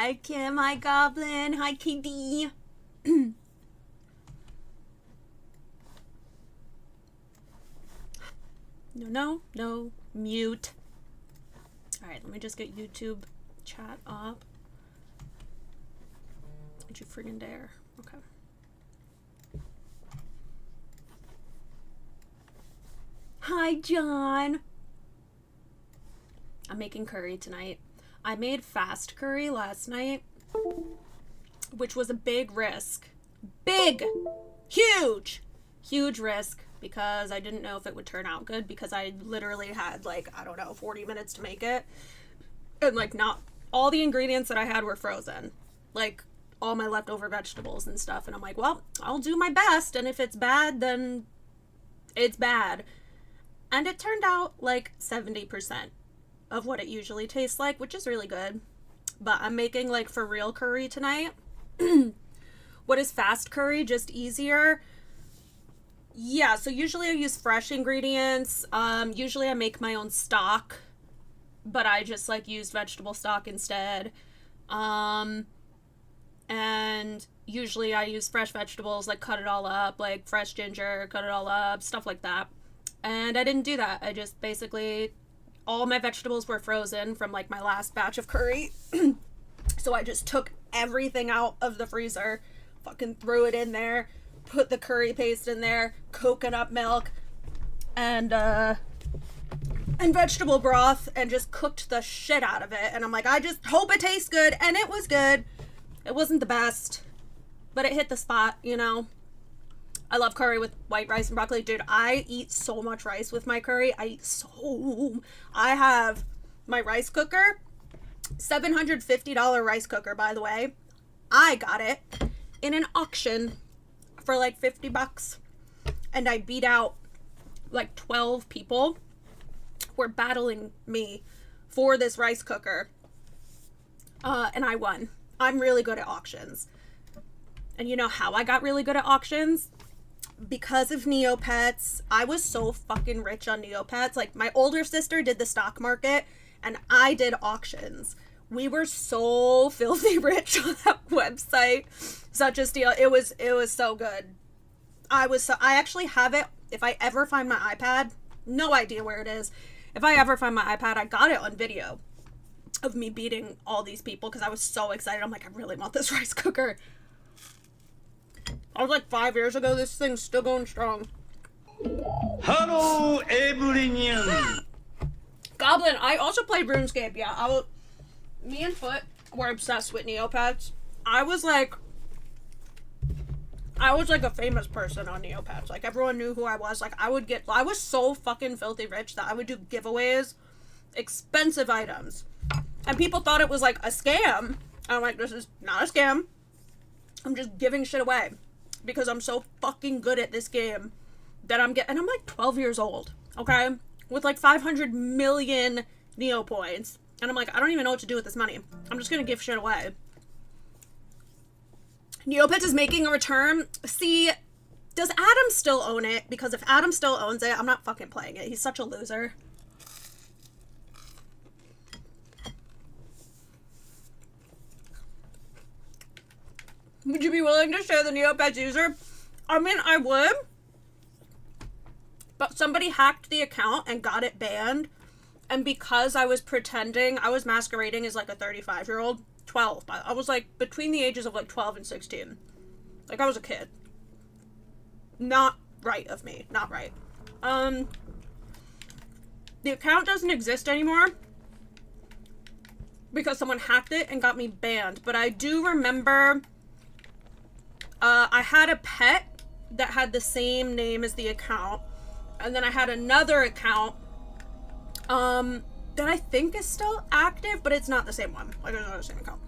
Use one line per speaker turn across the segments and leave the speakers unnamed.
Hi, Kim. Hi, Goblin. Hi, KD. No. Mute. Alright, let me just get YouTube chat up. Don't you friggin' dare. Okay. Hi, John. I'm making curry tonight. I made fast curry last night, which was a big risk. Big! Huge risk, because I didn't know if it would turn out good, because I literally had, like, I don't know, 40 minutes to make it. And, like, not all the ingredients that I had were frozen. Like, all my leftover vegetables and stuff. And I'm like, well, I'll do my best. And if it's bad, then it's bad. And it turned out like 70% of what it usually tastes like, which is really good. But I'm making like for real curry tonight. What is fast curry? Just easier? Yeah, so usually I use fresh ingredients. Usually I make my own stock, but I just like use vegetable stock instead. And usually I use fresh vegetables, like cut it all up, like fresh ginger, cut it all up, stuff like that. And I didn't do that. I just basically, all my vegetables were frozen from like my last batch of curry. So I just took everything out of the freezer, fucking threw it in there, put the curry paste in there, coconut milk, and vegetable broth, and just cooked the shit out of it. And I'm like, I just hope it tastes good. And it was good. It wasn't the best, but it hit the spot, you know. I love curry with white rice and broccoli. Dude, I eat so much rice with my curry. I have my rice cooker, $750 rice cooker, by the way. I got it in an auction for like $50. And I beat out like 12 people who were battling me for this rice cooker. And I won. I'm really good at auctions. And you know how I got really good at auctions? Because of Neopets. I was so fucking rich on Neopets. Like, my older sister did the stock market, and I did auctions. We were so filthy rich on that website. Such a steal. It was so good. I actually have it. If I ever find my iPad, no idea where it is. If I ever find my iPad, I got it on video of me beating all these people because I was so excited. I'm like, I really want this rice cooker. I was like 5 years ago. This thing's still going strong.
Hello, everyone.
Goblin, I also played RuneScape. Yeah, me and Foot were obsessed with Neopets. I was like a famous person on Neopets. Like, everyone knew who I was. Like, I was so fucking filthy rich that I would do giveaways, expensive items. And people thought it was like a scam. I'm like, this is not a scam. I'm just giving shit away because I'm so fucking good at this game that and I'm like 12 years old, okay? With like 500 million Neo points. And I'm like, I don't even know what to do with this money. I'm just gonna give shit away. Neopets is making a return. See, does Adam still own it? Because if Adam still owns it, I'm not fucking playing it. He's such a loser. Would you be willing to share the Neopets user? I mean, I would. But somebody hacked the account and got it banned. And because I was pretending, I was masquerading as like a 35-year-old. 12. I was like between the ages of like 12 and 16. Like, I was a kid. Not right of me. Not right. The account doesn't exist anymore because someone hacked it and got me banned. But I do remember I had a pet that had the same name as the account. And then I had another account that I think is still active, but it's not the same one. Like, it's not the same account.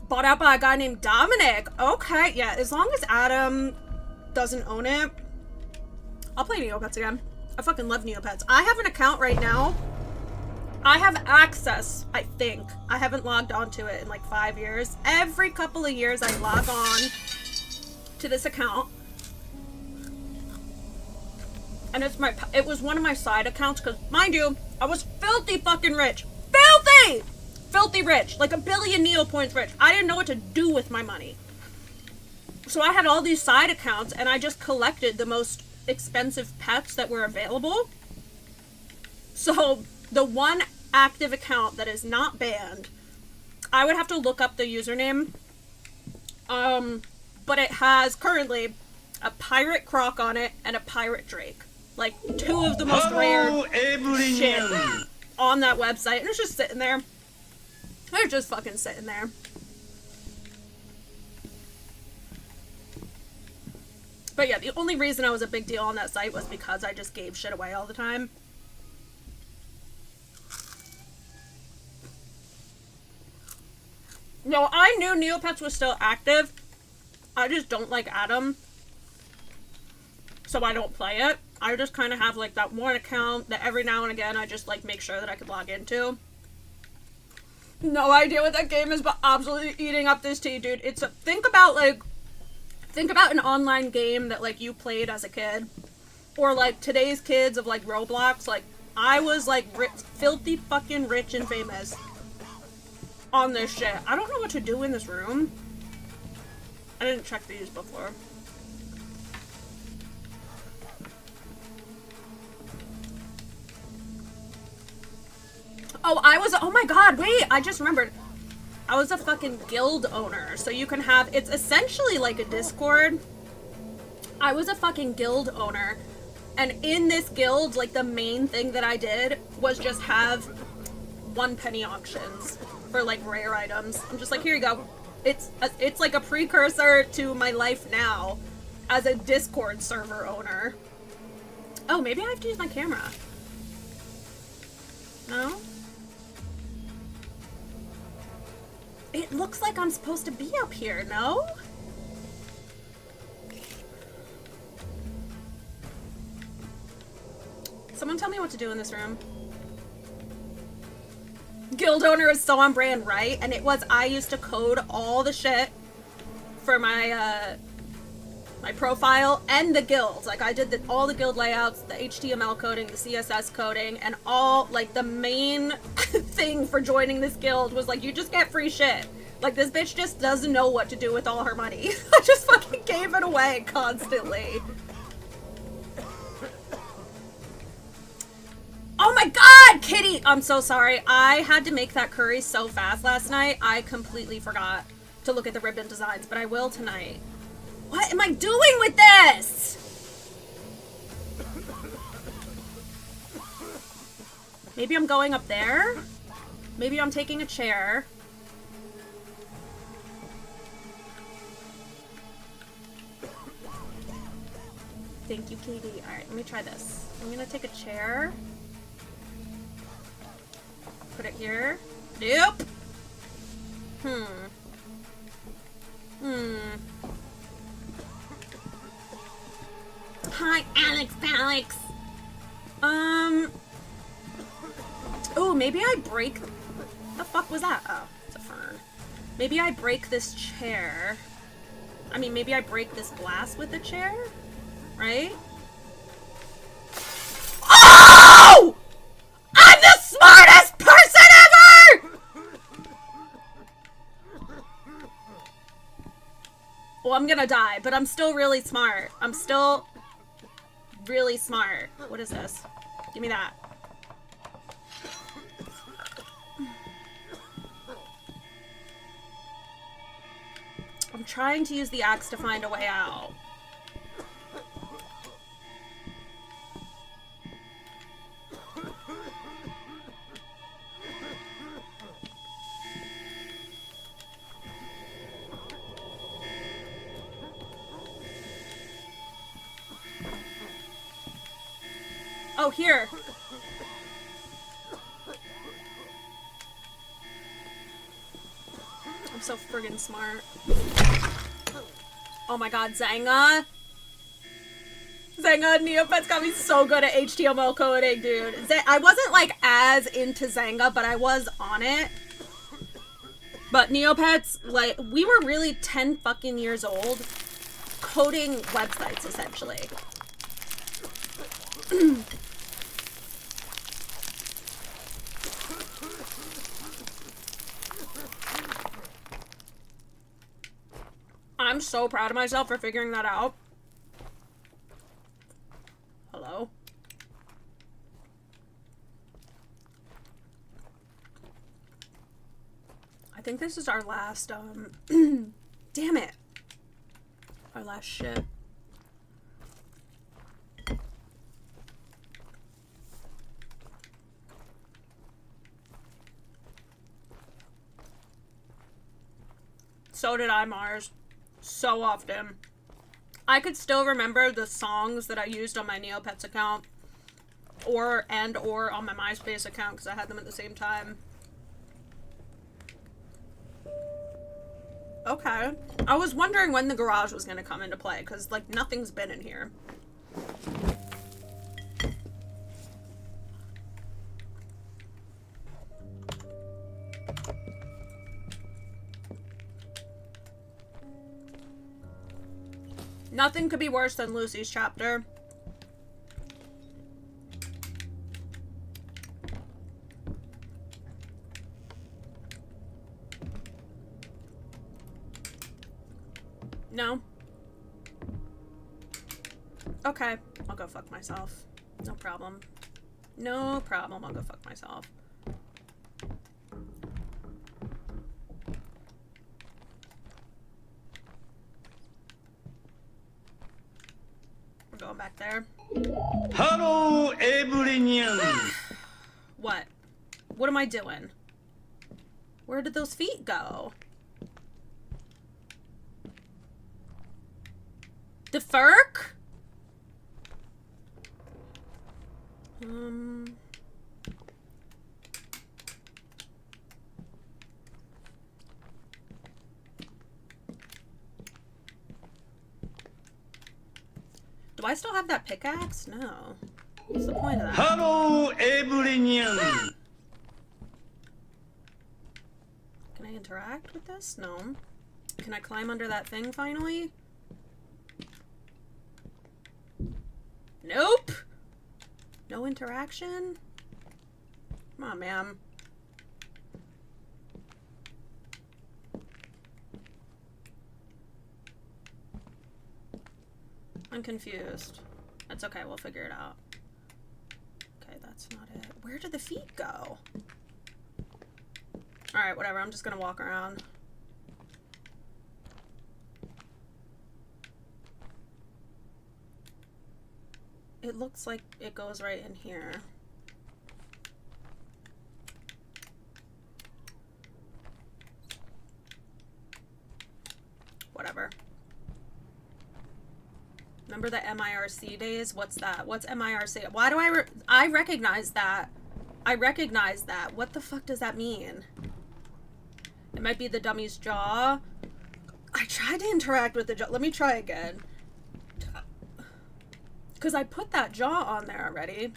Bought out by a guy named Dominic. Okay, yeah, as long as Adam doesn't own it, I'll play Neopets again. I fucking love Neopets. I have an account right now. I have access, I think. I haven't logged onto it in like 5 years. Every couple of years I log on to this account. And it was one of my side accounts because, mind you, I was filthy fucking rich. Filthy! filthy rich, like a billion Neopoints rich. I didn't know what to do with my money. So I had all these side accounts and I just collected the most expensive pets that were available. So the one active account that is not banned, I would have to look up the username. But it has currently a pirate croc on it and a pirate drake. Like two of the most rare shit on that website. And it's just sitting there. They're just fucking sitting there. But yeah, the only reason I was a big deal on that site was because I just gave shit away all the time. No, I knew Neopets was still active. I just don't like Adam. So I don't play it. I just kind of have like that one account that every now and again I just like make sure that I could log into. No idea what that game is, but absolutely eating up this tea, dude. It's a, think about an online game that like you played as a kid. Or like today's kids of like Roblox. Like I was like filthy fucking rich and famous on this shit. I don't know what to do in this room. I didn't check these before. Oh my god, wait, I just remembered. I was a fucking guild owner, so you can have, it's essentially like a Discord. I was a fucking guild owner, and in this guild, like the main thing that I did was just have 1 penny auctions for like rare items. I'm just like, here you go. It's like a precursor to my life now as a Discord server owner. Oh, maybe I have to use my camera. No? It looks like I'm supposed to be up here, no? Someone tell me what to do in this room. Guild owner is so on brand, right? And it was, I used to code all the shit for my, my profile and the guild. Like I did all the guild layouts, the HTML coding, the CSS coding, and all, like the main thing for joining this guild was like, you just get free shit. Like this bitch just doesn't know what to do with all her money. I just fucking gave it away constantly. Oh my god, Kitty! I'm so sorry. I had to make that curry so fast last night, I completely forgot to look at the ribbon designs, but I will tonight. What am I doing with this? Maybe I'm going up there? Maybe I'm taking a chair. Thank you, Katie. Alright, let me try this. I'm gonna take a chair. Put it here. Nope. Hi, Alex. Oh, maybe I break... The fuck was that? Oh, it's a fern. Maybe I break this chair. I mean, maybe I break this glass with the chair? Right? Oh! I'm the smartest person ever! Well, I'm gonna die, but I'm still really smart. I'm still really smart. What is this? Give me that. I'm trying to use the axe to find a way out. Oh, here. I'm so friggin' smart. Oh my god, Zanga. Zanga and Neopets got me so good at HTML coding, dude. I wasn't like as into Zanga, but I was on it. But Neopets, like, we were really 10 fucking years old coding websites, essentially. I'm so proud of myself for figuring that out. Hello? I think this is our last, damn it. Our last shit. So did I, Mars. So often. I could still remember the songs that I used on my Neopets account. Or on my MySpace account, because I had them at the same time. Okay. I was wondering when the garage was going to come into play, because, like, nothing's been in here. Nothing could be worse than Lucy's chapter. No? Okay, I'll go fuck myself. No problem. No problem, I'll go fuck myself. We're going back there.
Hello, everyone.
What? What am I doing? Where did those feet go? The Ferk? Do I still have that pickaxe? No. What's the point of that?
Hello, everyone.
Can I interact with this? No. Can I climb under that thing finally? Nope. No interaction? Come on, ma'am. I'm confused. That's okay, we'll figure it out. Okay, that's not it. Where did the feet go? Alright, whatever, I'm just gonna walk around. It looks like it goes right in here. Whatever. Remember the MIRC days? What's that? What's MIRC? Why do I recognize that? I recognize that. What the fuck does that mean? It might be the dummy's jaw. I tried to interact with the jaw. Let me try again. Because I put that jaw on there already.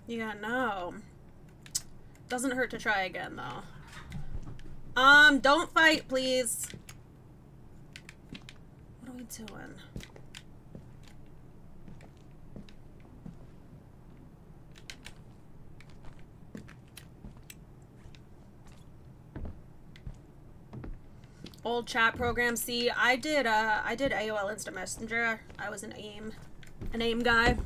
Yeah, no. Doesn't hurt to try again, though. Don't fight, please. What are we doing? Old chat program. See, I did AOL Instant Messenger. I was an AIM guy.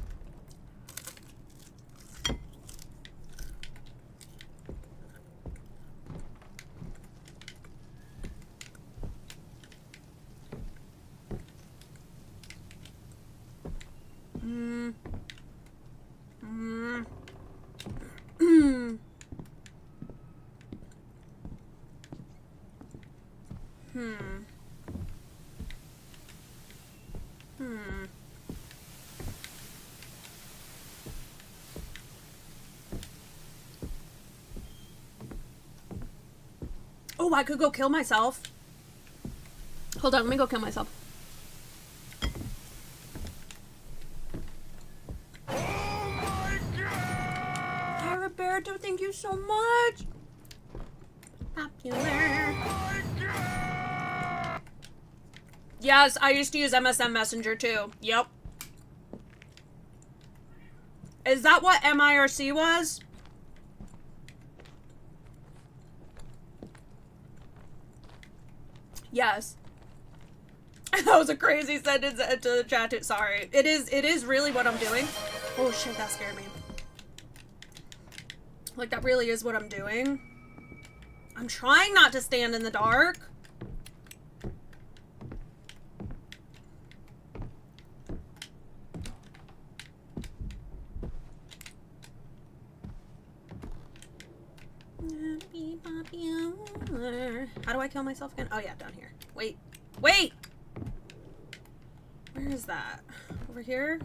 Oh, I could go kill myself. Hold on, let me go kill myself.
Oh my god!
Heriberto, thank you so much. Popular.
Oh my god!
Yes, I used to use MSN Messenger too. Yep. Is that what MIRC was? Yes. That was a crazy sentence to the chat too. Sorry. It is really what I'm doing. Oh shit, that scared me. Like, that really is what I'm doing. I'm trying not to stand in the dark. How do I kill myself again? Oh yeah, down here. Wait. Wait! Where is that? Over here?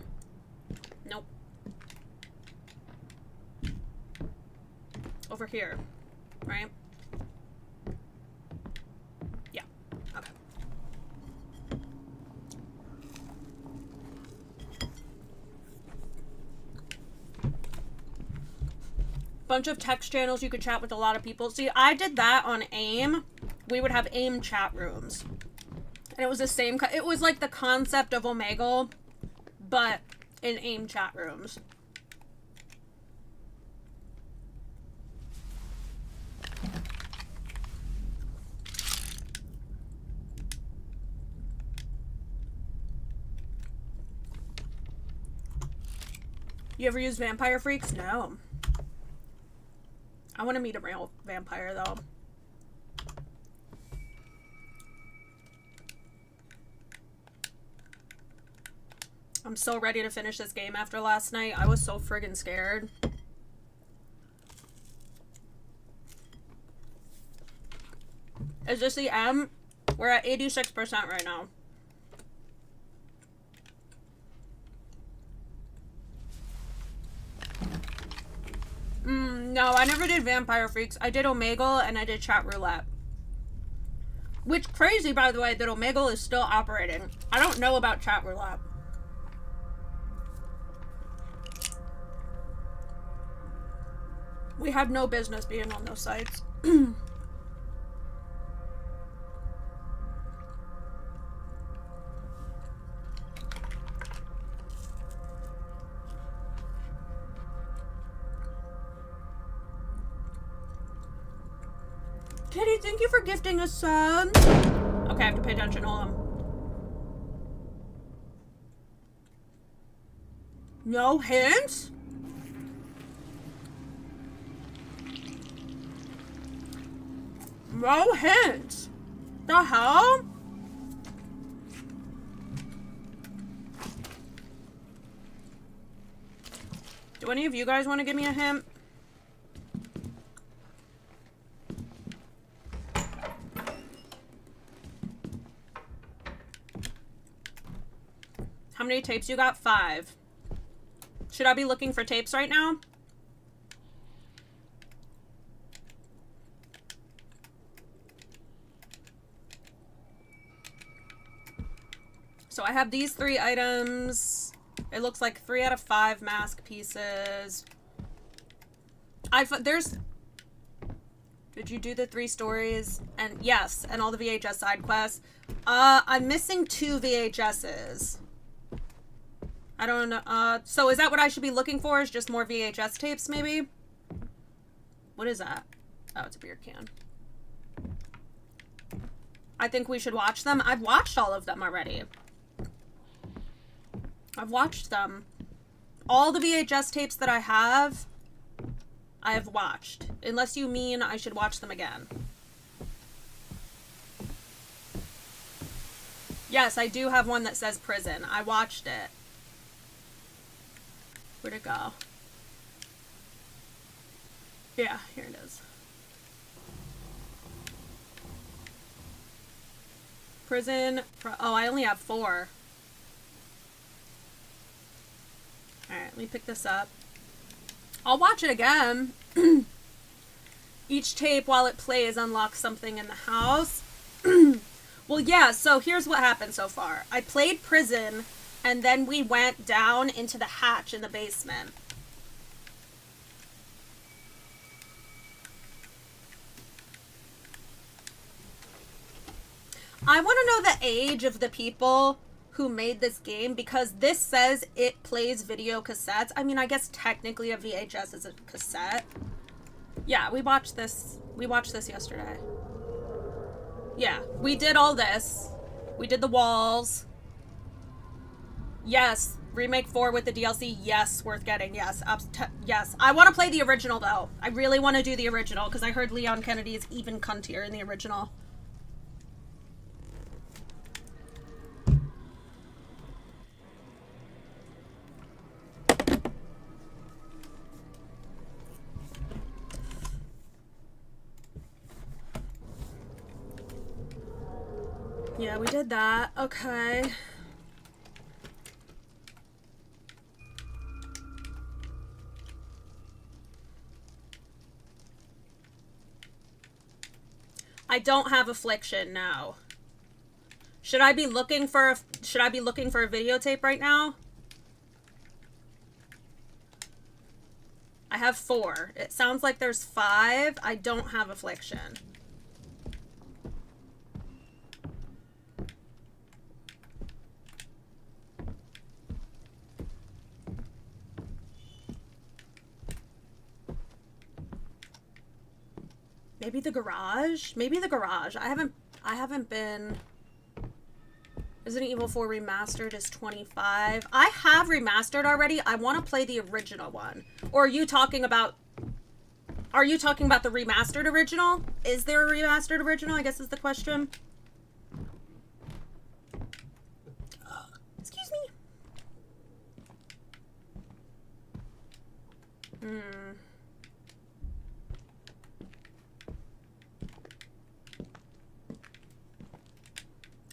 Nope. Over here. Right? Yeah. Okay. Bunch of text channels you could chat with a lot of people. See, I did that on AIM. We would have AIM chat rooms. And it was the same, it was like the concept of Omegle, but in AIM chat rooms. You ever use Vampire Freaks? No. I want to meet a real vampire, though. I'm so ready to finish this game after last night. I was so friggin' scared. Is this the M? We're at 86% right now. No, I never did Vampire Freaks. I did Omegle and I did Chat Roulette. Which, crazy, by the way, that Omegle is still operating. I don't know about Chat Roulette. We had no business being on those sites. Kitty, thank you for gifting a sub. Okay, I have to pay attention. Hold on. No hints? No hints. The hell? Do any of you guys want to give me a hint? How many tapes you got? 5. Should I be looking for tapes right now? So I have these 3 items. It looks like 3 out of 5 mask pieces. There's... Did you do the 3 stories? And yes, and all the VHS side quests. I'm missing 2 VHSs. I don't know. So is that what I should be looking for? Is just more VHS tapes, maybe? What is that? Oh, it's a beer can. I think we should watch them. I've watched all of them already. I've watched them. All the VHS tapes that I have watched. Unless you mean I should watch them again. Yes, I do have one that says prison. I watched it. Where'd it go? Yeah, here it is. Prison. Oh, I only have 4. Alright, let me pick this up. I'll watch it again. Each tape, while it plays, unlocks something in the house. Well, yeah, so here's what happened so far. I played Prison, and then we went down into the hatch in the basement. I want to know the age of the people who made this game, because this says it plays video cassettes. I mean, I guess technically a VHS is a cassette. Yeah, we watched this. We watched this yesterday. Yeah, we did all this. We did the walls. Yes, Remake 4 with the DLC. Yes, worth getting. Yes, yes. I want to play the original, though. I really want to do the original, because I heard Leon Kennedy is even cuntier in the original. Yeah, we did that. Okay. I don't have Affliction now. Should I be looking for a videotape right now? I have 4. It sounds like there's 5. I don't have Affliction. Maybe the garage? Maybe the garage. I haven't been... Resident Evil 4 Remastered is 25. I have Remastered already. I want to play the original one. Or are you talking about... Are you talking about the Remastered original? Is there a Remastered original, I guess is the question. Excuse me.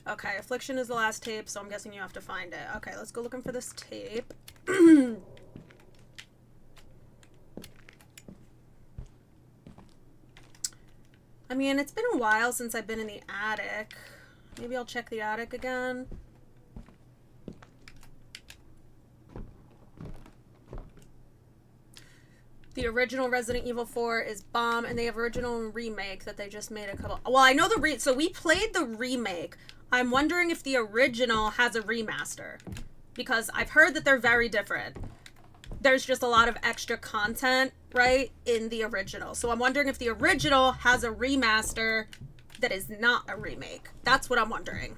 Okay, Affliction is the last tape, so I'm guessing you have to find it. Okay, let's go looking for this tape. I mean, it's been a while since I've been in the attic. Maybe I'll check the attic again. The original Resident Evil 4 is bomb, and they have original and remake that they just made a couple... Well, I know the so we played the remake. I'm wondering if the original has a remaster, because I've heard that they're very different. There's just a lot of extra content, right, in the original. So I'm wondering if the original has a remaster that is not a remake. That's what I'm wondering.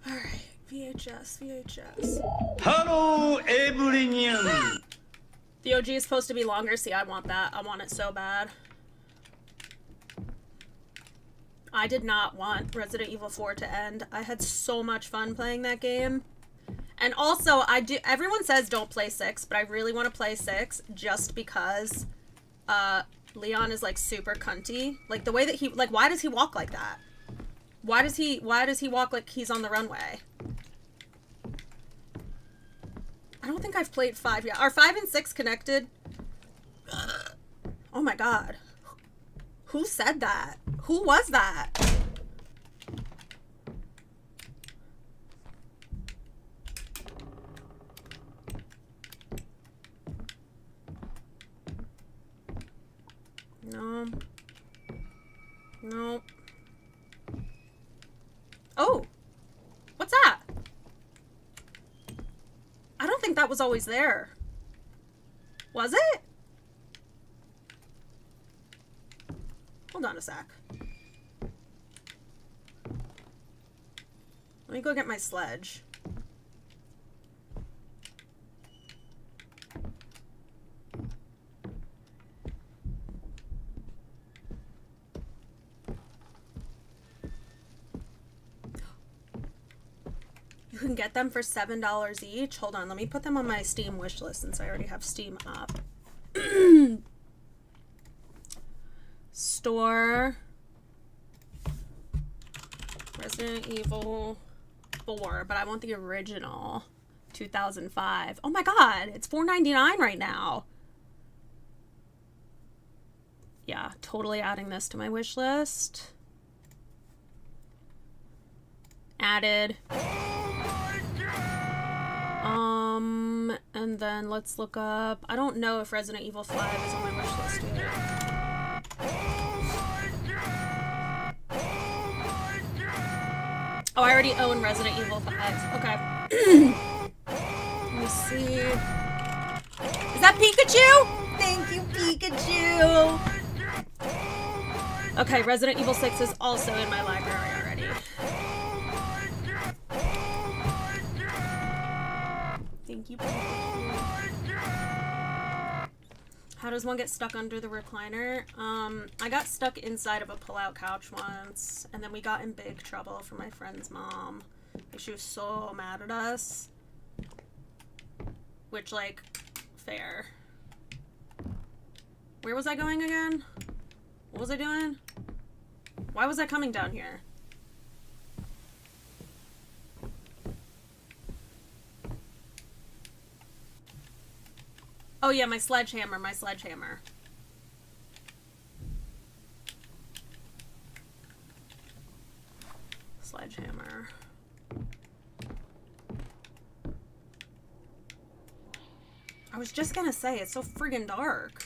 Alright, VHS.
Hello, everyone.
The OG is supposed to be longer. See, I want that. I want it so bad. I did not want Resident Evil 4 to end. I had so much fun playing that game. And also, everyone says don't play 6, but I really want to play 6 just because Leon is like super cunty. Like the way that he, like, why does he walk like that? Why does he walk like he's on the runway? I don't think I've played 5 yet. Are 5 and 6 connected? Oh my god. Who said that? Who was that? No. Nope. Oh! What's that? I don't think that was always there. Was it? Hold on a sec. Let me go get my sledge. You can get them for $7 each. Hold on, let me put them on my Steam wish list since I already have Steam up. Store Resident Evil 4, but I want the original 2005. Oh my god, it's $4.99 right now. Yeah, totally adding this to my wish list. Added. And then let's look up. I don't know if Resident Evil 5 is on my wish list yet. Oh, I already own Resident Evil 5. Okay. Let me see. Is that Pikachu? Thank you, Pikachu. Okay, Resident Evil 6 is also in my library already. Thank you, Pikachu. How does one get stuck under the recliner? I got stuck inside of a pull-out couch once, and then we got in big trouble from my friend's mom. She was so mad at us. Which, like, fair. Where was I going again? What was I doing? Why was I coming down here? Oh yeah, my sledgehammer, my sledgehammer. Sledgehammer. I was just gonna say, it's so friggin' dark.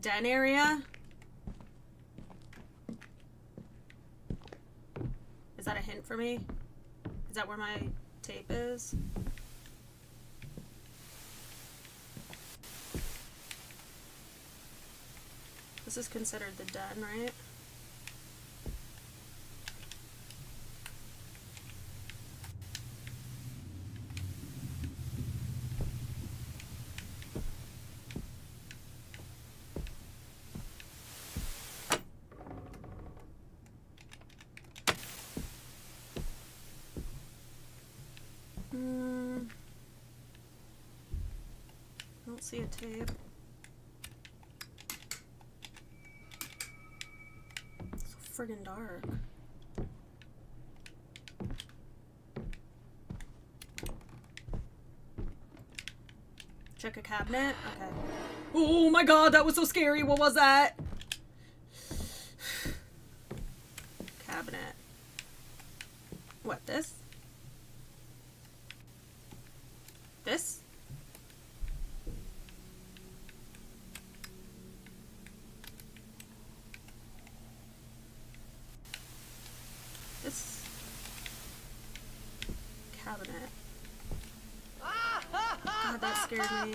Den area? Is that a hint for me? Is that where my tape is? This is considered the den, right? I don't see a tape. It's so friggin' dark. Check a cabinet? Okay. Oh my god, that was so scary. What was that? Cabinet. What, this? This? This cabinet. God, that scared me.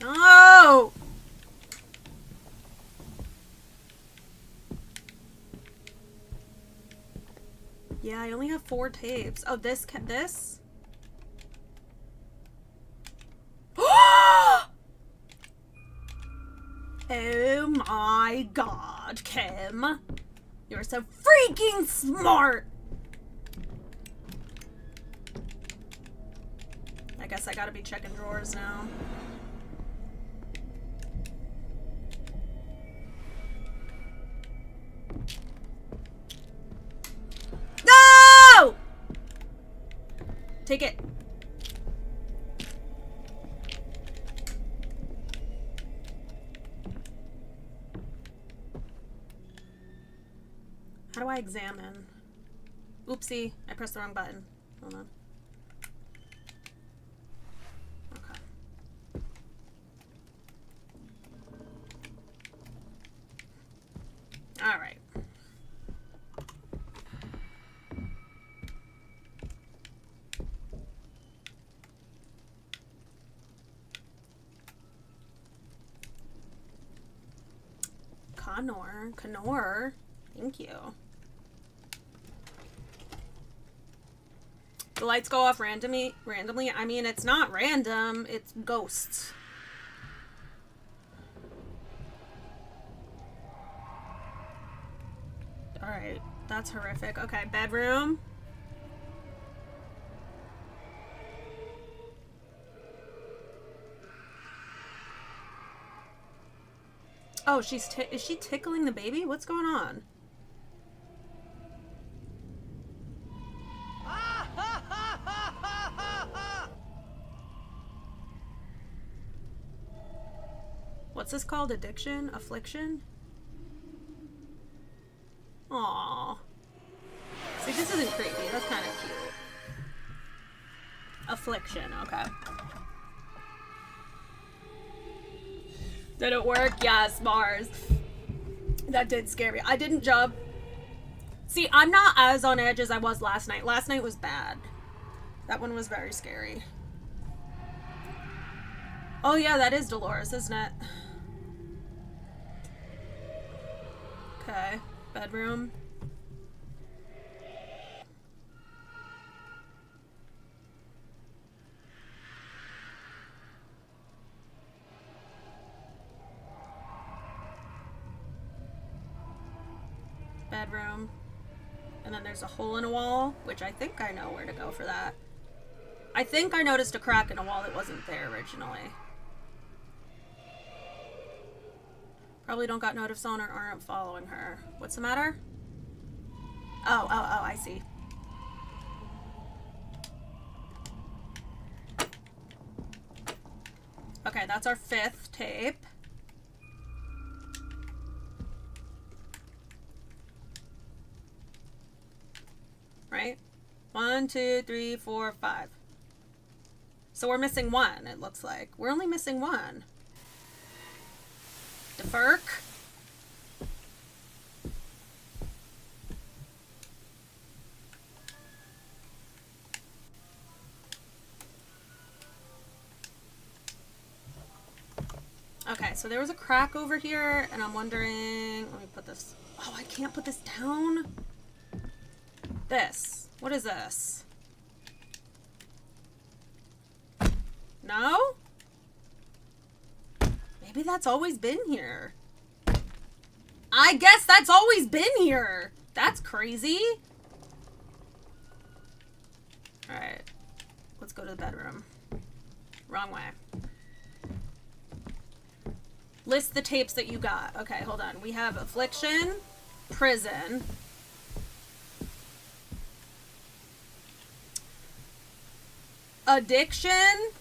No! Yeah, I only have 4 tapes. Oh, this? Oh my god, Kim. You're so freaking smart! I guess I gotta be checking drawers now. No! Take it. How do I examine? Oopsie, I pressed the wrong button. Hold on. Okay. All right. Connor. Thank you. The lights go off randomly. I mean, it's not random. It's ghosts. Alright. That's horrific. Okay, bedroom. Oh, is she tickling the baby? What's going on? What's this called? Addiction? Affliction? Aww. See, this isn't creepy. That's kind of cute. Affliction, okay. Did it work? Yes, Mars. That did scare me. I didn't jump. See, I'm not as on edge as I was last night. Last night was bad. That one was very scary. Oh yeah, that is Dolores, isn't it? Okay, bedroom. Bedroom. And then there's a hole in a wall, which I think I know where to go for that. I think I noticed a crack in a wall that wasn't there originally. Probably don't got notice on her or aren't following her. What's the matter? Oh, I see. Okay, that's our 5th tape. Right? 1, 2, 3, 4, 5. So we're missing 1, it looks like. We're only missing 1. Deferk. Okay, so there was a crack over here, and I'm wondering... Let me put this... Oh, I can't put this down? This. What is this? No? Maybe that's always been here. I guess that's always been here. That's crazy. Alright. Let's go to the bedroom. Wrong way. List the tapes that you got. Okay, hold on. We have Affliction, Prison, Addiction,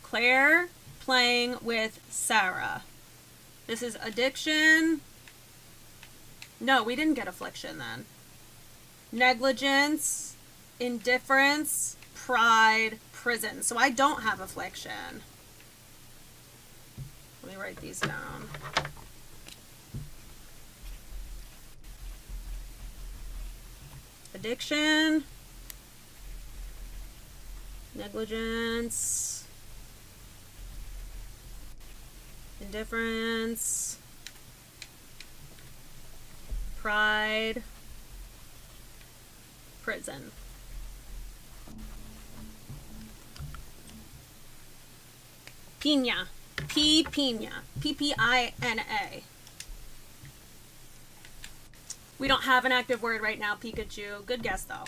Claire playing with Sarah. This is Addiction. No, we didn't get Affliction then. Negligence, Indifference, Pride, Prison. So I don't have Affliction. Let me write these down. Addiction, negligence, indifference, pride, prison. Pina. Pina. P-P-I-N-A. We don't have an active word right now, Pikachu. Good guess, though.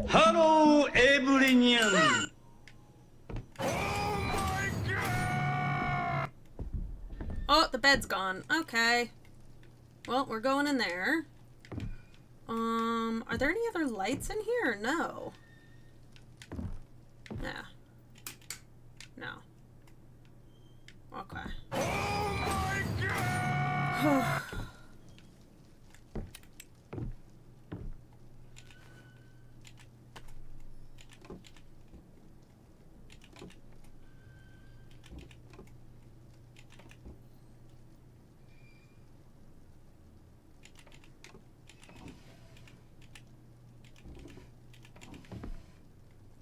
Hello, everyone.
Oh, the bed's gone. Okay. Well, we're going in there. Are there any other lights in here? No. Yeah. No. Okay. Oh my God!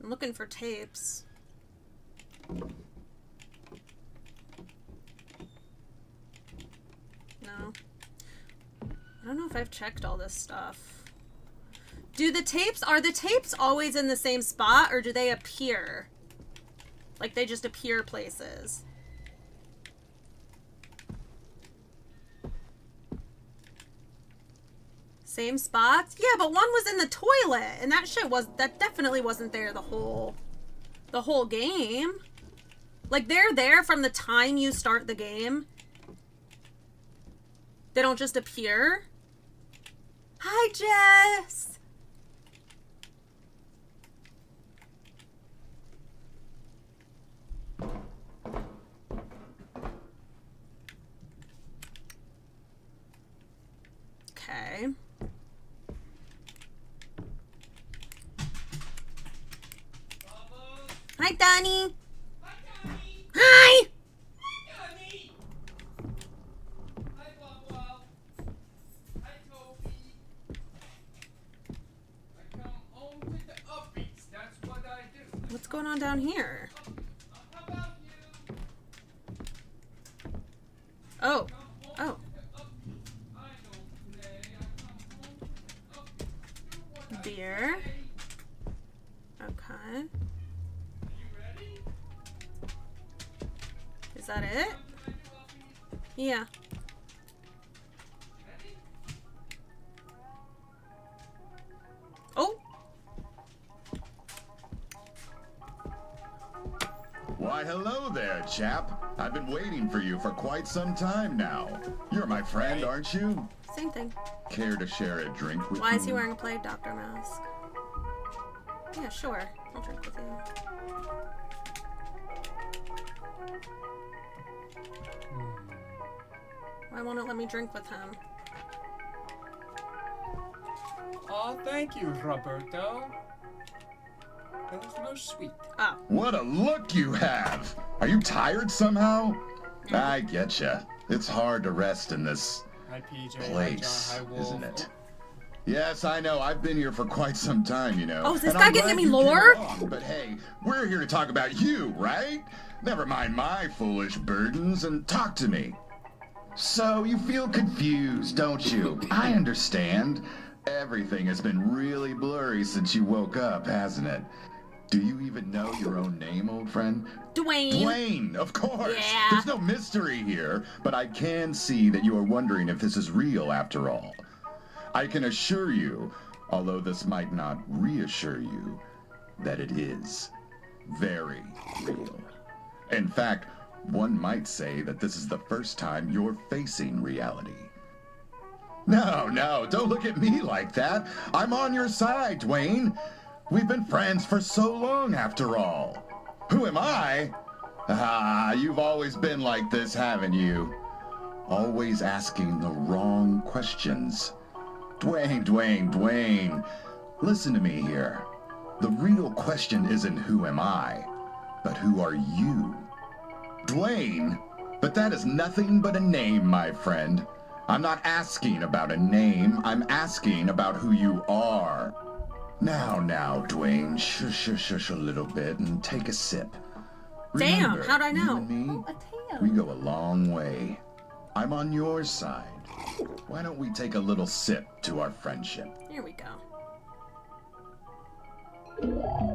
I'm looking for tapes. No. I don't know if I've checked all this stuff. Are the tapes always in the same spot, or do they appear? Like they just appear places? Same spots? Yeah, but one was in the toilet, and that definitely wasn't there the whole game. Like, they're there from the time you start the game. They don't just appear. Hi, Jess! Okay. Hi, Donnie.
Hi, Donnie.
Hi!
Hi, Donnie. Hi, Bobo. Hi, Toby. I come home to the upbeats. That's what I do.
What's going on down here?
How about you?
Oh.
Come home
Oh.
to the upbeats. I don't play. I come home to the upbeats. Do what I
Beer.
say.
Okay.
You ready?
Is that it?
Come to my new upbeats.
Yeah.
Ready?
Oh.
Why, hello there, chap. I've been waiting for you for quite some time now. You're my friend, aren't you?
Same thing.
Care to share a drink with me?
Why is he wearing a plague doctor mask? Yeah, sure. I'll drink with you. Why won't it let me drink with him?
Oh, thank you, Roberto. That was most sweet.
Oh.
What a look you have! Are you tired somehow? I getcha. It's hard to rest in this
Hi, PJ.
place,
Hi, John. Hi, Wolf.
isn't it? Yes, I know. I've been here for quite some time, you know.
Oh, is this
and
guy
I'm
getting
glad
me
you came
lore?
along, but hey, we're here to talk about you, right? Never mind my foolish burdens and talk to me. So you feel confused, don't you? I understand. Everything has been really blurry since you woke up, hasn't it? Do you even know your own name, old friend?
Dwayne.
Dwayne, of course.
Yeah.
There's no mystery here, but I can see that you are wondering if this is real after all. I can assure you, although this might not reassure you, that it is very real. In fact, one might say that this is the first time you're facing reality. No, don't look at me like that. I'm on your side, Dwayne. We've been friends for so long, after all. Who am I? Ah, you've always been like this, haven't you? Always asking the wrong questions. Dwayne. Listen to me here. The real question isn't who am I, but who are you? Dwayne? But that is nothing but a name, my friend. I'm not asking about a name. I'm asking about who you are. Now, Dwayne, shush a little bit and take a sip.
Damn,
Remember,
how'd I know?
You and me,
Oh, a tail.
we go a long way. I'm on your side. Why don't we take a little sip to our friendship?
Here we go.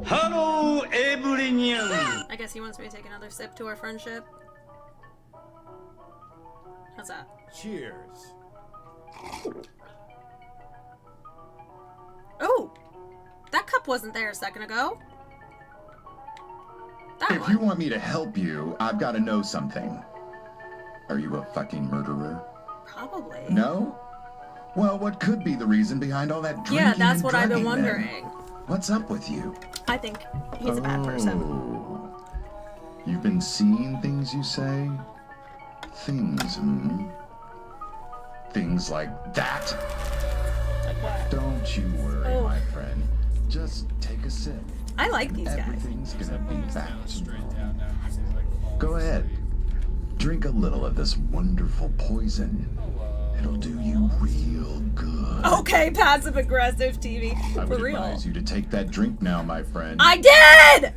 Hello, everyone.
I guess he wants me to take another sip to our friendship. How's that?
Cheers.
Oh! That cup wasn't there a second ago. That
If
one.
you want me to help you, I've got to know something. Are you a fucking murderer?
Probably.
No? Well, what could be the reason behind all that drinking?
Yeah, that's
and
what I've been
drugging then?
wondering.
What's up with you?
I think he's a bad person.
Oh. You've been seeing things, you say? Things, Things like that?
Like what?
Don't you worry,
Oh.
my friend. Just take a sip.
I like these guys.
Everything's gonna be back to
Straight
normal.
down now. 'Cause he's like, oh,
Go ahead. Drink a little of this wonderful poison. It'll do you real good.
Okay, passive aggressive TV.
I
For
would
real.
advise you to take that drink now, my friend.
I did!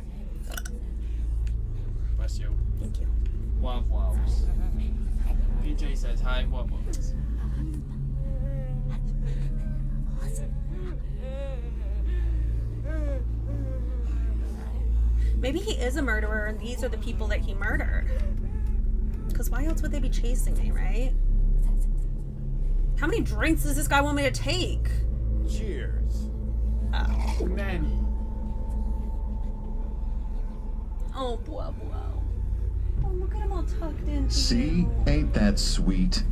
Bless you.
Thank you.
Womp womps. PJ says hi, womp womps.
Maybe he is a murderer and these are the people that he murdered. Because why else would they be chasing me, right? How many drinks does this guy want me to take?
Cheers.
Oh,
Many.
oh, blah, blah. Oh, look at him all tucked in.
See? Ain't that sweet?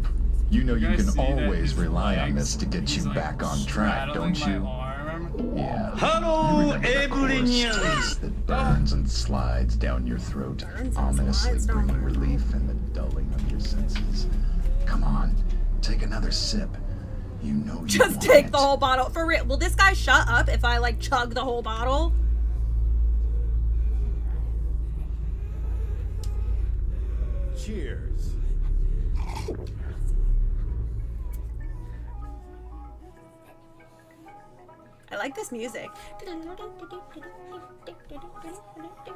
You know you
guys
can
see that
always
his
rely on
legs,
this to get
he's,
you
like,
back on track, don't
straddling
you?
my arm.
Yeah.
Hello,
You remember the coarse
Evelyn.
taste that burns and slides down your throat,
Burns and
ominously
slides down
bringing
my throat.
relief in the dulling of your senses. Come on, take another sip. You know you
Just
want
take
it.
the whole bottle. For real. Will this guy shut up if I, like, chug the whole bottle?
Cheers.
I like this music.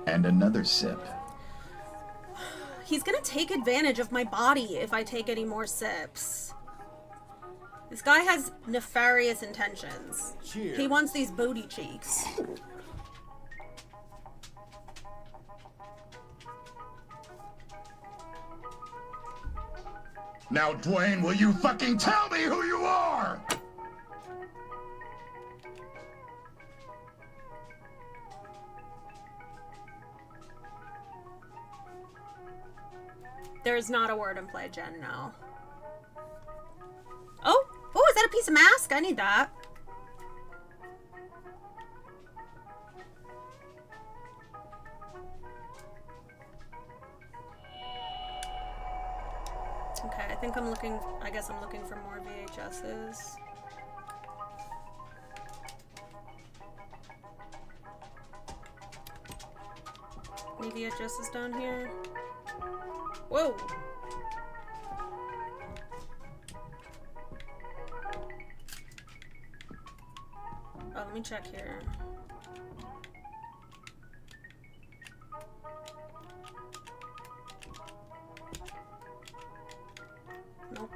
And another sip.
He's gonna take advantage of my body if I take any more sips. This guy has nefarious intentions.
Cheers.
He wants these booty cheeks.
Now, Dwayne, will you fucking tell me who you are?
There's not a word in play, Jen, no. Oh! Oh, is that a piece of mask? I need that. Okay, I think I'm looking... I guess I'm looking for more VHSs. Any VHSs down here? Whoa! Oh, let me check here. Nope.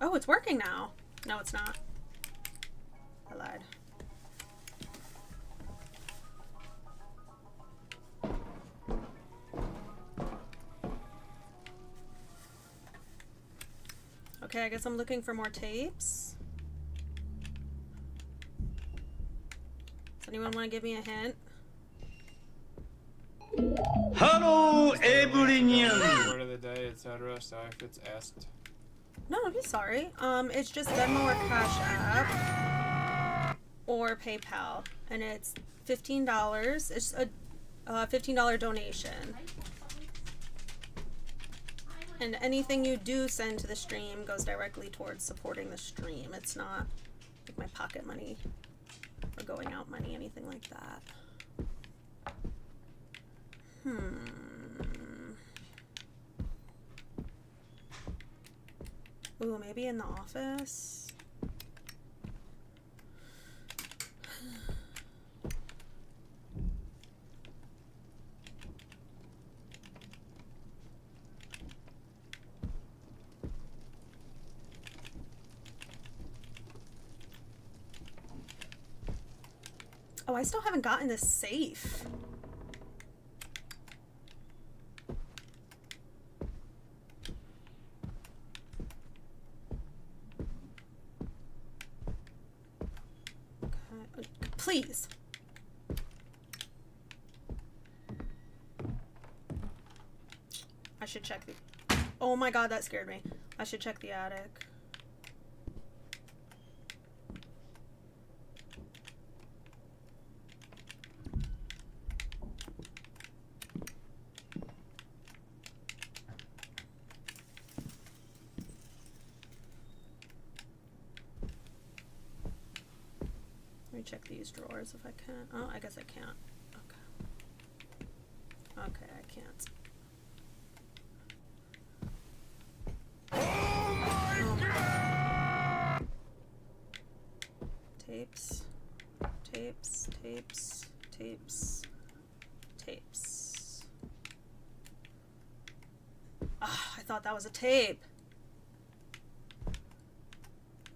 Oh, it's working now. No, it's not. I lied. Okay, I guess I'm looking for more tapes. Does anyone want to give me a hint?
Hello, Evelyn.
Word of the day, etc. Sorry if it's asked.
No, don't be sorry. It's just Venmo or Cash App or PayPal, and it's $15. It's a $15 donation. And anything you do send to the stream goes directly towards supporting the stream. It's not like my pocket money or going out money, anything like that. Ooh, maybe in the office? Oh, I still haven't gotten this safe. Okay. Please. I should check the... Oh my god, that scared me. I should check the attic. Let me check these drawers if I can. Oh, I guess I can't. Okay. Okay, I can't. Oh my God. Tapes. Tapes. Tapes. Tapes. Tapes. Ah, I thought that was a tape.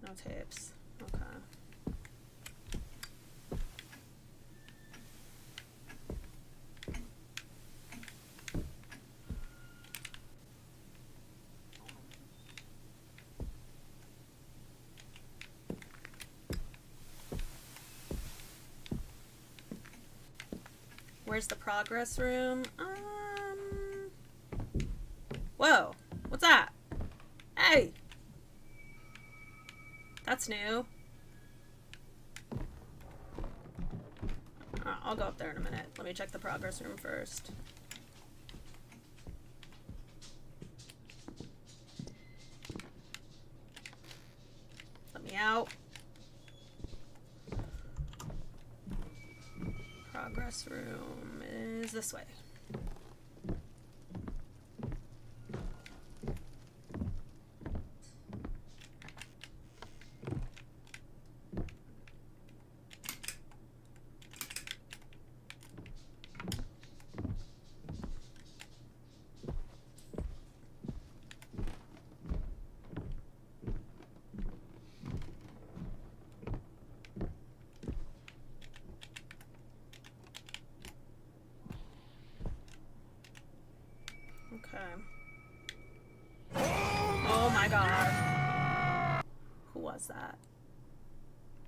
No tapes. Okay. Where's the progress room? Whoa. What's that? Hey! That's new. I'll go up there in a minute. Let me check the progress room first. Let me out. Progress room is this way. Oh my god. Who was that?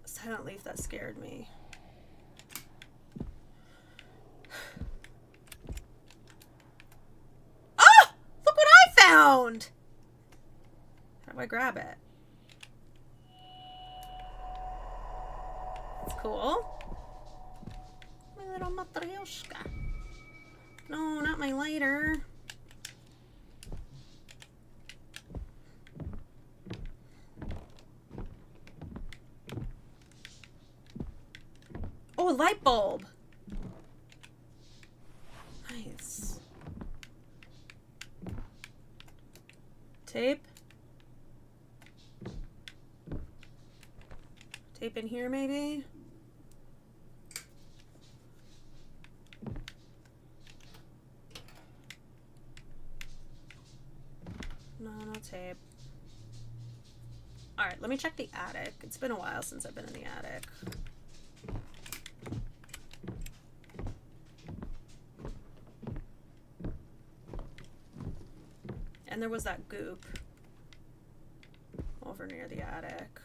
Silent leaf, that scared me. Oh! Look what I found! How do I grab it? It's cool. My little matryoshka. No, not my lighter. Oh, a light bulb. Nice. Tape. Tape in here, maybe? No, no tape. Alright, let me check the attic. It's been a while since I've been in the attic. And there was that goop over near the attic.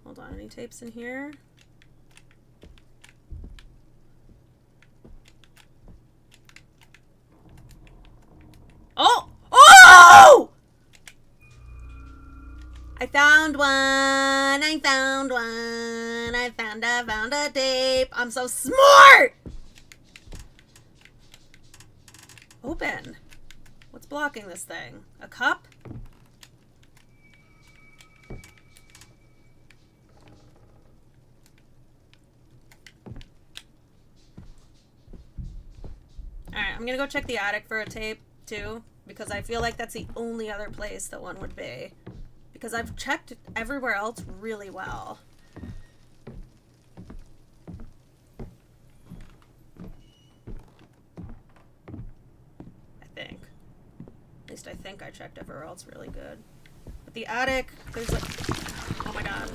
Hold on, any tapes in here? Oh! Oh! I found one! I found one! I found a tape! I'm so smart! Open. What's blocking this thing? A cup? Alright, I'm gonna go check the attic for a tape, too, because I feel like that's the only other place that one would be. Because I've checked everywhere else really well. At least I think I checked everywhere else really good. But the attic, there's like... Oh my god.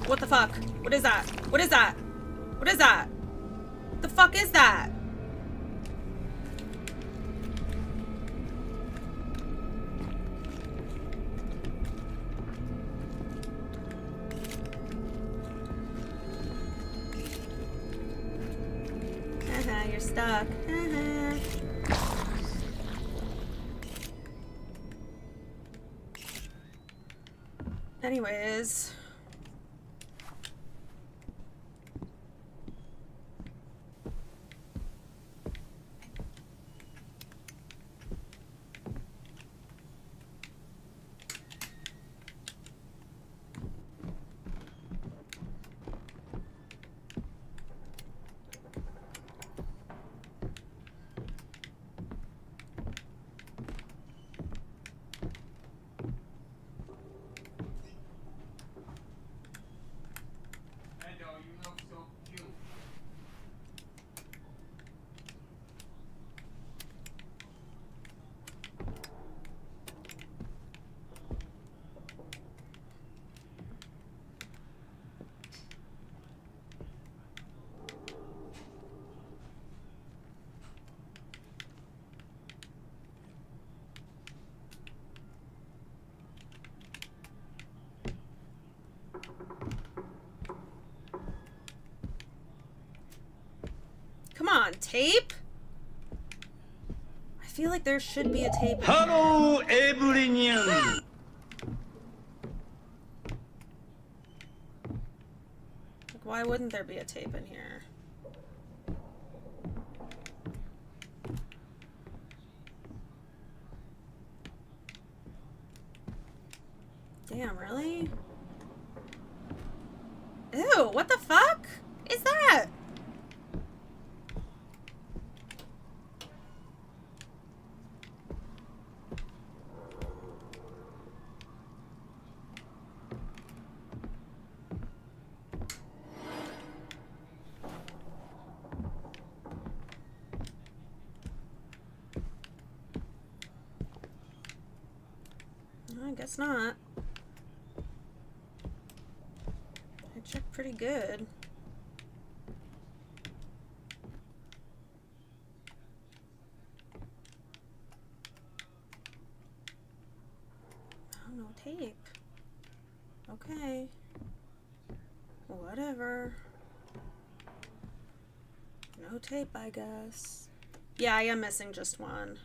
What the fuck? What is that? What is that? What is that? What the fuck is that? Haha, you're stuck. Haha. Anyways. on, tape? I feel like there should be a tape in here.
Hello, everyone.
Like, why wouldn't there be a tape in here? Damn, really? Ew, what the fuck is that? I guess not. I checked pretty good. Oh, no tape. Okay. Whatever. No tape, I guess. Yeah, I am missing just one.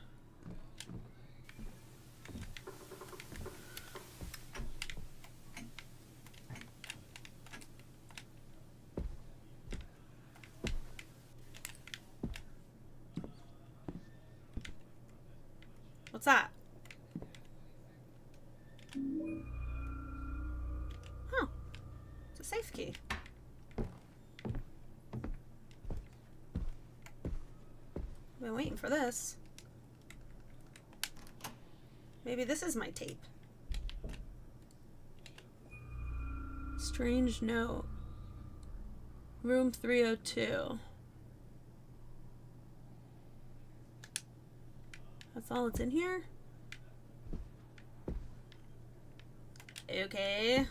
What's that? Huh. It's a safe key. Been waiting for this. Maybe this is my tape. Strange note. Room 302. That's all that's in here? Okay.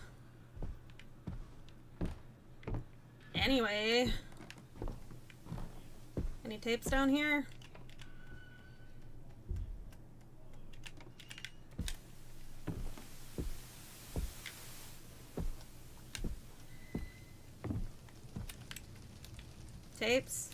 Anyway. Any tapes down here? Tapes?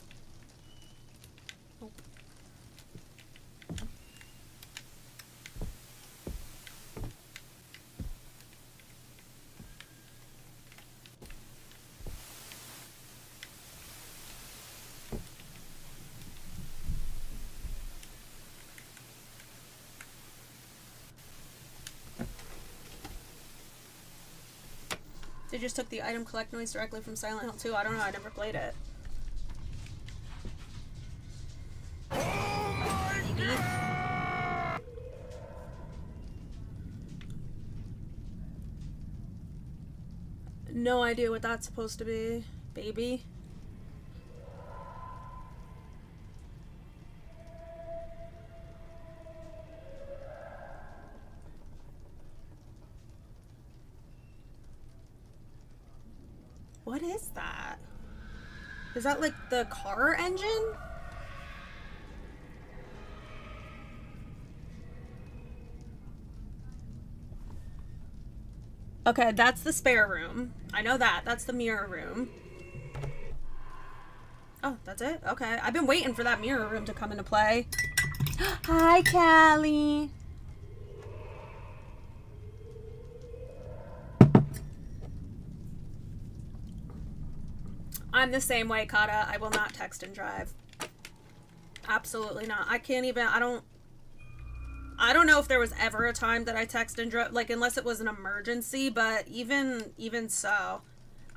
They just took the item collect noise directly from Silent Hill 2. I don't know, I never played it. Maybe. No idea what that's supposed to be. Baby. What is that? Is that like the car engine? Okay, that's the spare room. I know that. That's the mirror room. Oh, that's it? Okay. I've been waiting for that mirror room to come into play. Hi, Callie. I'm the same way, Kata. I will not text and drive. Absolutely not. I can't even, I don't know if there was ever a time that I text and drove, like, unless it was an emergency, but even so,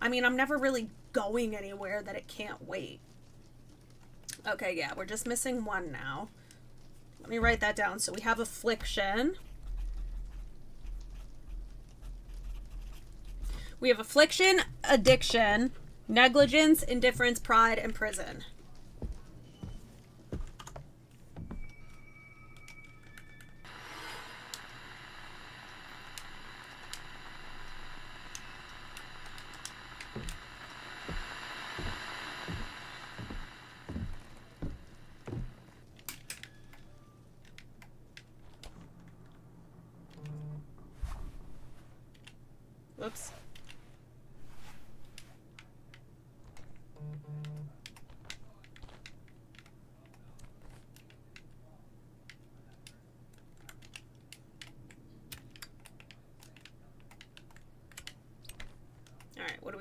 I mean, I'm never really going anywhere that it can't wait. Okay, yeah, we're just missing one now. Let me write that down. So we have affliction. We have affliction, addiction, negligence, indifference, pride, and prison. Whoops.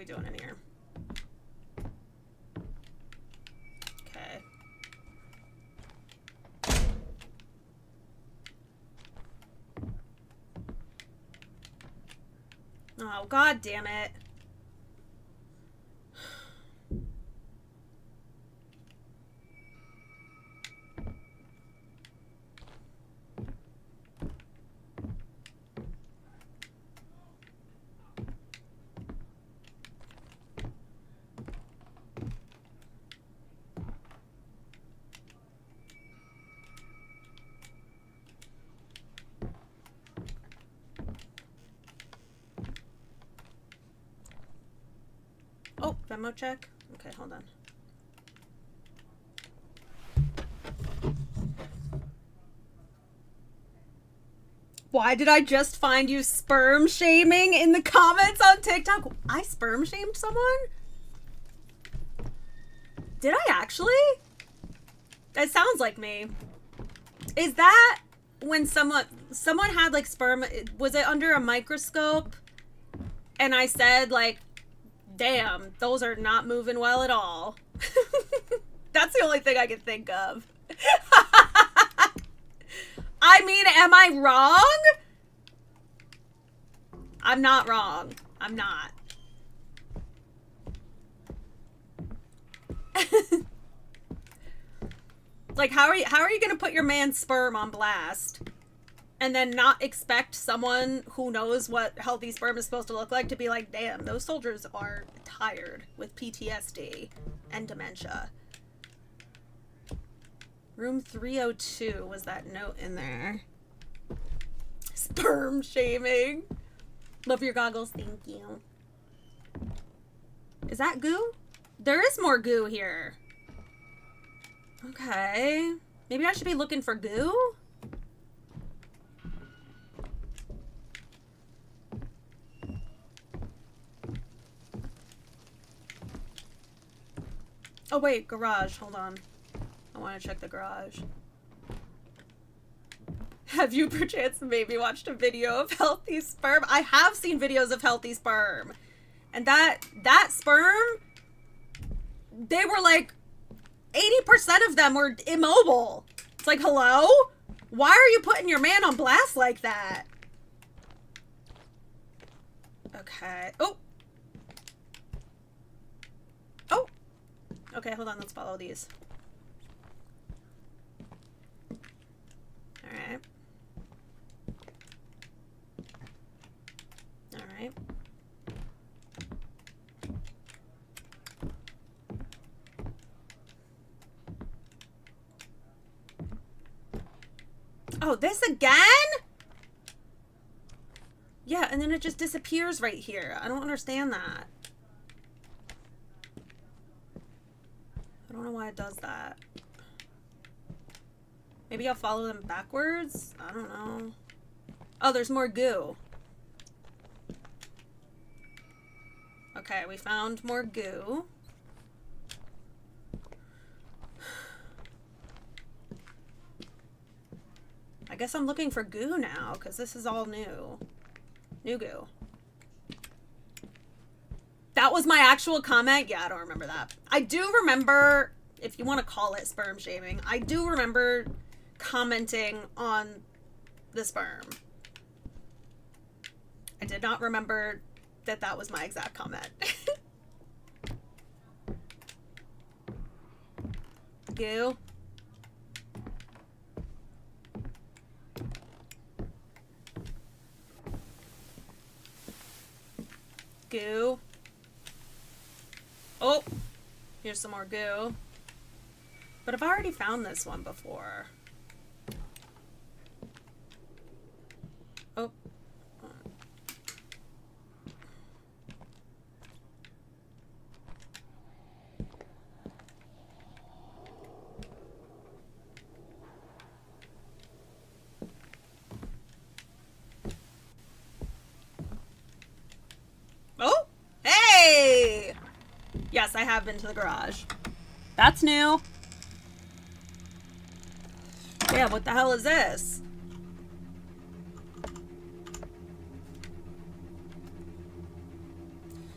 we doing in here? Okay. Oh, god damn it. Oh, Venmo check? Okay, hold on. Why did I just find you sperm shaming in the comments on TikTok? I sperm shamed someone? Did I actually? That sounds like me. Is that when someone had like sperm, was it under a microscope? And I said like, damn, those are not moving well at all. That's the only thing I can think of. I mean, am I wrong? I'm not wrong. I'm not. Like, how are you gonna put your man's sperm on blast and then not expect someone who knows what healthy sperm is supposed to look like to be like, damn, those soldiers are tired with PTSD and dementia. Room 302 was that note in there. Sperm shaming. Love your goggles, thank you. Is that goo? There is more goo here. Okay. Maybe I should be looking for goo? Oh wait, garage, hold on. I want to check the garage. Have you perchance maybe watched a video of healthy sperm? I have seen videos of healthy sperm. And that sperm, they were like, 80% of them were immobile. It's like, hello? Why are you putting your man on blast like that? Okay. Oh. Oh. Okay, hold on. Let's follow these. Alright. Alright. Oh, this again? Yeah, and then it just disappears right here. I don't understand that. I don't know why it does that. Maybe I'll follow them backwards? I don't know. Oh, there's more goo. Okay, we found more goo. I guess I'm looking for goo now, because this is all new. New goo. That was my actual comment? Yeah, I don't remember that. I do remember, if you want to call it sperm shaming, I do remember commenting on the sperm. I did not remember that that was my exact comment. Goo. Goo. Oh, here's some more goo. But I've already found this one before. Oh. Oh, hey! Yes, I have been to the garage. That's new. Yeah, what the hell is this?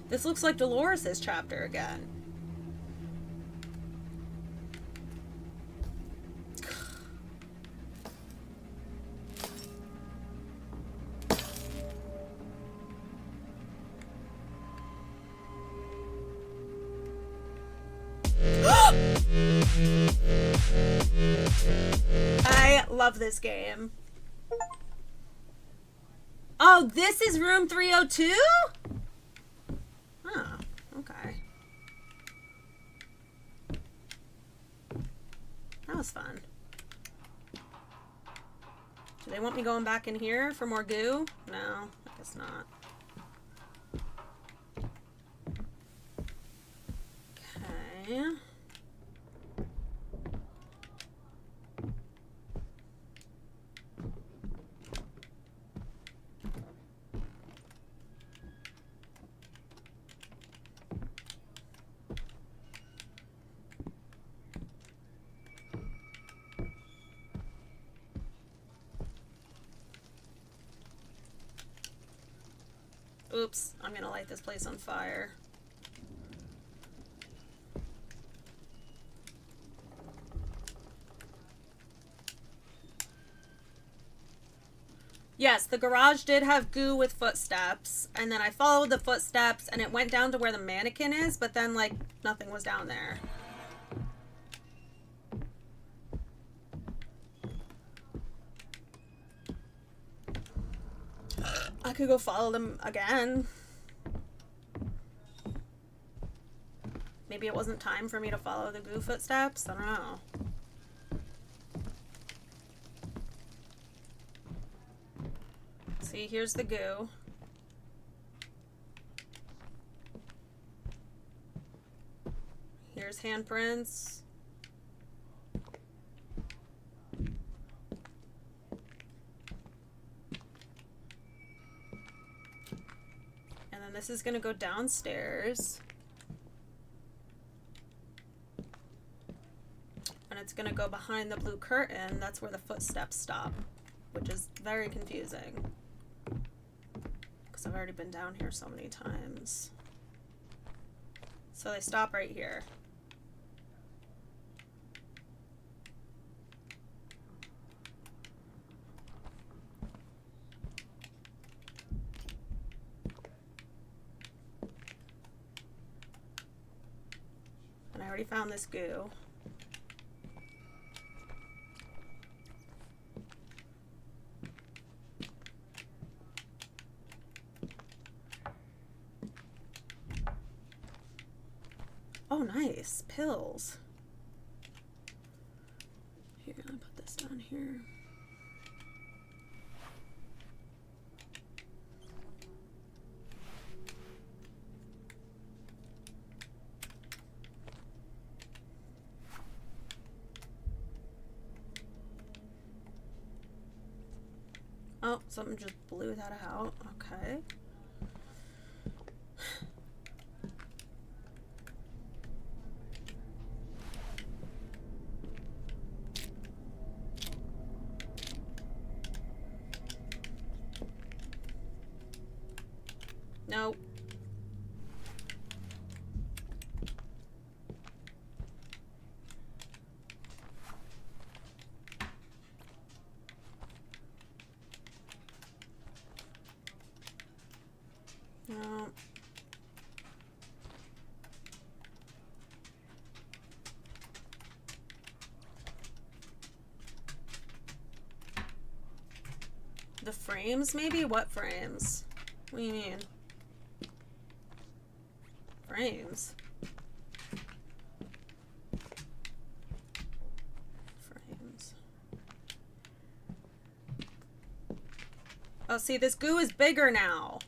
This looks like Dolores' chapter again. I love this game. Oh, this is room 302? Oh, okay. That was fun. Do they want me going back in here for more goo? No, I guess not. Okay. Oops, I'm gonna light this place on fire. Yes, the garage did have goo with footsteps, and then I followed the footsteps and it went down to where the mannequin is, but then, like, nothing was down there. I could go follow them again. Maybe it wasn't time for me to follow the goo footsteps? I don't know. See, here's the goo. Here's handprints. And then this is gonna go downstairs. And it's gonna go behind the blue curtain. That's where the footsteps stop, which is very confusing. Because I've already been down here so many times. So they stop right here. And I already found this goo. Oh, nice. Pills. Here, I'll put this down here. Oh, something just blew that out. Okay. Nope. No. The frames, maybe? What frames? What do you mean? Frames. Frames. Oh, see, this goo is bigger now.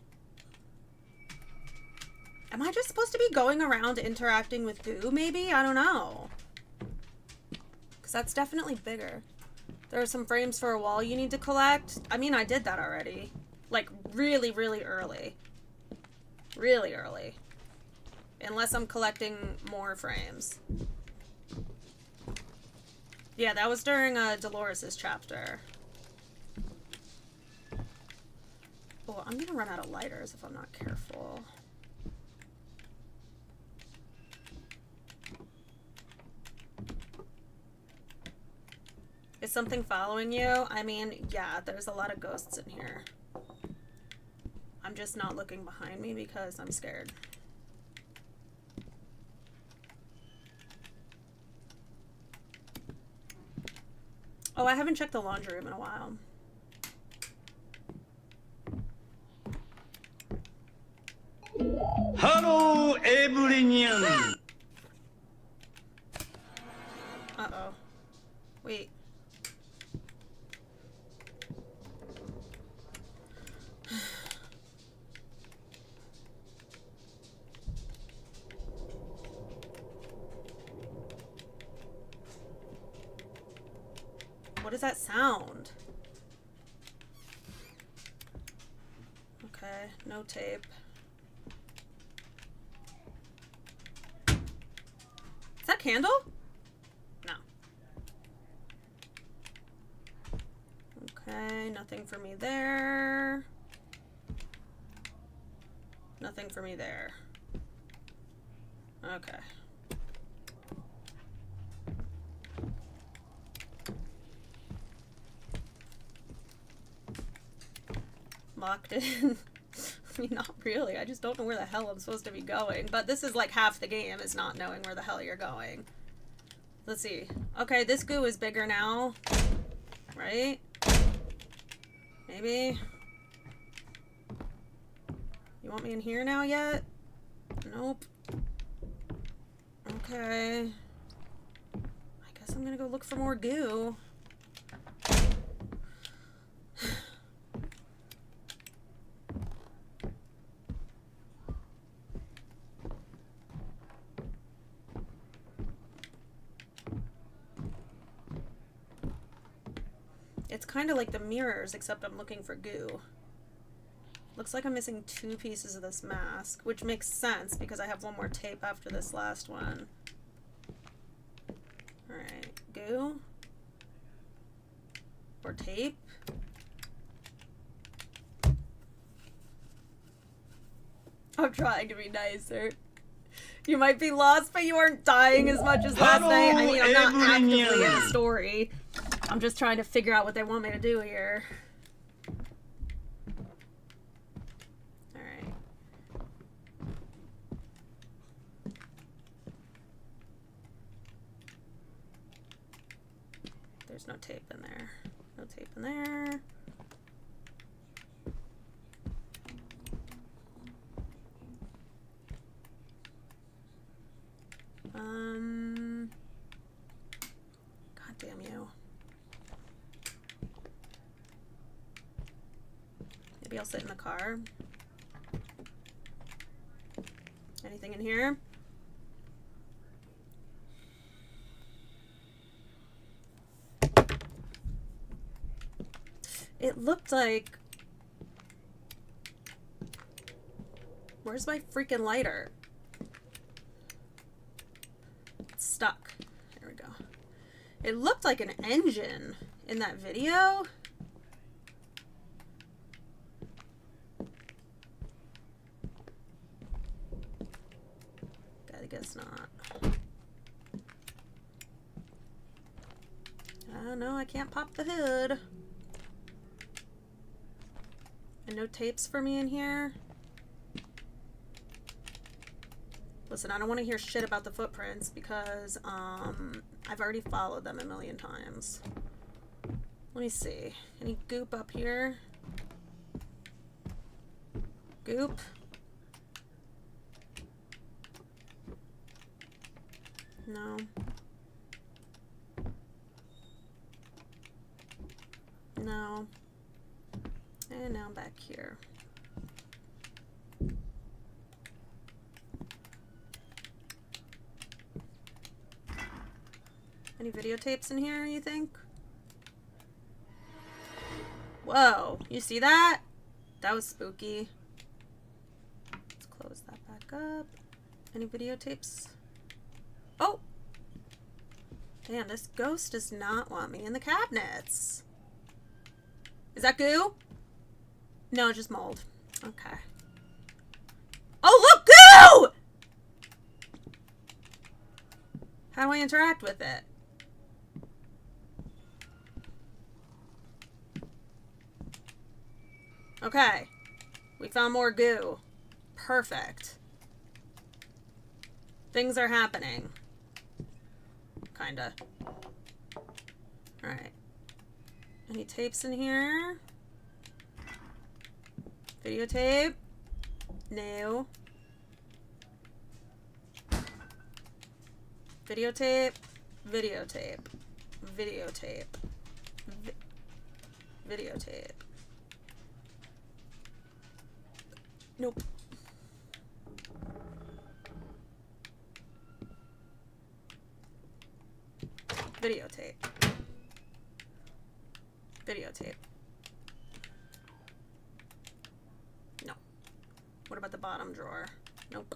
Am I just supposed to be going around interacting with goo, maybe? I don't know. Because that's definitely bigger. There are some frames for a wall you need to collect. I mean, I did that already. Like, really, really early. Really early. Unless I'm collecting more frames. Yeah, that was during Dolores' chapter. Oh, I'm gonna run out of lighters if I'm not careful. Is something following you? I mean, yeah, there's a lot of ghosts in here. I'm just not looking behind me because I'm scared. Oh, I haven't checked the laundry room in a while.
Hello, everyone.
Uh-oh. Wait. What does that sound? Okay, no tape. Is that a candle? No. Okay, nothing for me there. Nothing for me there. Okay. Locked in. I mean, not really. I just don't know where the hell I'm supposed to be going. But this is like half the game, is not knowing where the hell you're going. Let's see. Okay, this goo is bigger now. Right? Maybe? You want me in here now yet? Nope. Okay. I guess I'm gonna go look for more goo. It's kind of like the mirrors, except I'm looking for goo. Looks like I'm missing 2 pieces of this mask, which makes sense because I have one more tape after this last one. Alright, goo. Or tape. I'm trying to be nicer. You might be lost, but you aren't dying as much as last night. I mean, I'm not actively in the story. I'm just trying to figure out what they want me to do here. Alright. There's no tape in there. No tape in there. God damn you. Maybe I'll sit in the car. Anything in here? It looked like... Where's my freaking lighter? It's stuck. There we go. It looked like an engine in that video. I guess not. Oh no, I can't pop the hood. And no tapes for me in here. Listen, I don't want to hear shit about the footprints because I've already followed them a million times. Let me see. Any goop up here? Goop? No. No. And now I'm back here. Any videotapes in here, you think? Whoa, you see that? That was spooky. Let's close that back up. Any videotapes? Oh! Damn, this ghost does not want me in the cabinets. Is that goo? No, just mold. Okay. Oh, look! Goo! How do I interact with it? Okay. We found more goo. Perfect. Things are happening. Kinda. Alright. Any tapes in here? Videotape? No. Videotape? Videotape. Videotape. Videotape. Nope. Videotape. Videotape. No. What about the bottom drawer? Nope.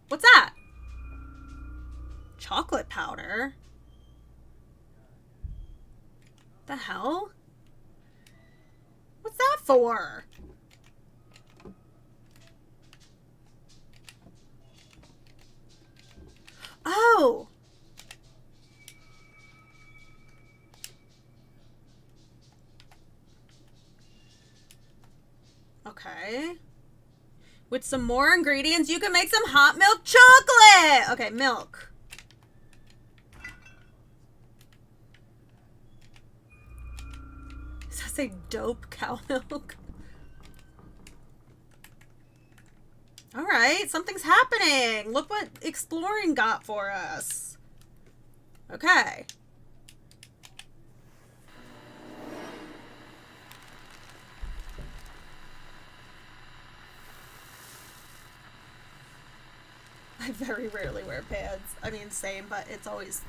What's that? Chocolate powder? The hell? What's that for? Oh! Okay. With some more ingredients, you can make some hot milk chocolate! Okay, milk. Does that say dope cow milk? Alright, something's happening. Look what exploring got for us. Okay. I very rarely wear pants. I mean, same, but it's always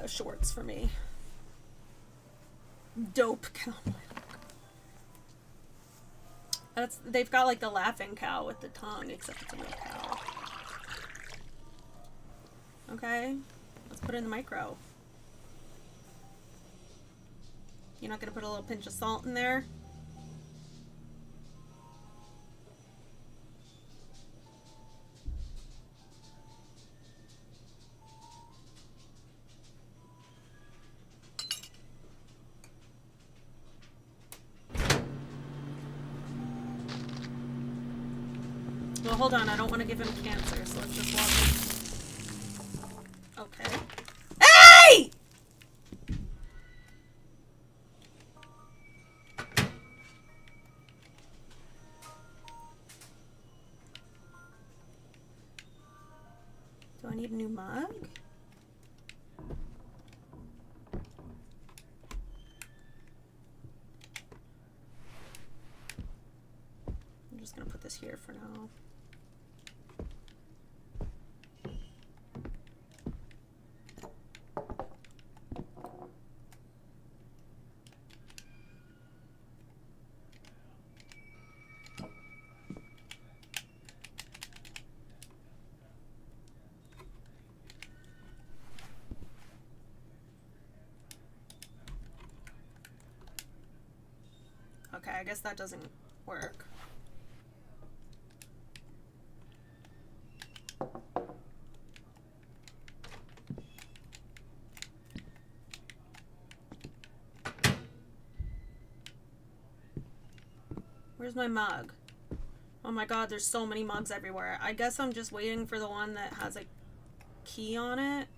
shorts for me. Dope cow milk. They've got like the laughing cow with the tongue, except it's a real cow. Okay, let's put it in the micro. You're not gonna put a little pinch of salt in there? Well, hold on, I don't want to give him cancer, so let's just walk. Okay. Hey! Do I need a new mug? I'm just gonna put this here for now. Okay, I guess that doesn't work. Where's my mug? Oh my god, there's so many mugs everywhere. I guess I'm just waiting for the one that has a key on it.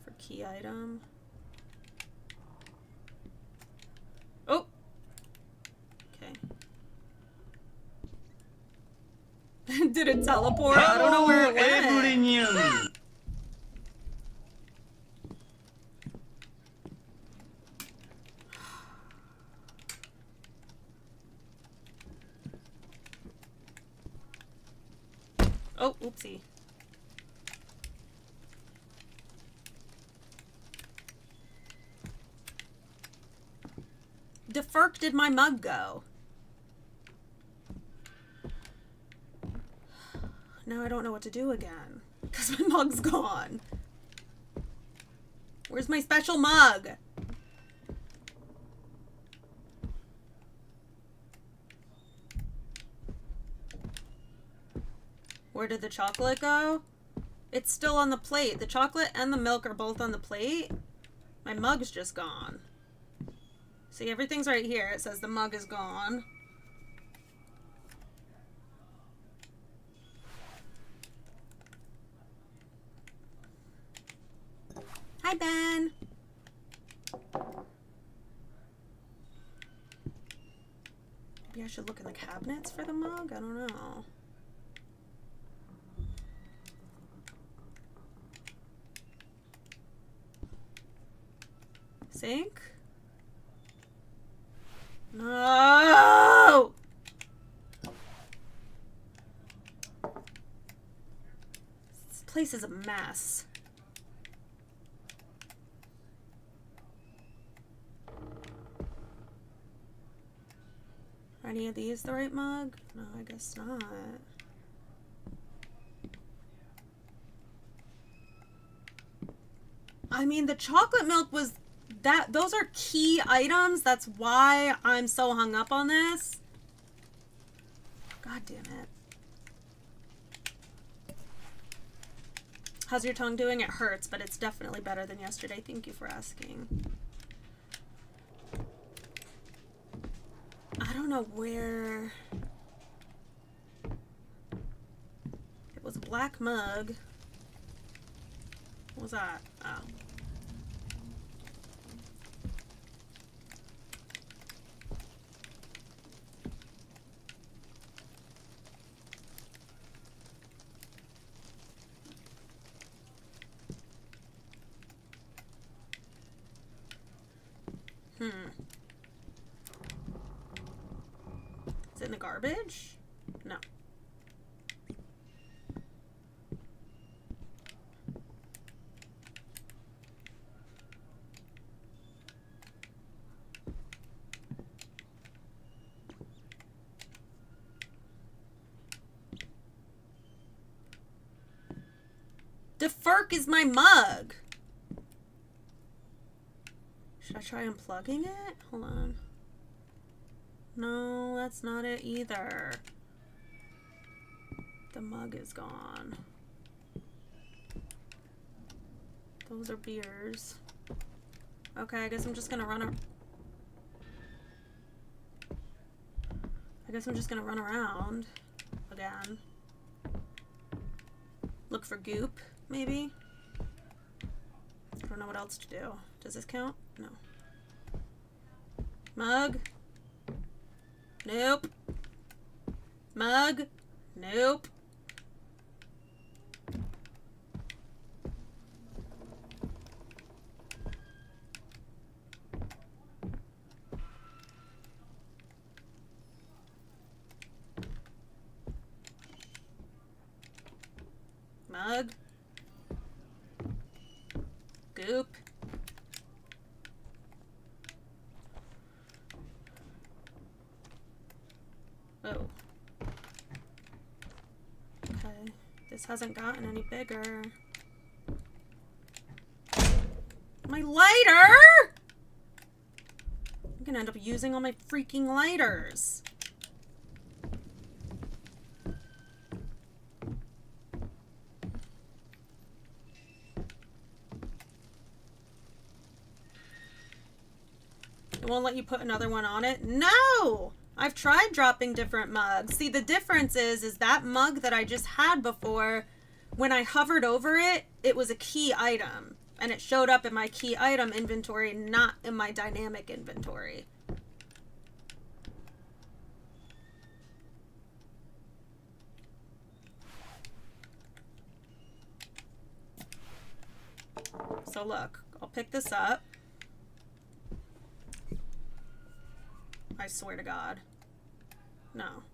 For key item. Oh! Okay. Did it teleport? I don't know where it went.
Everyone.
Oh, oopsie. The furk did my mug go? Now I don't know what to do again. Because my mug's gone. Where's my special mug? Where did the chocolate go? It's still on the plate. The chocolate and the milk are both on the plate. My mug's just gone. See, everything's right here. It says the mug is gone. Hi, Ben. Maybe I should look in the cabinets for the mug? I don't know. Sink? No! This place is a mess. Are any of these the right mug? No, I guess not. I mean, the chocolate milk was that. Those are key items. That's why I'm so hung up on this. God damn it. How's your tongue doing? It hurts, but it's definitely better than yesterday. Thank you for asking. I don't know where. It was a black mug. What was that? Oh. Is it in the garbage? No. The Ferk is my mug. Should I try unplugging it? Hold on. No, that's not it either. The mug is gone. Those are beers. Okay, I guess I'm just gonna run around again. Look for goop, maybe? I don't know what else to do. Does this count? No. Mug? Nope. Mug? Nope. Mug? Goop? Oh. Okay. This hasn't gotten any bigger. My lighter! I'm gonna end up using all my freaking lighters. It won't let you put another one on it? No! I've tried dropping different mugs. See, the difference is that mug that I just had before, when I hovered over it, it was a key item. And it showed up in my key item inventory, not in my dynamic inventory. So look, I'll pick this up. I swear to God. No.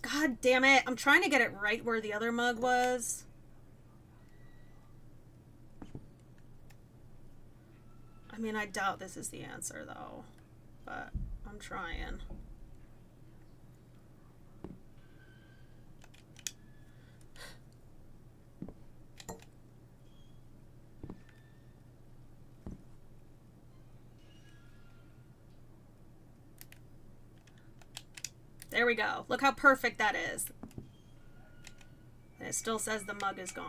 God damn it. I'm trying to get it right where the other mug was. I mean, I doubt this is the answer, though. But I'm trying. There we go. Look how perfect that is. And it still says the mug is gone.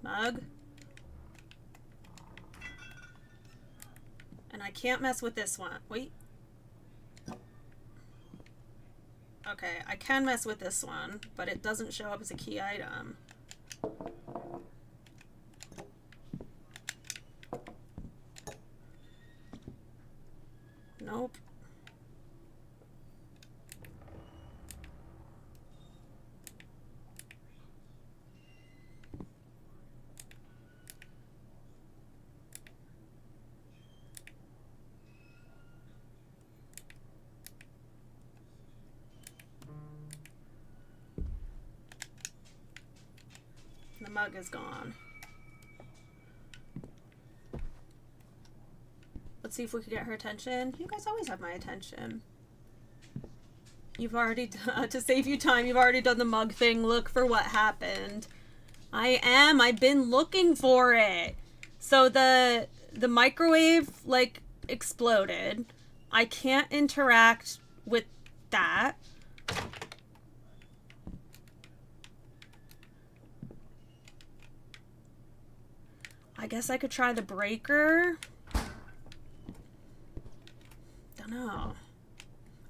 Mug. And I can't mess with this one. Wait. Okay, I can mess with this one, but it doesn't show up as a key item. Nope. The mug is gone. Let's see if we can get her attention. You guys always have my attention. You've already, to save you time, you've already done the mug thing. Look for what happened. I've been looking for it. So the microwave, like, exploded. I can't interact with that. I guess I could try the breaker. Don't know.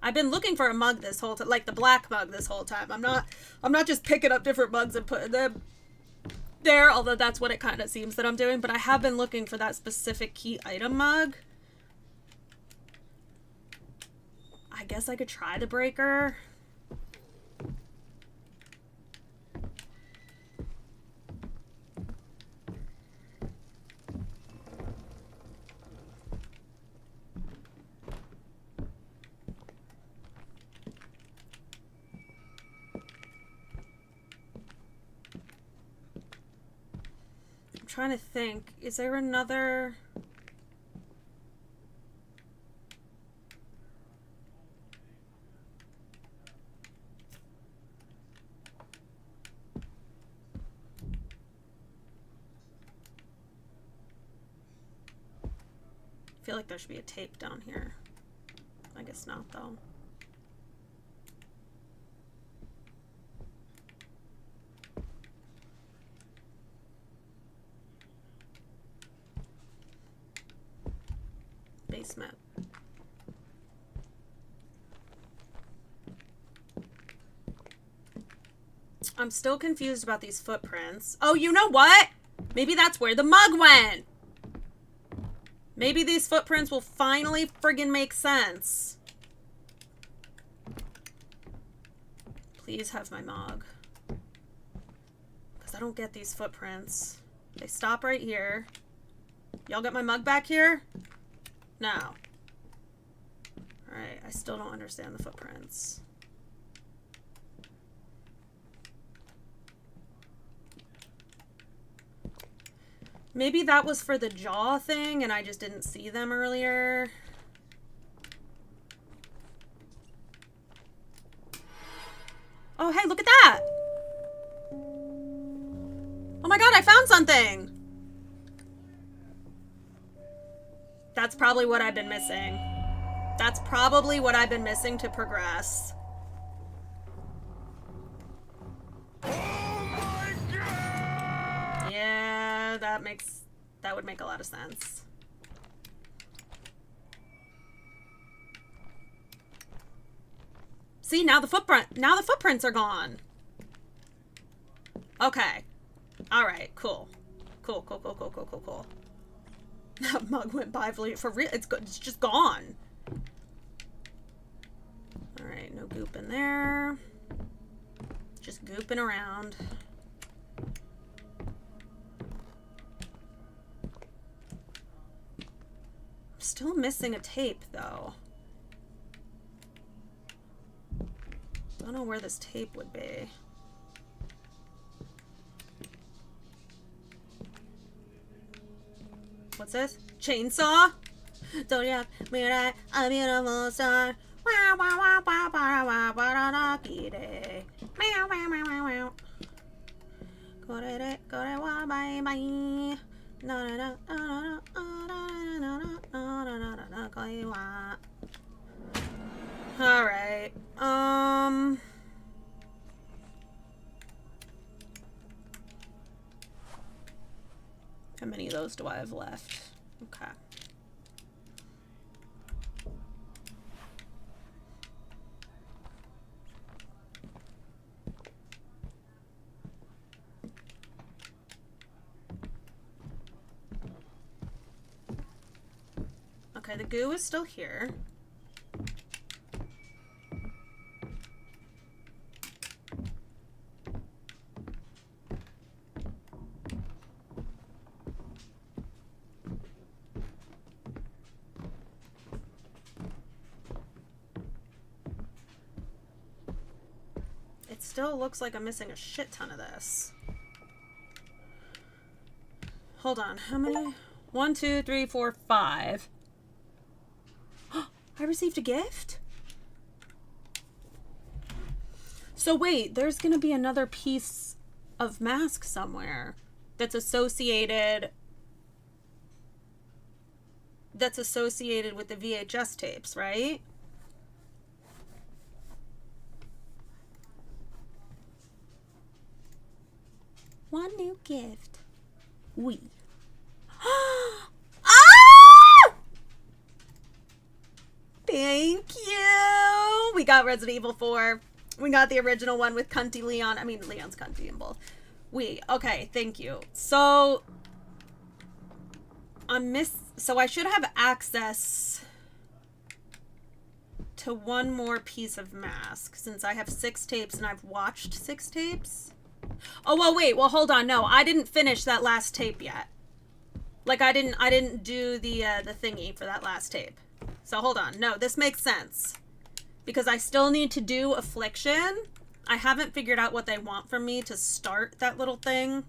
I've been looking for a mug this whole time, like the black mug this whole time. I'm not just picking up different mugs and putting them there, although that's what it kind of seems that I'm doing, but I have been looking for that specific key item mug. I guess I could try the breaker. Trying to think, is there another? I feel like there should be a tape down here. I guess not, though. Basement. I'm still confused about these footprints. Oh, you know what? Maybe that's where the mug went. Maybe these footprints will finally friggin' make sense. Please have my mug. Because I don't get these footprints. They stop right here. Y'all got my mug back here? No. Alright, I still don't understand the footprints. Maybe that was for the jaw thing and I just didn't see them earlier. Oh, hey, look at that! Oh my god, I found something! That's probably what I've been missing. That's probably what I've been missing to progress. Oh my God! Yeah, that would make a lot of sense. See, now the footprints are gone. Okay. Alright, cool. Cool. That mug went by for real. It's just gone. Alright, no goop in there. Just gooping around. I'm still missing a tape, though. Don't know where this tape would be. What's this? Chainsaw? Don't you have me right? A beautiful star. Wow, wow, wow, wow, wow, wow, wow, lucky day. Meow, meow, meow, meow, meow. Go to wow, bye, bye. No, no, no, no, no, no, no, no, no, no, all right. How many of those do I have left? Okay. Okay, the goo is still here. It still looks like I'm missing a shit ton of this. Hold on, how many? 1, 2, 3, 4, 5. I received a gift? So wait, there's gonna be another piece of mask somewhere that's associated with the VHS tapes, right? One new gift. We. Ah! Thank you. We got Resident Evil 4. We got the original one with Cunty Leon. I mean, Leon's Cunty in both. Okay, thank you. So I should have access to one more piece of mask since I have 6 tapes and I've watched 6 tapes. Oh, well, wait. Well, hold on. No, I didn't finish that last tape yet. Like, I didn't do the thingy for that last tape. So, hold on. No, this makes sense. Because I still need to do Affliction. I haven't figured out what they want from me to start that little thing.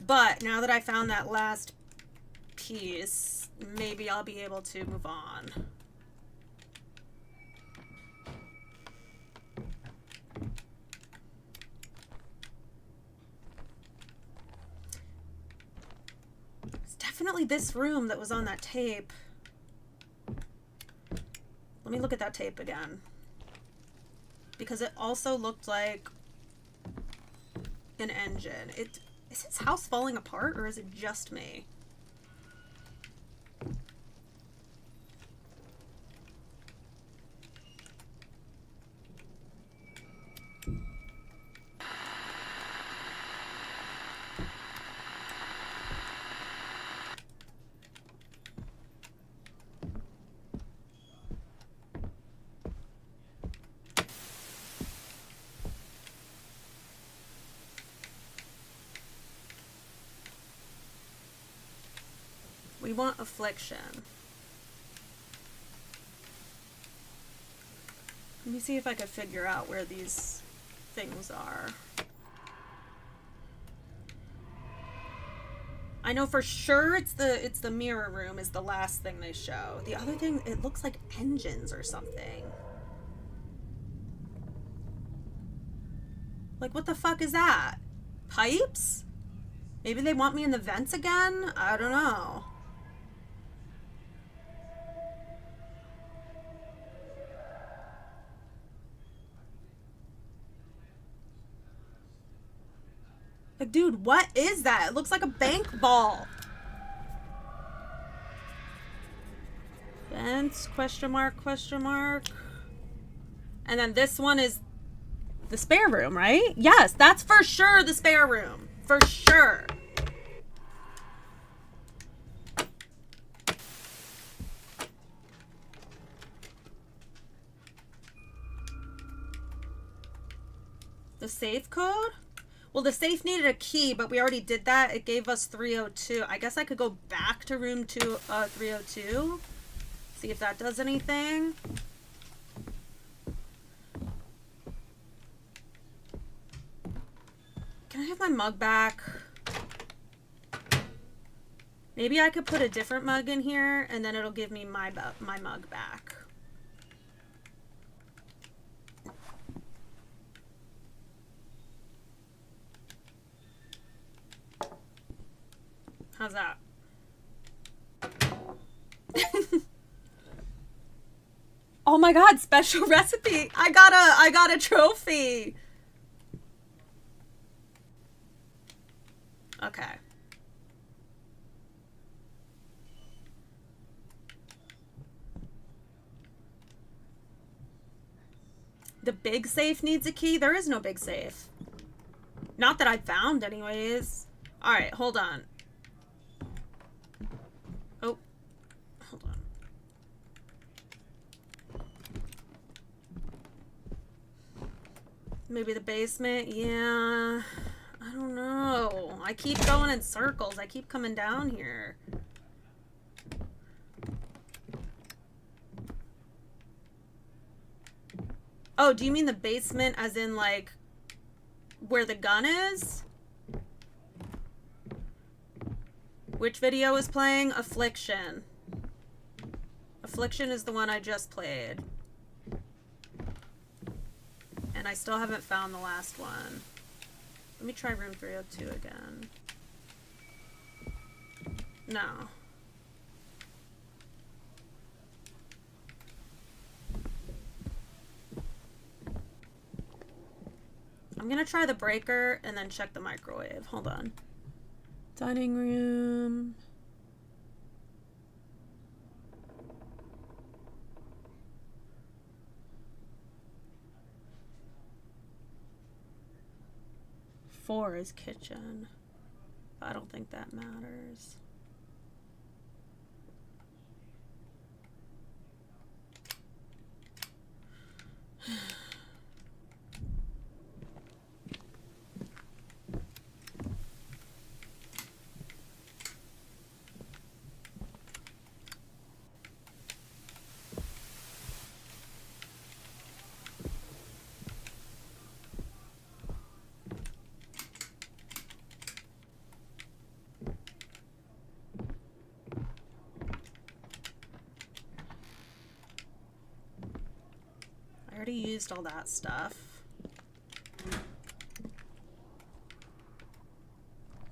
But, now that I found that last piece, maybe I'll be able to move on. Definitely this room that was on that tape. Let me look at that tape again. Because it also looked like an engine. Is his house falling apart or is it just me? We want Affliction. Let me see if I can figure out where these things are. I know for sure it's the mirror room is the last thing they show. The other thing, it looks like engines or something. Like, what the fuck is that? Pipes? Maybe they want me in the vents again? I don't know. Like, dude, what is that? It looks like a bank ball. Vents, question mark, question mark. And then this one is the spare room, right? Yes, that's for sure the spare room. For sure. The safe code? Well, the safe needed a key, but we already did that. It gave us 302. I guess I could go back to room 302. See if that does anything. Can I have my mug back? Maybe I could put a different mug in here, and then it'll give me my mug back. How's that? Oh my god, special recipe! I got a trophy! Okay. The big safe needs a key? There is no big safe. Not that I found anyways. Alright, hold on. Oh. Hold on. Maybe the basement? Yeah. I don't know. I keep going in circles. I keep coming down here. Oh, do you mean the basement as in, like, where the gun is? Which video is playing? Affliction. Affliction is the one I just played. And I still haven't found the last one. Let me try room 302 again. No. I'm gonna try the breaker and then check the microwave. Hold on. Dining room. Four is kitchen. I don't think that matters. I already used all that stuff.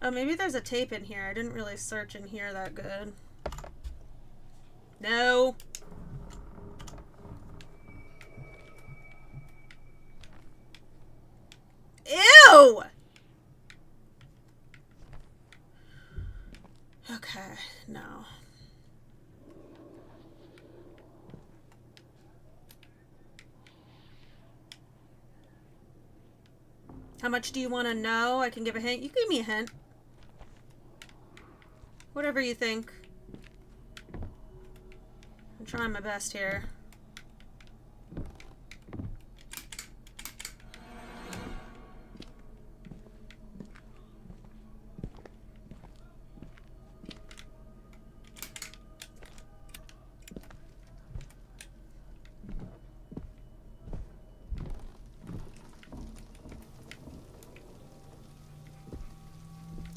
Oh, maybe there's a tape in here. I didn't really search in here that good. No. Ew! Okay, no. How much do you want to know? I can give a hint. You give me a hint. Whatever you think. I'm trying my best here.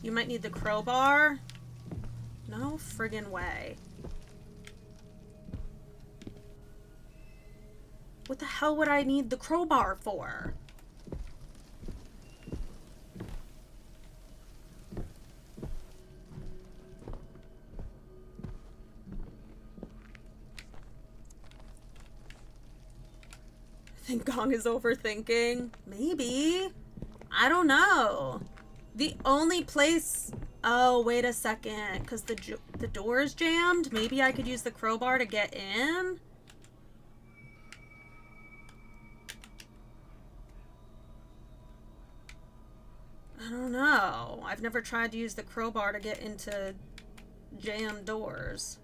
You might need the crowbar. No friggin' way. What the hell would I need the crowbar for? I think Gong is overthinking. Maybe. I don't know. The only place... Oh, wait a second. Because the door is jammed? Maybe I could use the crowbar to get in? I don't know. I've never tried to use the crowbar to get into jammed doors.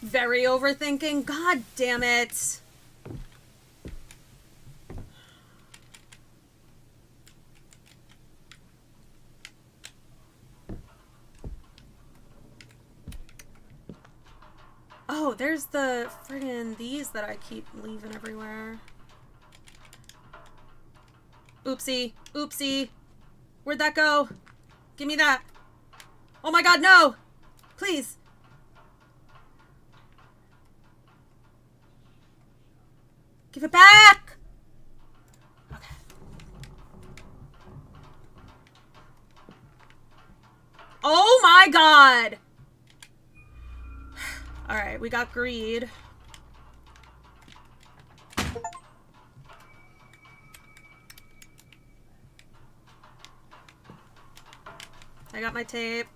Very overthinking. God damn it. Oh, there's the friggin' these that I keep leaving everywhere. Oopsie. Oopsie. Where'd that go? Give me that. Oh my god, no! Please. Give it back! Okay. Oh my god! Alright, we got greed. I got my tape.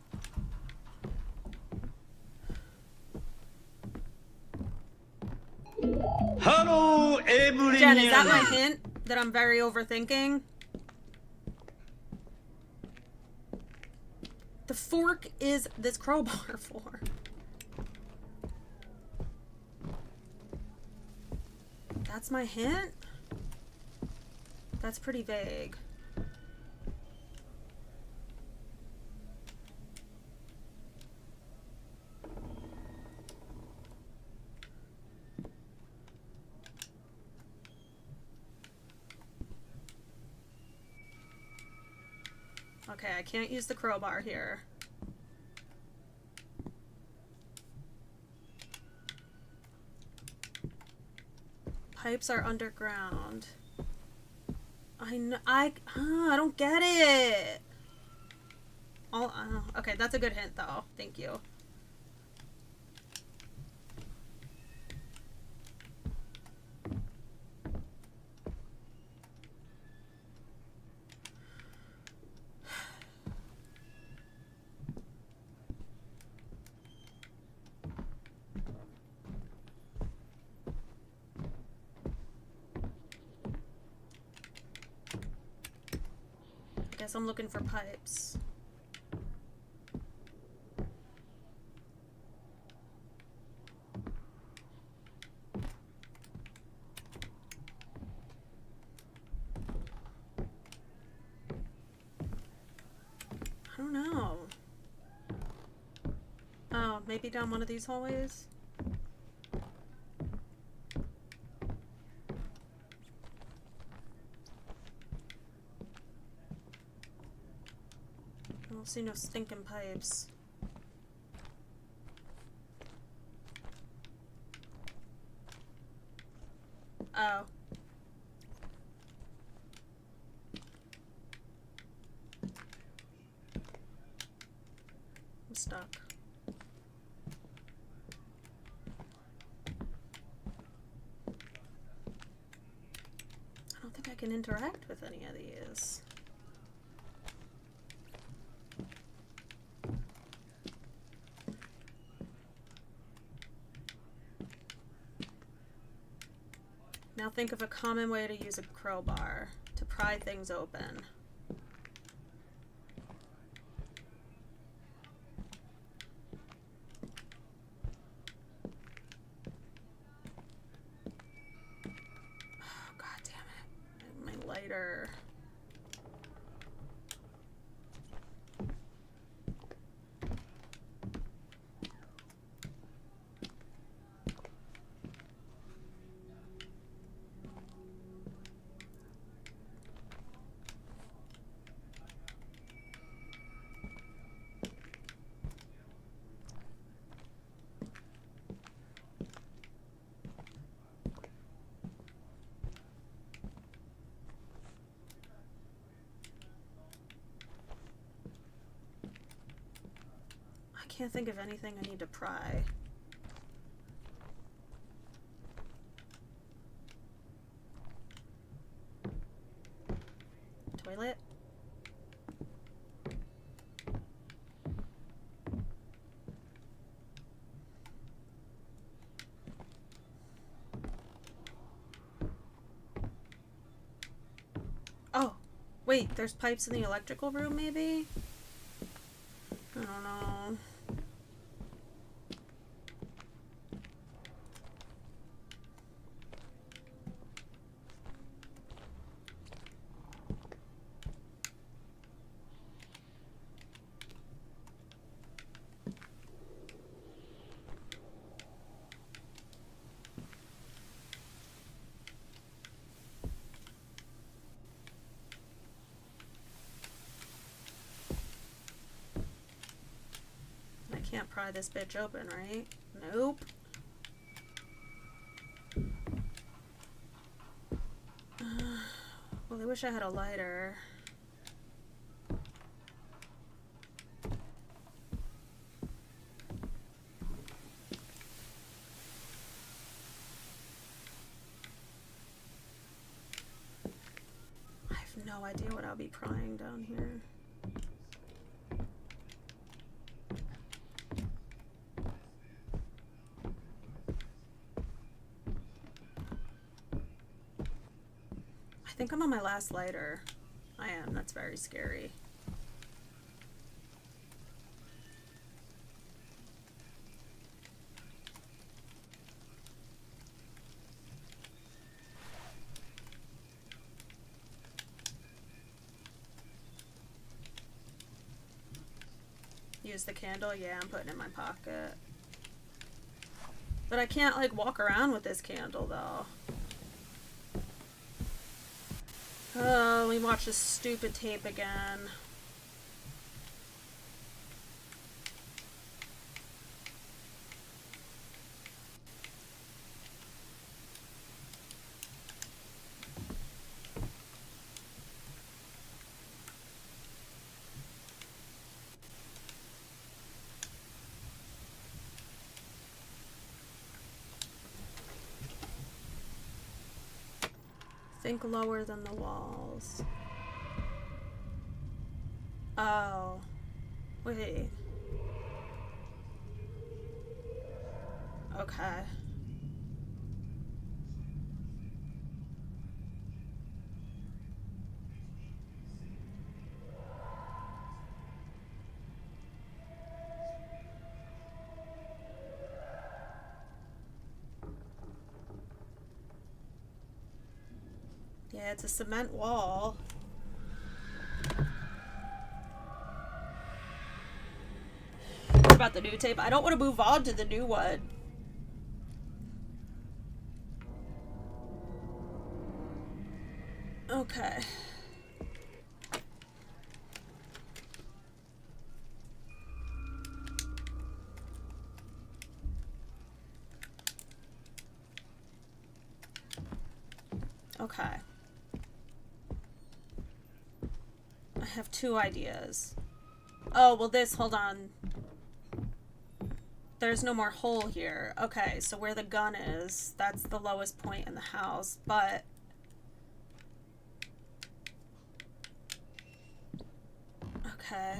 Hello, everyone.
Jen, is that my hint that I'm very overthinking? The fork is this crowbar for? That's my hint? That's pretty vague. Okay, I can't use the crowbar here. Pipes are underground. I don't get it. Okay, that's a good hint though. Thank you. Guess I'm looking for pipes. I don't know. Oh, maybe down one of these hallways? I don't see no stinking pipes. Oh. I'm stuck. I don't think I can interact with any of these. Now think of a common way to use a crowbar to pry things open. Oh, God damn it. My lighter. I can't think of anything I need to pry. Toilet? Oh, wait, there's pipes in the electrical room, maybe? I don't know. can't pry this bitch open, right? Nope. Well, I wish I had a lighter. I have no idea what I'll be prying down here. I think I'm on my last lighter. I am. That's very scary. Use the candle? Yeah, I'm putting it in my pocket. But I can't, like, walk around with this candle, though. Oh, let me watch this stupid tape again. Think lower than the walls. Oh. Wait. Okay. Yeah, it's a cement wall. What about the new tape? I don't want to move on to the new one. Okay. Okay. I have two ideas. Oh, well this, hold on. There's no more hole here. Okay, so where the gun is, that's the lowest point in the house, but... Okay.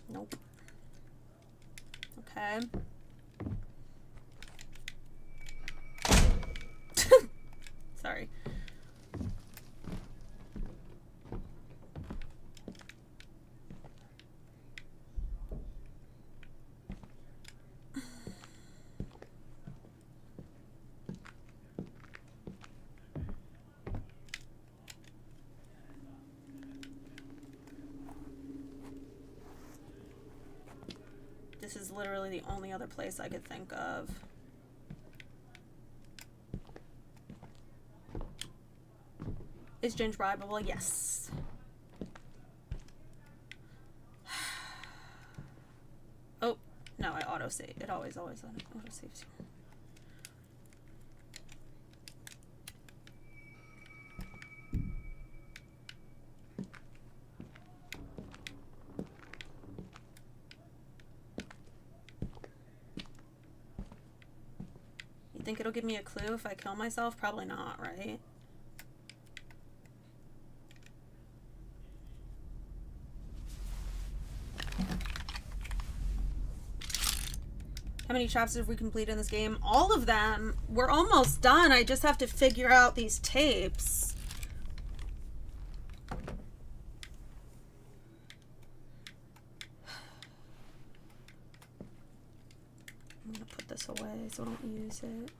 Nope. Okay. Sorry. This is literally the only other place I could think of. Is Ginge bribable? Yes. Oh, no, I autosave. It always autosaves. You think it'll give me a clue if I kill myself? Probably not, right? How many chapters have we completed in this game? All of them. We're almost done. I just have to figure out these tapes. I'm gonna put this away so I don't use it.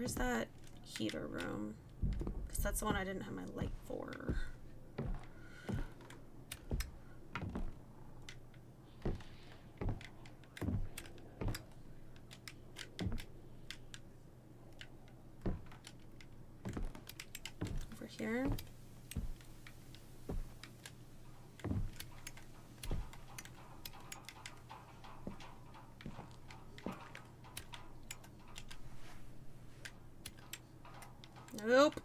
Where's that heater room? Because that's the one I didn't have my light for. Over here. Nope.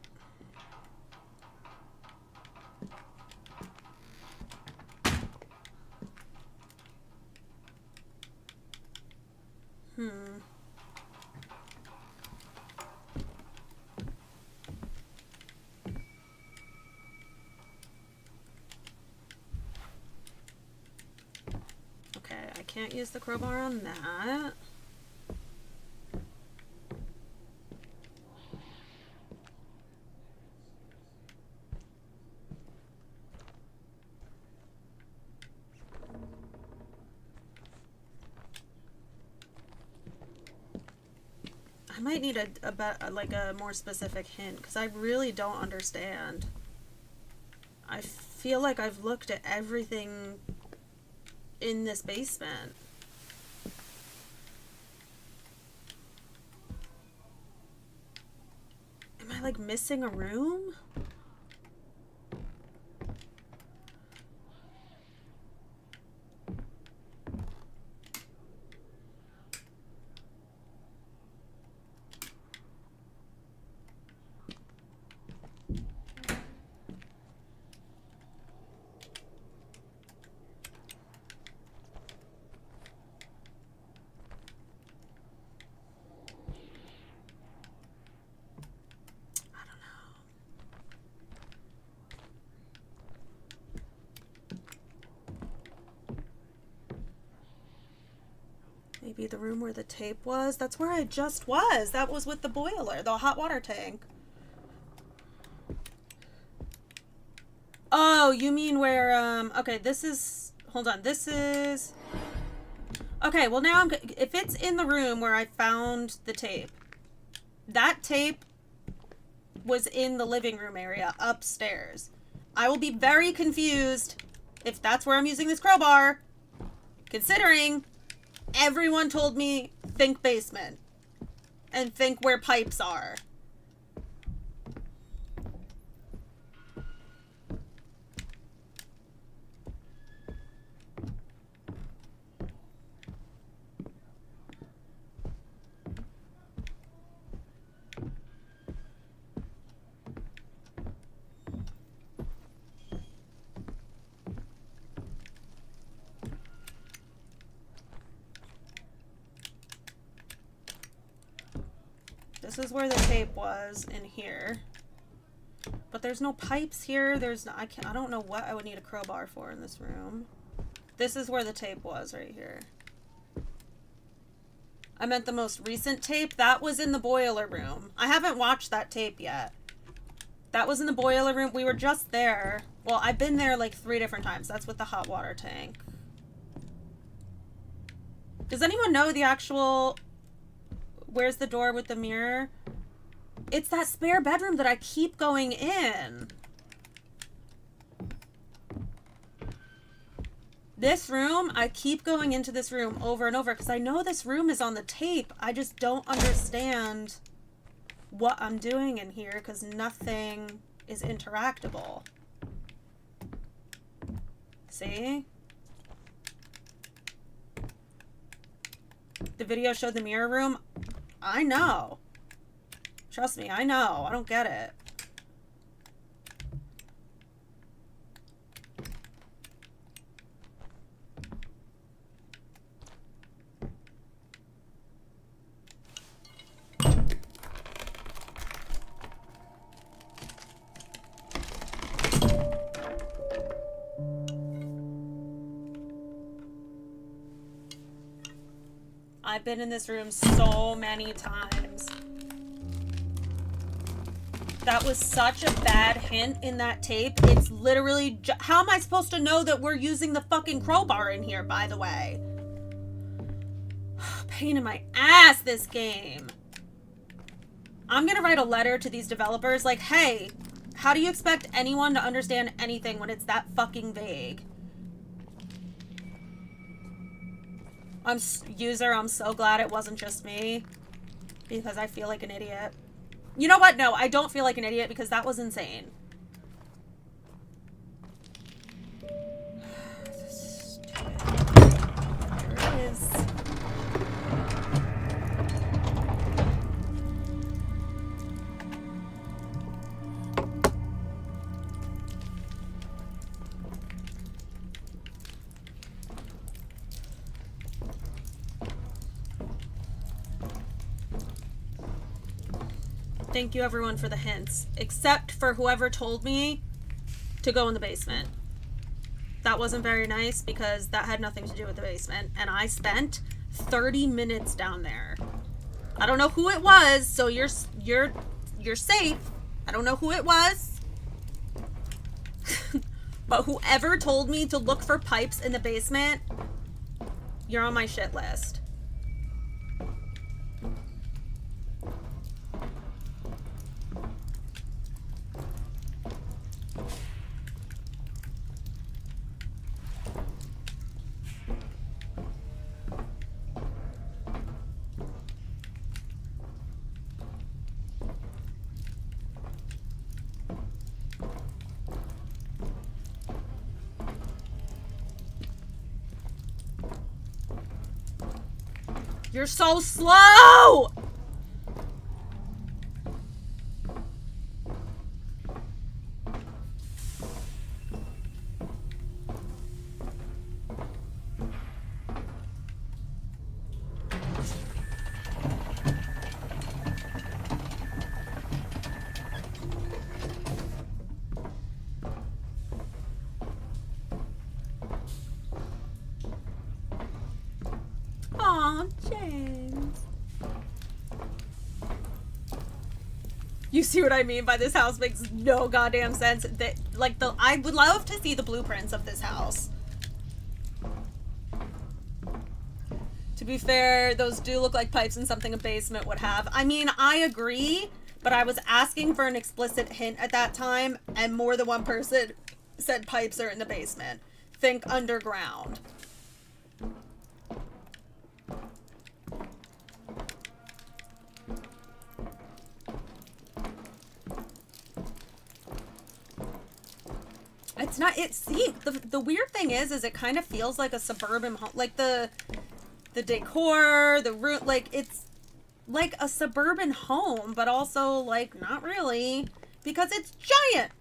Okay, I can't use the crowbar on that. I might need a more specific hint because I really don't understand. I feel like I've looked at everything in this basement. Am I like missing a room? Maybe the room where the tape was? That's where I just was. That was with the boiler, the hot water tank. Oh, you mean where, okay, this is, hold on, this is, okay, well now if it's in the room where I found the tape, that tape was in the living room area upstairs. I will be very confused if that's where I'm using this crowbar, considering everyone told me think basement and think where pipes are. This is where the tape was, in here. But there's no pipes here. There's no, I don't know what I would need a crowbar for in this room. This is where the tape was, right here. I meant the most recent tape. That was in the boiler room. I haven't watched that tape yet. That was in the boiler room. We were just there. Well, I've been there like 3 different times. That's with the hot water tank. Does anyone know the actual... Where's the door with the mirror? It's that spare bedroom that I keep going in. This room, I keep going into this room over and over because I know this room is on the tape. I just don't understand what I'm doing in here because nothing is interactable. See? The video showed the mirror room. I know. Trust me, I know. I don't get it. I've been in this room so many times. That was such a bad hint in that tape. It's literally... How am I supposed to know that we're using the fucking crowbar in here, by the way? Pain in my ass, this game. I'm gonna write a letter to these developers like, hey, how do you expect anyone to understand anything when it's that fucking vague? I'm so glad it wasn't just me. Because I feel like an idiot. You know what? No, I don't feel like an idiot because that was insane. There it is. Thank you everyone for the hints, except for whoever told me to go in the basement. That wasn't very nice because that had nothing to do with the basement, and I spent 30 minutes down there. I don't know who it was, so you're safe. I don't know who it was. But whoever told me to look for pipes in the basement, you're on my shit list. You're so slow! Aw, James. You see what I mean by this house makes no goddamn sense. That, like, I would love to see the blueprints of this house. To be fair, those do look like pipes and something a basement would have. I mean, I agree, but I was asking for an explicit hint at that time, and more than one person said pipes are in the basement. Think underground. It's not, see, the weird thing is it kind of feels like a suburban home, like the decor, the room, like it's like a suburban home, but also like not really, because it's giant.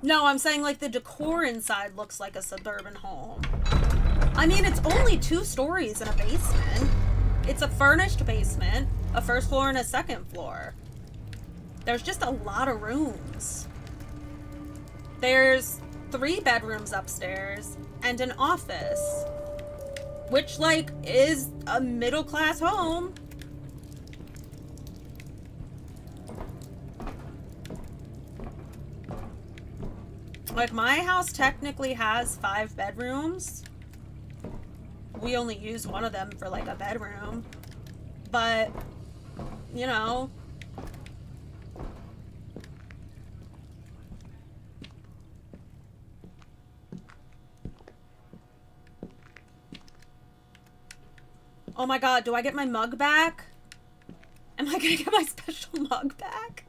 No, I'm saying like the decor inside looks like a suburban home. I mean, it's only 2 stories in a basement. It's a furnished basement, a first floor and a second floor. There's just a lot of rooms. There's 3 bedrooms upstairs and an office, which like is a middle-class home. Like, my house technically has 5 bedrooms. We only use one of them for, like, a bedroom. But, you know. Oh my god, do I get my mug back? Am I gonna get my special mug back?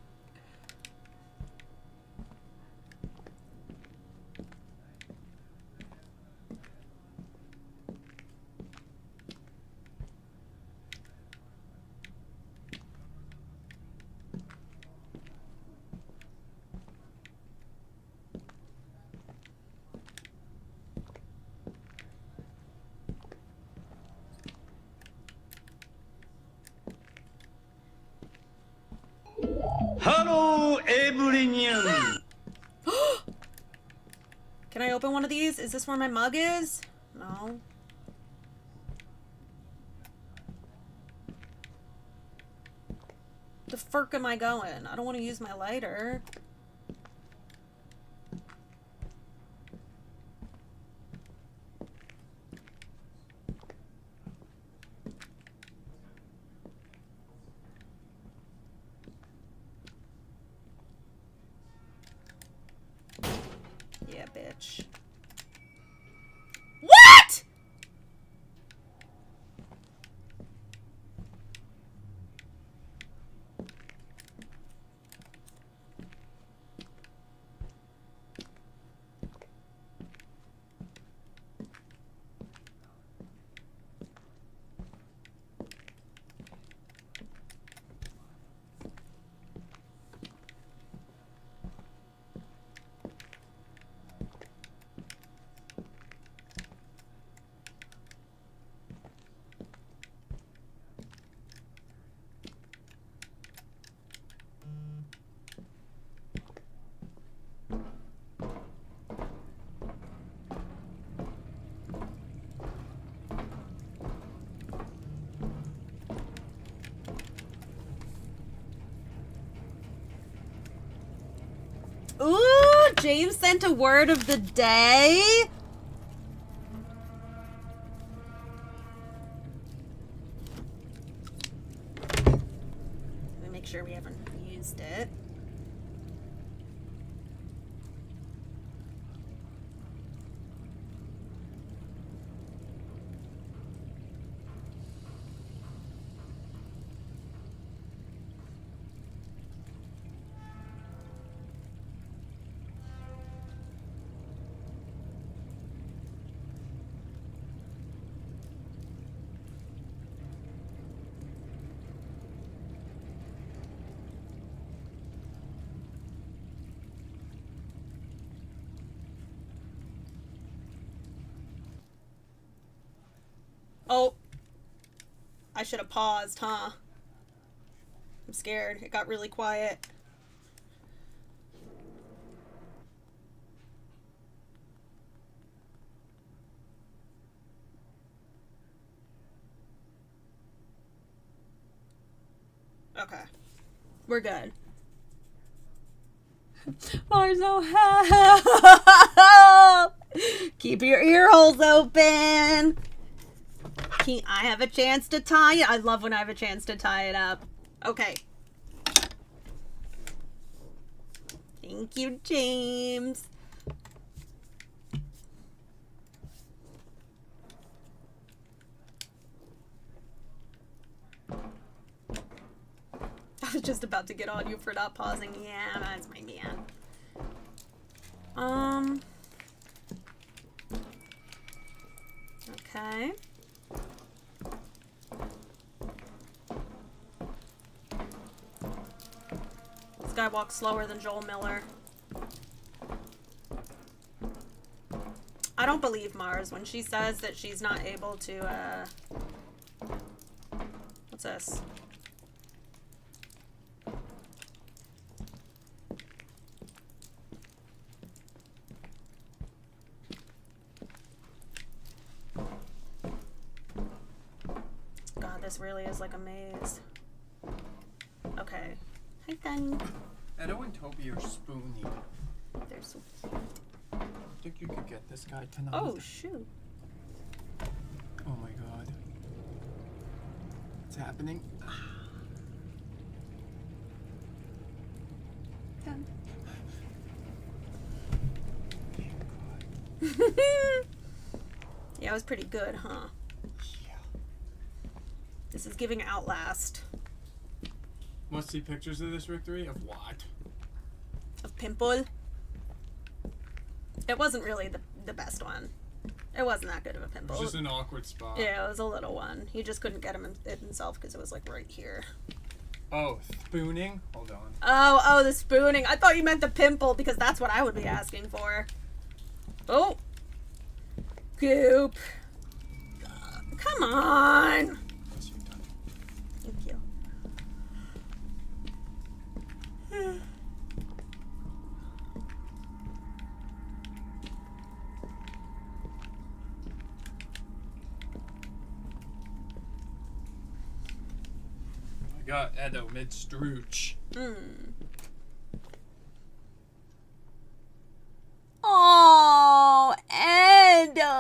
Hello, everyone.
Can I open one of these? Is this where my mug is? No. The fuck am I going? I don't want to use my lighter. James sent a word of the day? Let me make sure we haven't used it. Oh. I should have paused, huh? I'm scared. It got really quiet. Okay. We're good. Marzo, help! Keep your ear holes open. I have a chance to tie it. I love when I have a chance to tie it up. Okay. Thank you, James. I was just about to get on you for not pausing. Yeah, that's my man. Okay. This guy walks slower than Joel Miller. I don't believe Mars when she says that she's not able to, what's this? God, this really is like a maze. Okay. Hi, Danny.
Edo and Toby are spooning.
They're so cute.
Think you could get this guy tonight?
Oh, shoot.
Oh my god. What's happening?
Come. Yeah, it was pretty good, huh?
Yeah.
This is giving Outlast.
Must see pictures of this victory? Of what?
Of Pimple. It wasn't really the best one. It wasn't that good of a
It
pimple.
was just an awkward spot.
Yeah, it was a little one. He just couldn't get it himself because it was like right here.
Oh, spooning? Hold on.
Oh, the spooning. I thought you meant the pimple because that's what I would be asking for. Oh. Goop. Come on.
Yes, you've done it.
Thank you.
I got Edo mid-strooch.
Oh, Edo.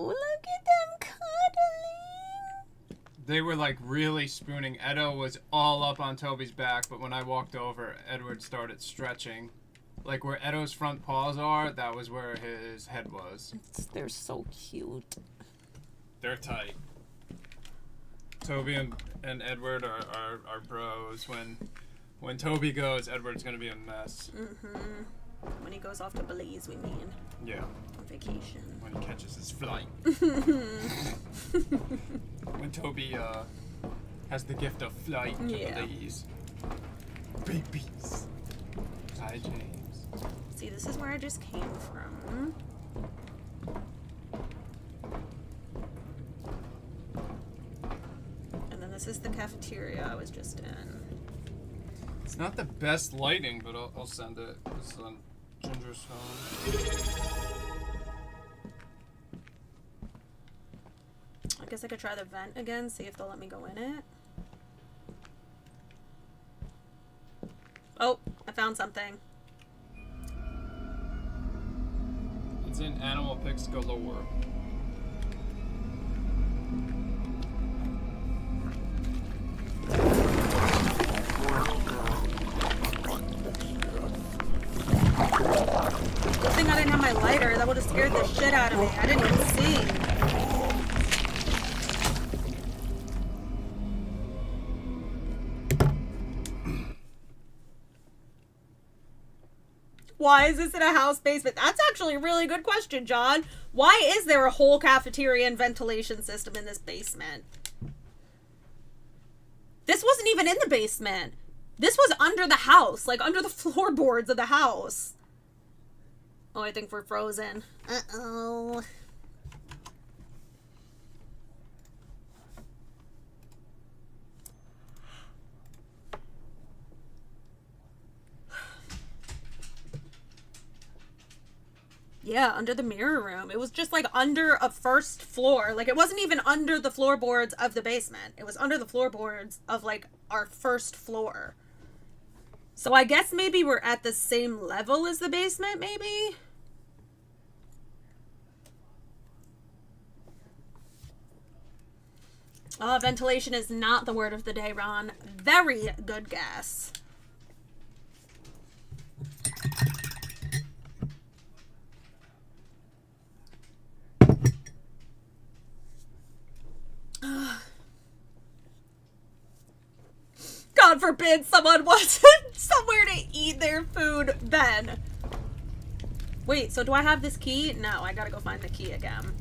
Look at them cuddling.
They were like really spooning. Edo was all up on Toby's back, but when I walked over, Edward started stretching. Like where Edo's front paws are, that was where his head was.
They're so cute.
They're tight. Toby and Edward are bros. When Toby goes, Edward's gonna be a mess.
Mm-hmm. When he goes off to Belize, we mean.
Yeah.
On vacation.
When he catches his flight. When Toby has the gift of flight to Belize. Babies. Hi, James.
See, this is where I just came from. And then this is the cafeteria I was just in.
It's not the best lighting, but I'll send it. It's on Ginger's phone.
I guess I could try the vent again, see if they'll let me go in it. Oh, I found something.
It's in Animal Pics Galore.
Good thing I didn't have my lighter. That would have scared the shit out of me. I didn't even see. Why is this in a house basement? That's actually a really good question, John. Why is there a whole cafeteria and ventilation system in this basement? This wasn't even in the basement. This was under the house, like under the floorboards of the house. Oh, I think we're frozen. Uh-oh. Yeah, under the mirror room. It was just like under a first floor. Like it wasn't even under the floorboards of the basement. It was under the floorboards of like our first floor. So I guess maybe we're at the same level as the basement, maybe? Ventilation is not the word of the day, Ron. Very good guess. God forbid someone wants somewhere to eat their food then. Wait, so do I have this key? No, I gotta go find the key again.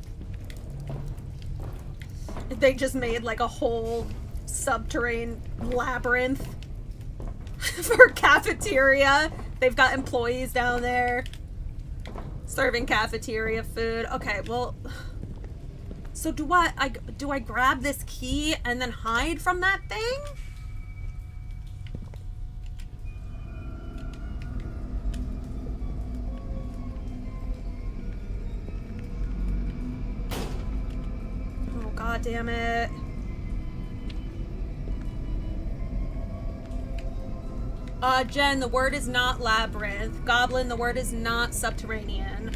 They just made like a whole subterranean labyrinth for cafeteria. They've got employees down there serving cafeteria food. Okay, well, so do I grab this key and then hide from that thing? God damn it. Jen, the word is not labyrinth. Goblin, the word is not subterranean.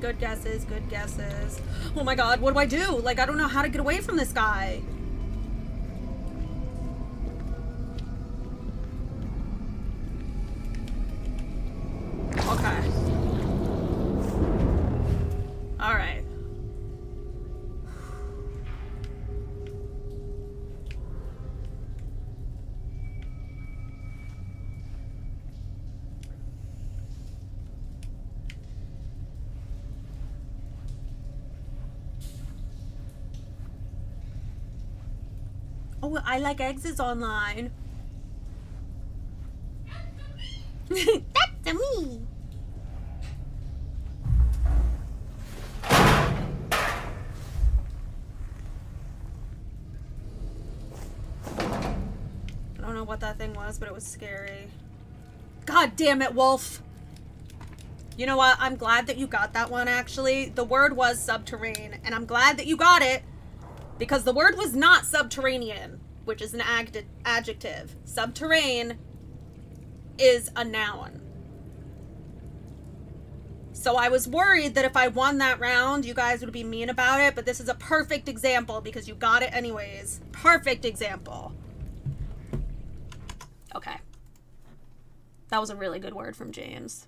Good guesses, good guesses. Oh my god, what do I do? Like, I don't know how to get away from this guy. Okay. Alright. Oh, I Like Eggs is online. That's me. I don't know what that thing was, but it was scary. God damn it, Wolf. You know what? I'm glad that you got that one, actually. The word was subterranean, and I'm glad that you got it because the word was not subterranean, which is an adjective. Subterranean is a noun. So I was worried that if I won that round, you guys would be mean about it, but this is a perfect example because you got it anyways. Perfect example. Okay. That was a really good word from James.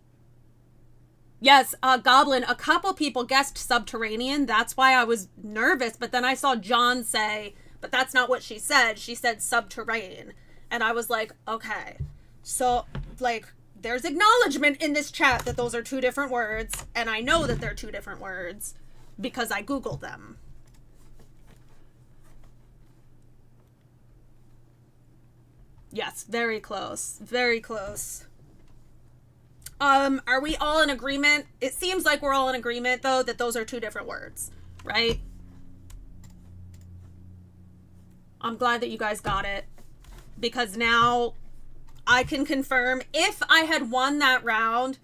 Yes, Goblin, a couple people guessed subterranean. That's why I was nervous, but then I saw John say, but that's not what she said. She said subterranean. And I was like, okay. So, like, there's acknowledgement in this chat that those are two different words, and I know that they're two different words because I Googled them. Yes, very close. Very close. Are we all in agreement? It seems like we're all in agreement, though, that those are two different words, right? I'm glad that you guys got it, because now I can confirm if I had won that round,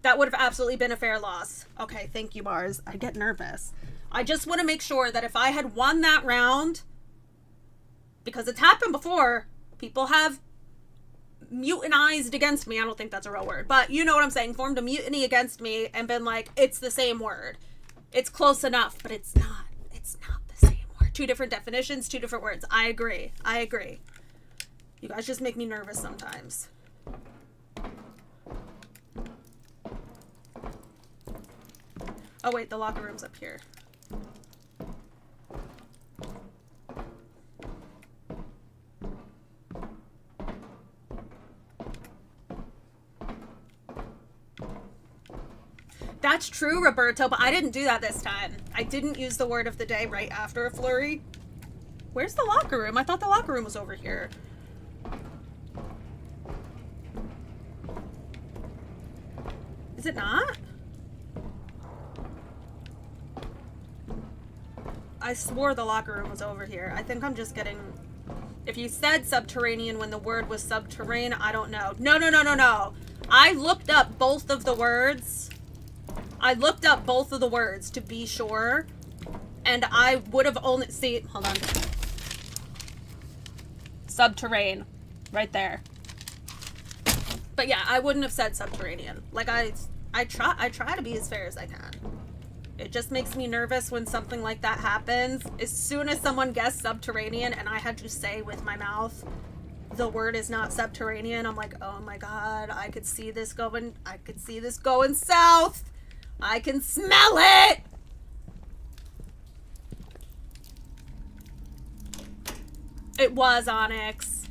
that would have absolutely been a fair loss. Okay, thank you, Mars. I get nervous. I just want to make sure that if I had won that round, because it's happened before, people have mutinized against me. I don't think that's a real word, but you know what I'm saying. Formed a mutiny against me and been like, it's the same word. It's close enough, but it's not. It's not the same word. Two different definitions, two different words. I agree. I agree. You guys just make me nervous sometimes. Oh wait, the locker room's up here. That's true, Roberto, but I didn't do that this time. I didn't use the word of the day right after a flurry. Where's the locker room? I thought the locker room was over here. Is it not? I swore the locker room was over here. I think I'm just getting... If you said subterranean when the word was subterranean, I don't know. No. I looked up both of the words. I looked up both of the words to be sure. And I would have only... See, hold on. Subterranean. Right there. But yeah, I wouldn't have said subterranean. Like, I try to be as fair as I can. It just makes me nervous when something like that happens. As soon as someone guessed subterranean and I had to say with my mouth, the word is not subterranean, I'm like, oh my god, I could see this going south. I can smell it! It was Onyx.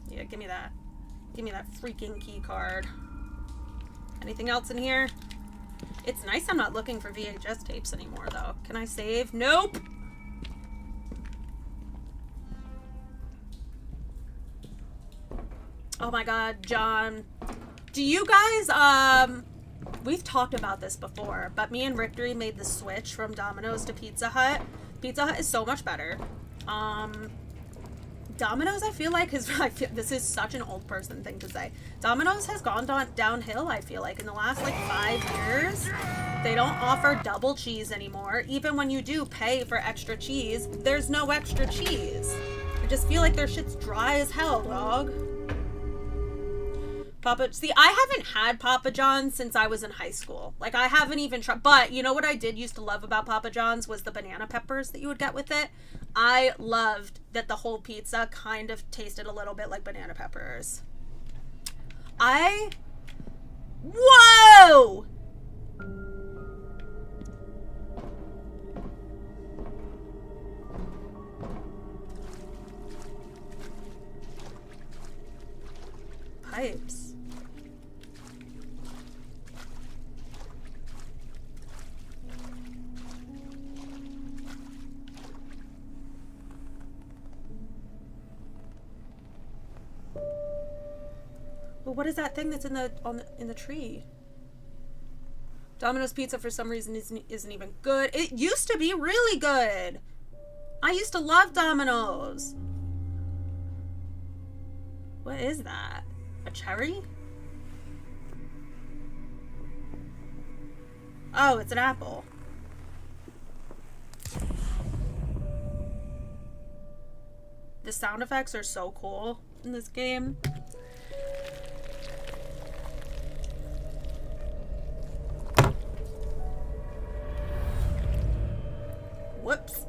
Yeah, give me that. Give me that freaking key card. Anything else in here? It's nice I'm not looking for VHS tapes anymore, though. Can I save? Nope! Oh my god, John. Do you guys, we've talked about this before, but me and Victory made the switch from Domino's to Pizza Hut. Pizza Hut is so much better. Domino's, I feel like, this is such an old person thing to say. Domino's has gone downhill, I feel like, in the last, like, 5 years. They don't offer double cheese anymore. Even when you do pay for extra cheese, there's no extra cheese. I just feel like their shit's dry as hell, dog. See, I haven't had Papa John's since I was in high school. Like, I haven't even tried, but you know what I did used to love about Papa John's was the banana peppers that you would get with it. I loved that the whole pizza kind of tasted a little bit like banana peppers. Whoa! Pipes. Well, what is that thing that's in the tree? Domino's pizza for some reason isn't even good. It used to be really good. I used to love Domino's. What is that? A cherry? Oh, it's an apple. The sound effects are so cool in this game. Whoops.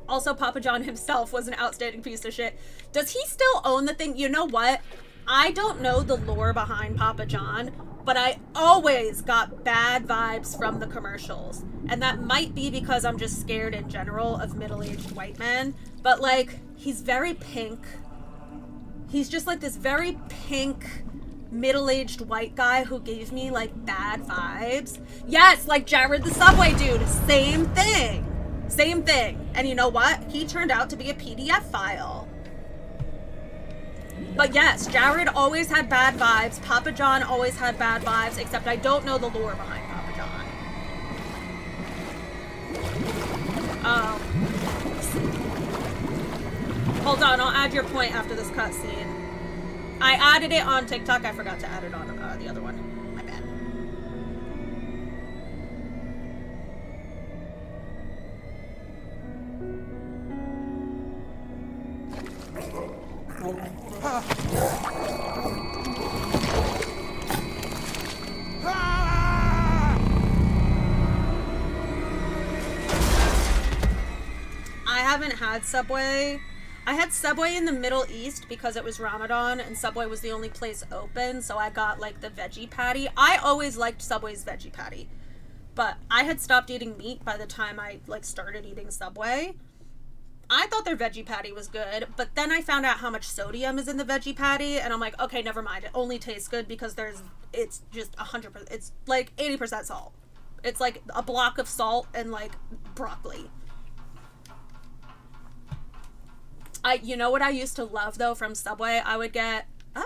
Also, Papa John himself was an outstanding piece of shit. Does he still own the thing? You know what? I don't know the lore behind Papa John, but I always got bad vibes from the commercials. And that might be because I'm just scared in general of middle-aged white men. But, like, he's very pink. He's just, like, this very pink, middle-aged white guy who gave me, like, bad vibes. Yes, like Jared the Subway dude. Same thing. Same thing. And you know what? He turned out to be a PDF file. But yes, Jared always had bad vibes. Papa John always had bad vibes, except I don't know the lore behind Papa John. Oh. Hold on, I'll add your point after this cutscene. I added it on TikTok. I forgot to add it on the other one. My bad. had Subway. I had Subway in the Middle East because it was Ramadan and Subway was the only place open, so I got like the veggie patty. I always liked Subway's veggie patty, but I had stopped eating meat by the time I like started eating Subway. I thought their veggie patty was good, but then I found out how much sodium is in the veggie patty, and I'm like, okay, never mind. It only tastes good because it's just 100%, it's like 80% salt. It's like a block of salt and like broccoli. You know what I used to love though from Subway? I would get the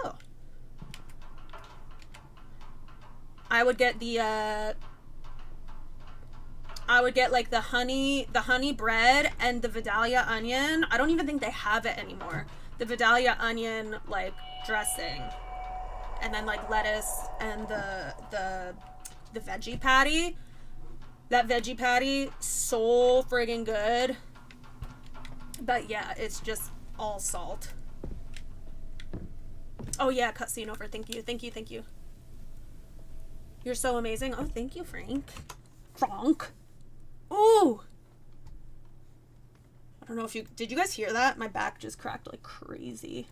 I would get like the honey bread and the Vidalia onion. I don't even think they have it anymore. The Vidalia onion like dressing, and then like lettuce and the veggie patty. That veggie patty, so friggin' good. But yeah, it's just all salt. Oh yeah, cutscene over. Thank you. You're so amazing. Oh, thank you, Frank. Ooh! I don't know if did you guys hear that? My back just cracked like crazy.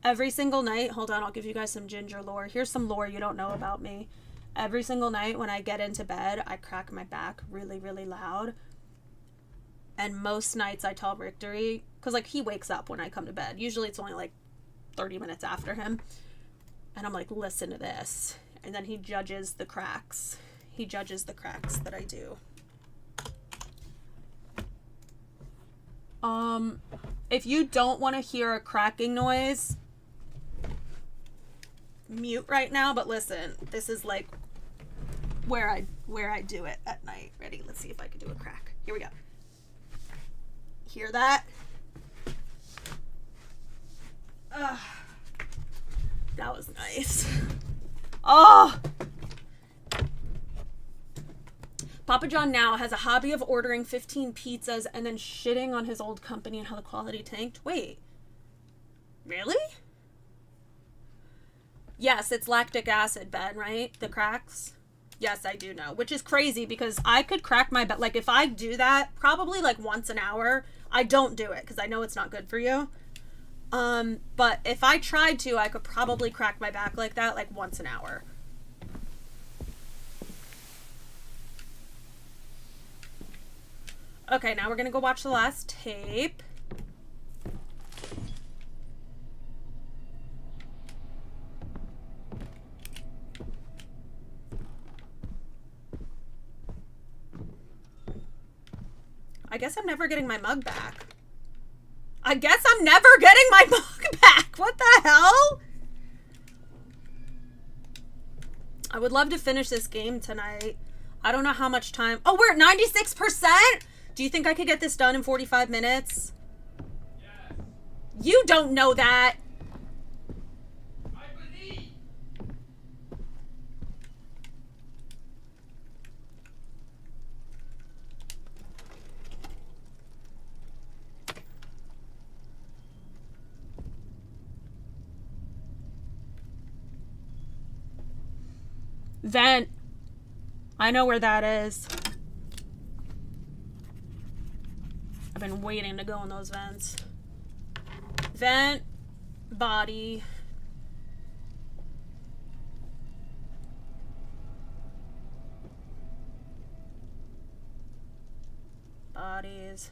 Every single night, hold on, I'll give you guys some ginger lore. Here's some lore you don't know about me. Every single night when I get into bed, I crack my back really, really loud. And most nights I tell Victory, because like he wakes up when I come to bed. Usually it's only like 30 minutes after him. And I'm like, listen to this. And then he judges the cracks. He judges the cracks that I do. If you don't want to hear a cracking noise, mute right now, but listen, this is like where I do it at night. Ready? Let's see if I can do a crack. Here we go. Hear that? Ugh. That was nice. Oh! Papa John now has a hobby of ordering 15 pizzas and then shitting on his old company and how the quality tanked. Wait. Really? Yes, it's lactic acid, Ben, right? The cracks? Yes, I do know. Which is crazy because I could crack my back. Like, if I do that, probably like once an hour. I don't do it because I know it's not good for you. But if I tried to, I could probably crack my back like that like once an hour. Okay, now we're gonna go watch the last tape. I guess I'm never getting my mug back. I guess I'm never getting my mug back. What the hell? I would love to finish this game tonight. I don't know how much time. Oh, we're at 96%? Do you think I could get this done in 45 minutes? Yes. You don't know that.
I believe.
Vent. I know where that is. I've been waiting to go in those vents. Vent. Body. Bodies.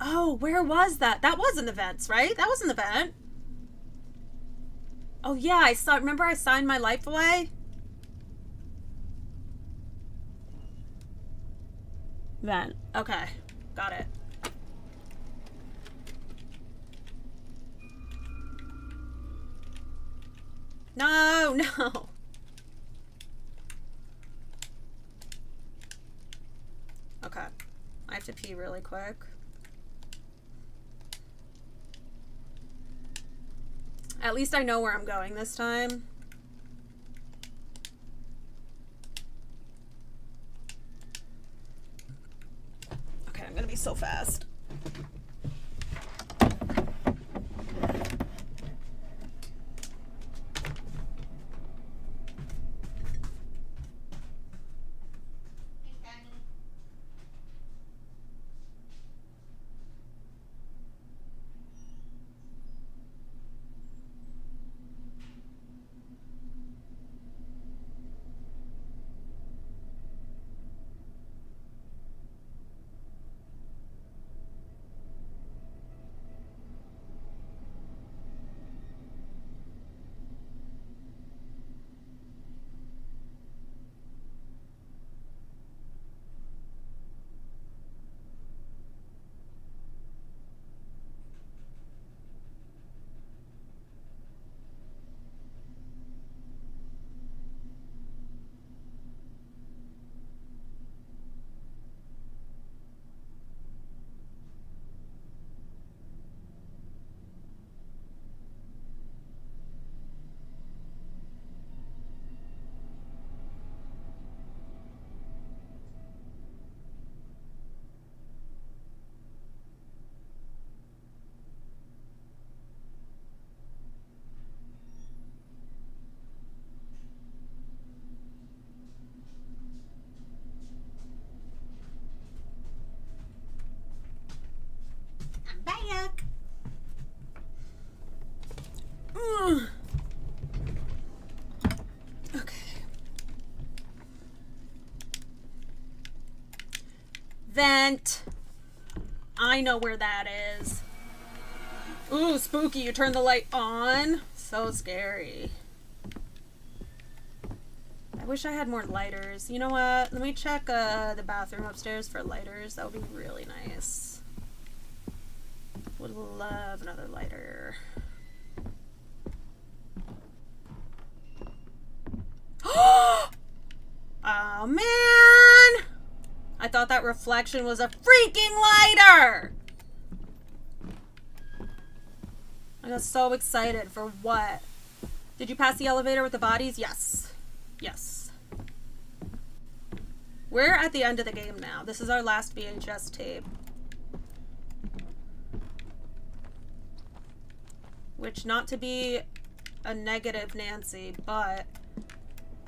Oh, where was that? That was in the vents, right? That was in the vent. Oh yeah, remember I signed my life away? Vent. Okay. Got it. No, no. Okay. I have to pee really quick. At least I know where I'm going this time. Okay, I'm gonna be so fast. Yuck. Ugh. Okay. Vent. I know where that is. Ooh, spooky. You turn the light on. So scary. I wish I had more lighters. You know what? Let me check the bathroom upstairs for lighters. That would be really nice. Would love another lighter. Oh man! I thought that reflection was a freaking lighter! I got so excited for what? Did you pass the elevator with the bodies? Yes. Yes. We're at the end of the game now. This is our last VHS tape. Which, not to be a negative Nancy, but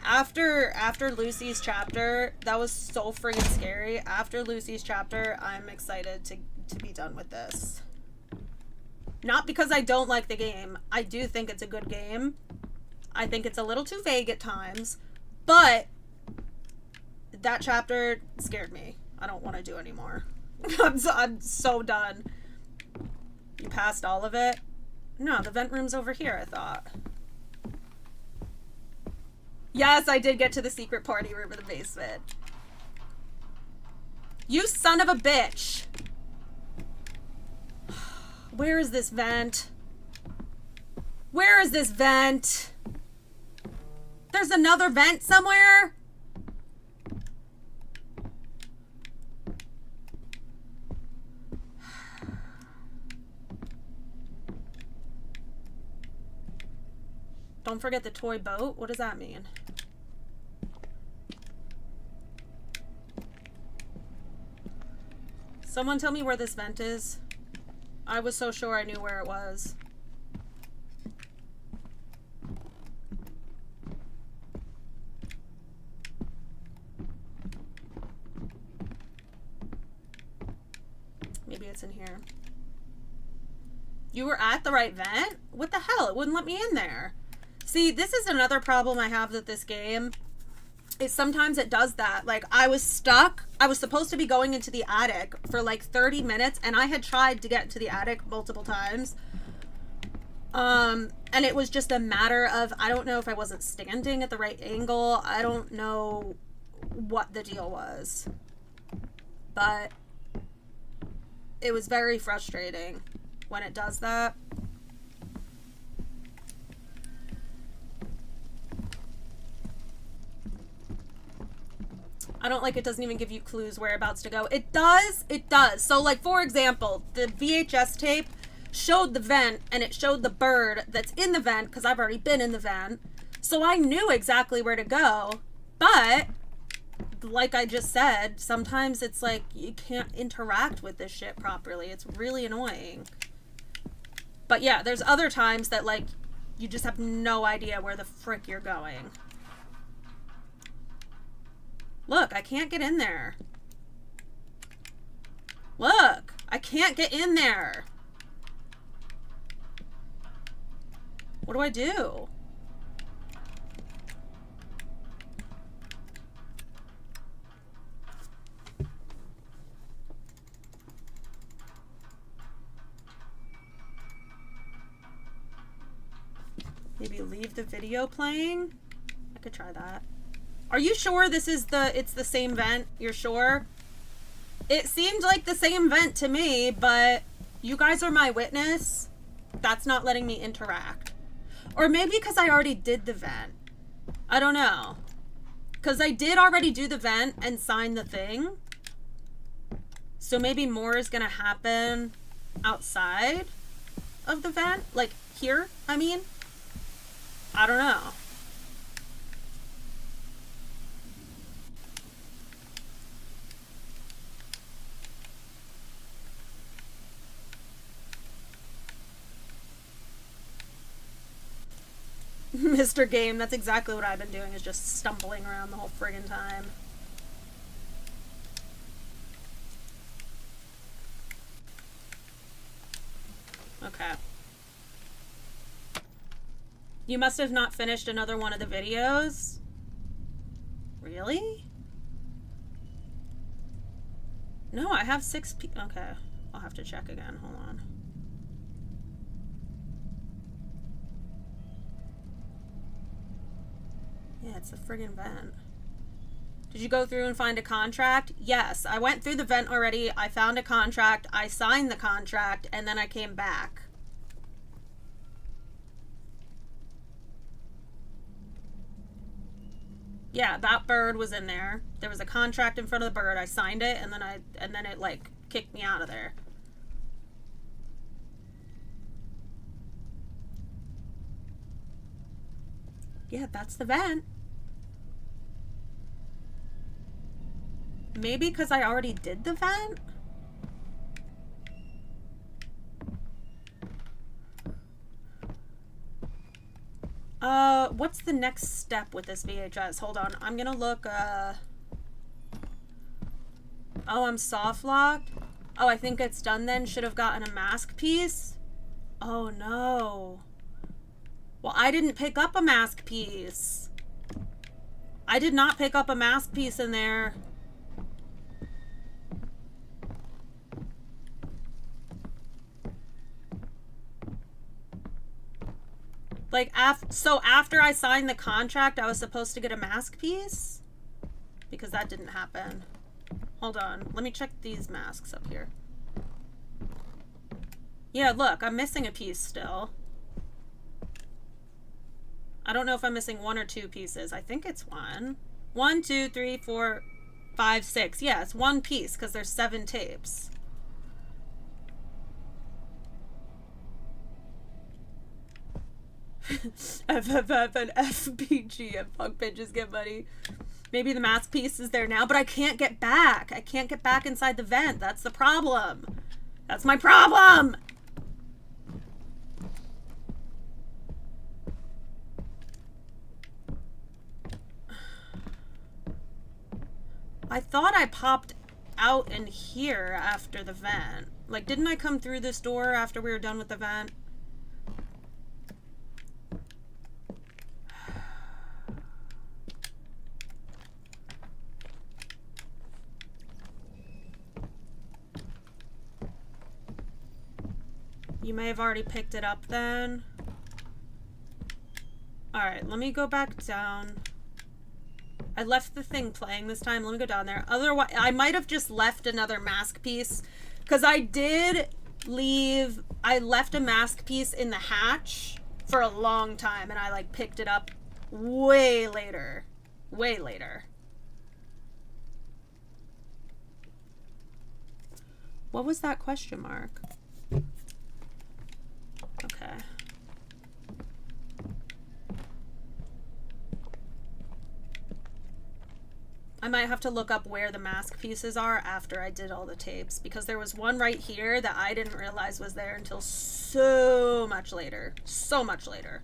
after Lucy's chapter, that was so friggin' scary. After Lucy's chapter, I'm excited to be done with this. Not because I don't like the game. I do think it's a good game. I think it's a little too vague at times, but that chapter scared me. I don't want to do anymore. I'm so done. You passed all of it? No, the vent room's over here, I thought. Yes, I did get to the secret party room in the basement. You son of a bitch! Where is this vent? Where is this vent? There's another vent somewhere? Don't forget the toy boat. What does that mean? Someone tell me where this vent is. I was so sure I knew where it was. Maybe it's in here. You were at the right vent? What the hell? It wouldn't let me in there. See, this is another problem I have with this game. Is sometimes it does that. Like, I was stuck. I was supposed to be going into the attic for like 30 minutes, and I had tried to get to the attic multiple times. And it was just a matter of, I don't know if I wasn't standing at the right angle. I don't know what the deal was. But it was very frustrating when it does that. I don't like it doesn't even give you clues whereabouts to go. It does. It does. So, like, for example, the VHS tape showed the vent, and it showed the bird that's in the vent, because I've already been in the vent. So I knew exactly where to go. But, like I just said, sometimes it's like you can't interact with this shit properly. It's really annoying. But yeah, there's other times that, like, you just have no idea where the frick you're going. Look, I can't get in there. Look, I can't get in there. What do I do? Maybe leave the video playing? I could try that. Are you sure this is it's the same vent? You're sure? It seemed like the same vent to me, but you guys are my witness. That's not letting me interact. Or maybe because I already did the vent. I don't know. Because I did already do the vent and sign the thing. So maybe more is going to happen outside of the vent. Like here, I mean. I don't know. Mr. Game, that's exactly what I've been doing, is just stumbling around the whole friggin' time. Okay. You must have not finished another one of the videos. Really? No, I have 6 okay. I'll have to check again. Hold on. Yeah, it's the friggin' vent. Did you go through and find a contract? Yes, I went through the vent already. I found a contract. I signed the contract, and then I came back. Yeah, that bird was in there. There was a contract in front of the bird. I signed it, and then it like kicked me out of there. Yeah, that's the vent. Maybe because I already did the vent? What's the next step with this VHS? Hold on, I'm gonna look, oh, I'm soft locked? Oh, I think it's done then. Should have gotten a mask piece. Oh no. Well, I didn't pick up a mask piece. I did not pick up a mask piece in there. Like, so after I signed the contract, I was supposed to get a mask piece? Because that didn't happen. Hold on. Let me check these masks up here. Yeah, look, I'm missing a piece still. I don't know if I'm missing 1 or 2 pieces. I think it's 1. 1, 2, 3, 4, 5, 6. Yeah, it's 1 piece because there's 7 tapes. FFF and FPG and Punk Bitches Get Money. Maybe the mask piece is there now, but I can't get back. I can't get back inside the vent. That's the problem. That's my problem! I thought I popped out in here after the vent. Like, didn't I come through this door after we were done with the vent? You may have already picked it up then. Alright, let me go back down. I left the thing playing this time. Let me go down there. Otherwise, I might have just left another mask piece. Because I did leave... I left a mask piece in the hatch for a long time. And I, like, picked it up way later. Way later. What was that question mark? Okay. I might have to look up where the mask pieces are after I did all the tapes, because there was one right here that I didn't realize was there until so much later. So much later.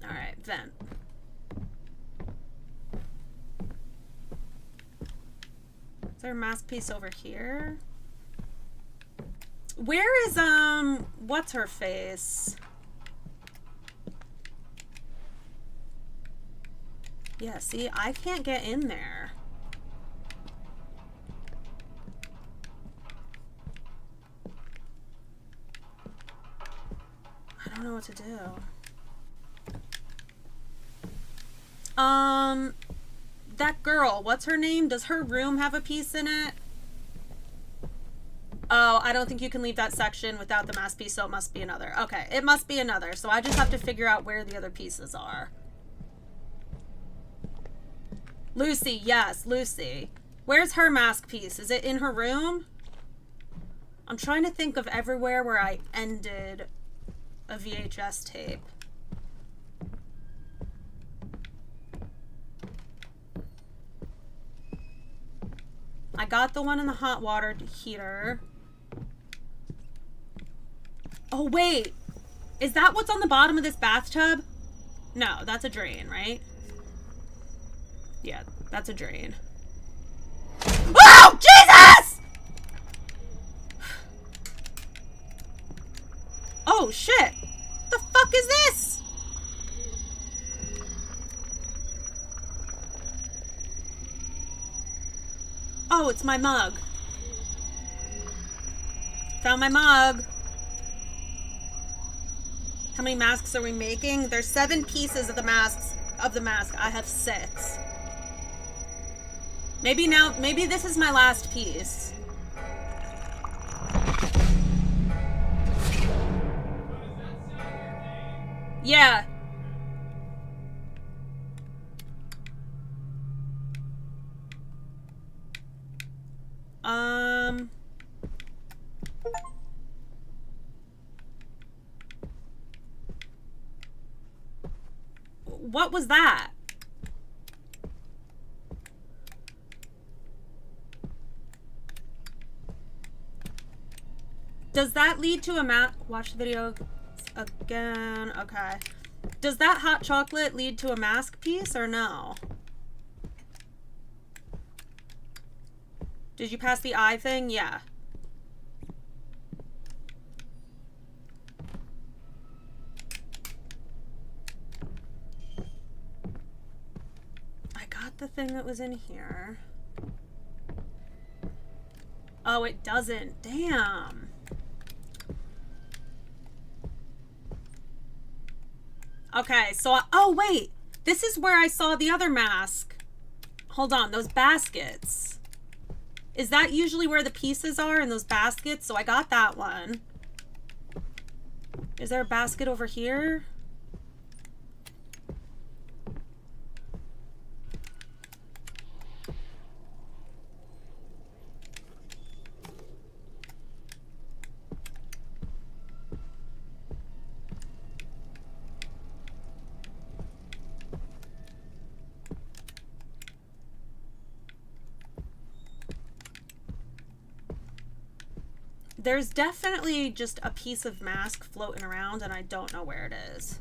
Alright, vent. Is there a mask piece over here? Where is, what's her face? Yeah, see, I can't get in there. I don't know what to do. That girl, what's her name? Does her room have a piece in it? Oh, I don't think you can leave that section without the mask piece, so it must be another. Okay, it must be another, so I just have to figure out where the other pieces are. Lucy, yes, Lucy. Where's her mask piece? Is it in her room? I'm trying to think of everywhere where I ended a VHS tape. I got the one in the hot water heater. Oh, wait. Is that what's on the bottom of this bathtub? No, that's a drain, right? Yeah, that's a drain. Oh, Jesus! Oh, shit. The fuck is this? Oh, it's my mug. Found my mug. How many masks are we making? There's 7 pieces of the masks. I have 6. Maybe this is my last piece. Yeah. What was that? Does that lead to a watch the video again? Okay. Does that hot chocolate lead to a mask piece or no? Did you pass the eye thing? Yeah. I got the thing that was in here. Oh, it doesn't. Damn. Okay, so oh wait, this is where I saw the other mask. Hold on, those baskets. Is that usually where the pieces are in those baskets? So I got that one. Is there a basket over here? There's definitely just a piece of mask floating around and I don't know where it is.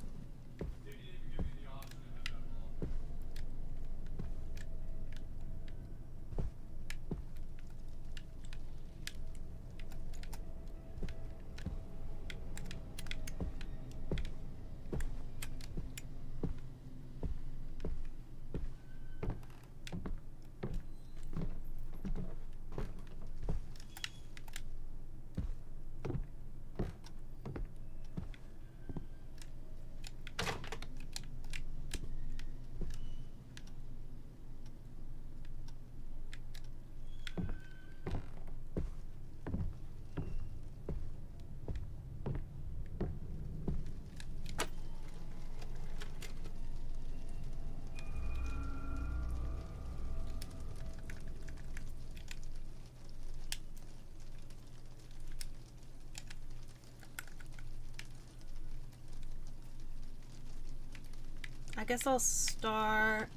I guess I'll start.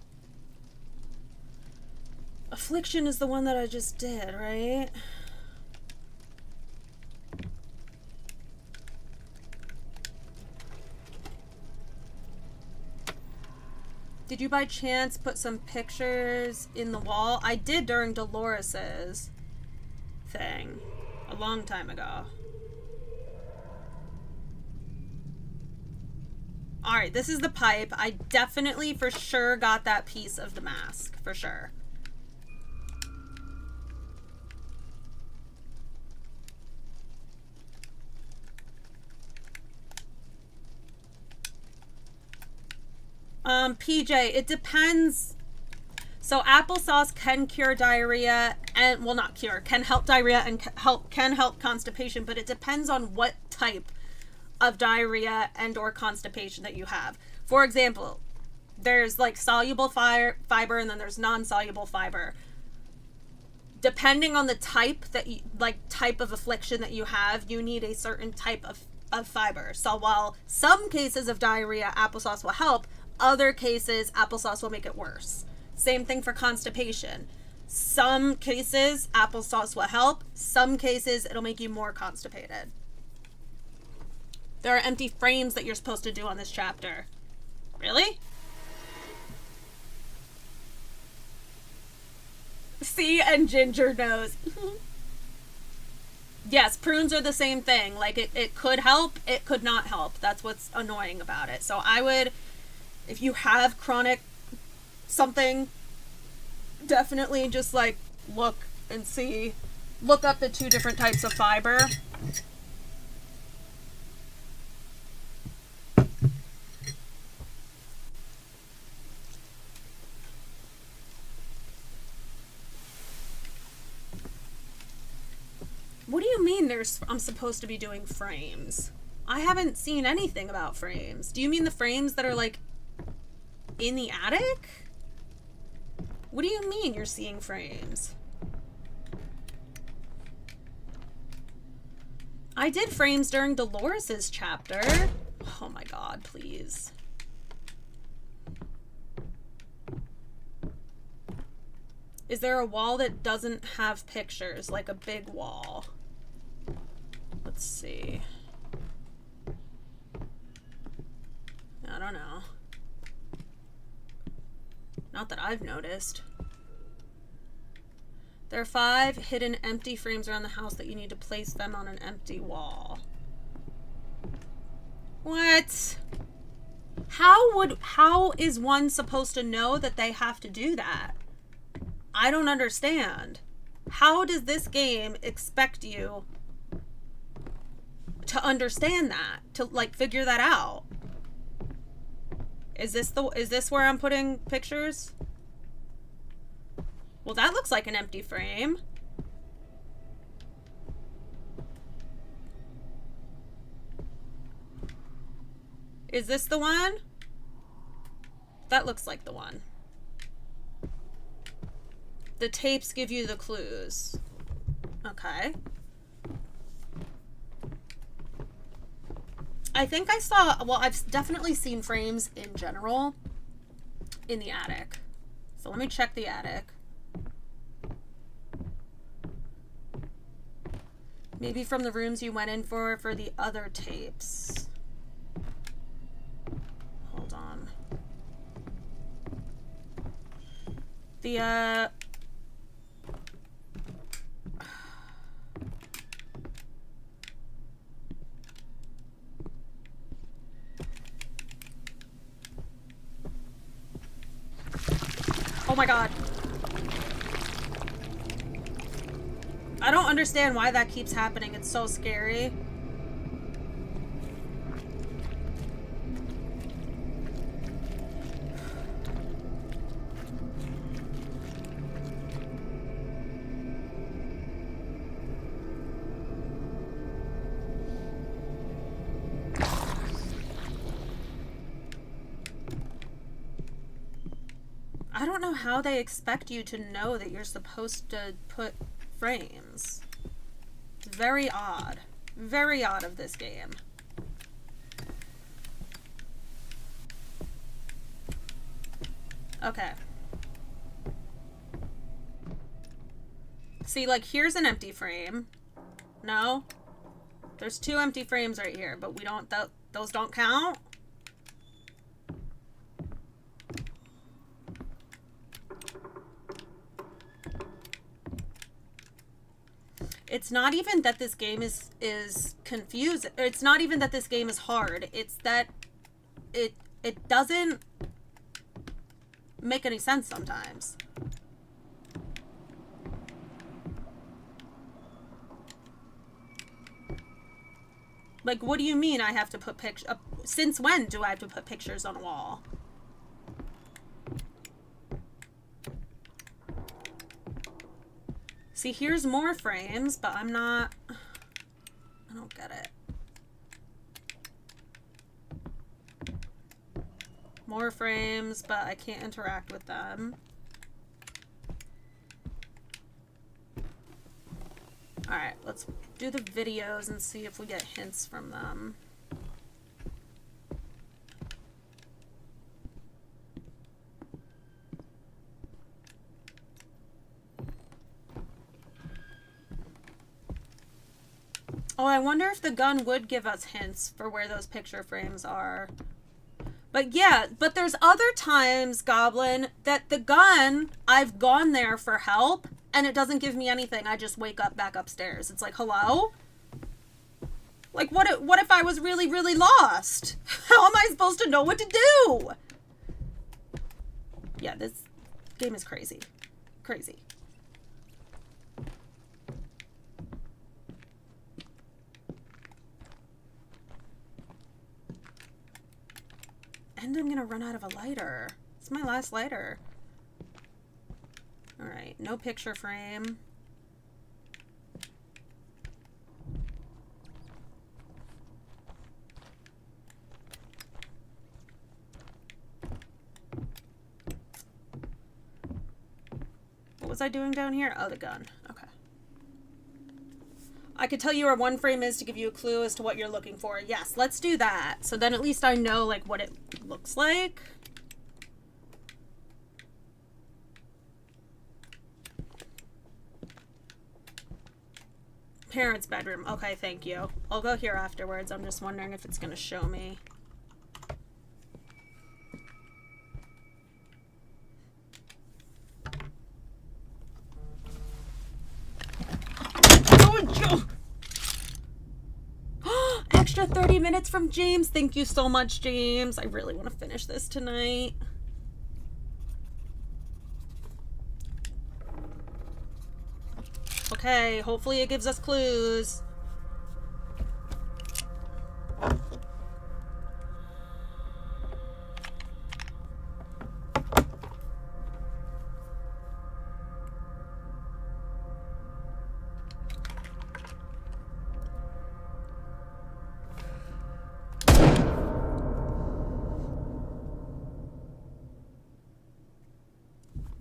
Affliction is the one that I just did, right? Did you by chance put some pictures in the wall? I did during Dolores's thing a long time ago. Alright, this is the pipe. I definitely for sure got that piece of the mask. For sure. PJ, it depends. So applesauce can cure diarrhea and, well, not cure, can help diarrhea and can help constipation, but it depends on what type of diarrhea and or constipation that you have. For example, there's like soluble fiber and then there's non-soluble fiber. Depending on the type that you, type of affliction that you have, you need a certain type of fiber. So while some cases of diarrhea applesauce will help, other cases applesauce will make it worse. Same thing for constipation. Some cases applesauce will help, some cases it'll make you more constipated. There are empty frames that you're supposed to do on this chapter. Really? See, and Ginger knows. Yes, prunes are the same thing. Like, it could help, it could not help. That's what's annoying about it. So I would, if you have chronic something, definitely just, like, look and see. Look up the 2 different types of fiber. What do you mean I'm supposed to be doing frames? I haven't seen anything about frames. Do you mean the frames that are, like, in the attic? What do you mean you're seeing frames? I did frames during Dolores's chapter. Oh my god, please. Is there a wall that doesn't have pictures, like a big wall? Let's see. I don't know. Not that I've noticed. There are 5 hidden empty frames around the house that you need to place them on an empty wall. What? How is one supposed to know that they have to do that? I don't understand. How does this game expect you to understand that? To, like, figure that out? Is this where I'm putting pictures? Well, that looks like an empty frame. Is this the one? That looks like the one. The tapes give you the clues. Okay. I think I saw, well, I've definitely seen frames in general in the attic. So let me check the attic. Maybe from the rooms you went in for the other tapes. Hold on. The, oh my god. I don't understand why that keeps happening. It's so scary. I don't know how they expect you to know that you're supposed to put frames. It's very odd. Very odd of this game. Okay. See, like, here's an empty frame. No? There's 2 empty frames right here, but we don't, those don't count? It's not even that this game is confusing. It's not even that this game is hard. It's that it doesn't make any sense sometimes. Like, what do you mean I have to put pictures? Since when do I have to put pictures on a wall? See, here's more frames, but I don't get it. More frames, but I can't interact with them. Alright, let's do the videos and see if we get hints from them. Oh, I wonder if the gun would give us hints for where those picture frames are. But yeah, but there's other times, Goblin, that the gun, I've gone there for help, and it doesn't give me anything. I just wake up back upstairs. It's like, hello? Like, what if I was really, really lost? How am I supposed to know what to do? Yeah, this game is crazy. Crazy. And I'm gonna run out of a lighter. It's my last lighter. Alright, no picture frame. What was I doing down here? Oh, the gun. Okay. I could tell you where one frame is to give you a clue as to what you're looking for. Yes, let's do that. So then at least I know, like, what it looks like. Parents' bedroom. Okay, thank you. I'll go here afterwards. I'm just wondering if it's going to show me. Extra 30 minutes from James. Thank you so much, James. I really want to finish this tonight. Okay, hopefully it gives us clues.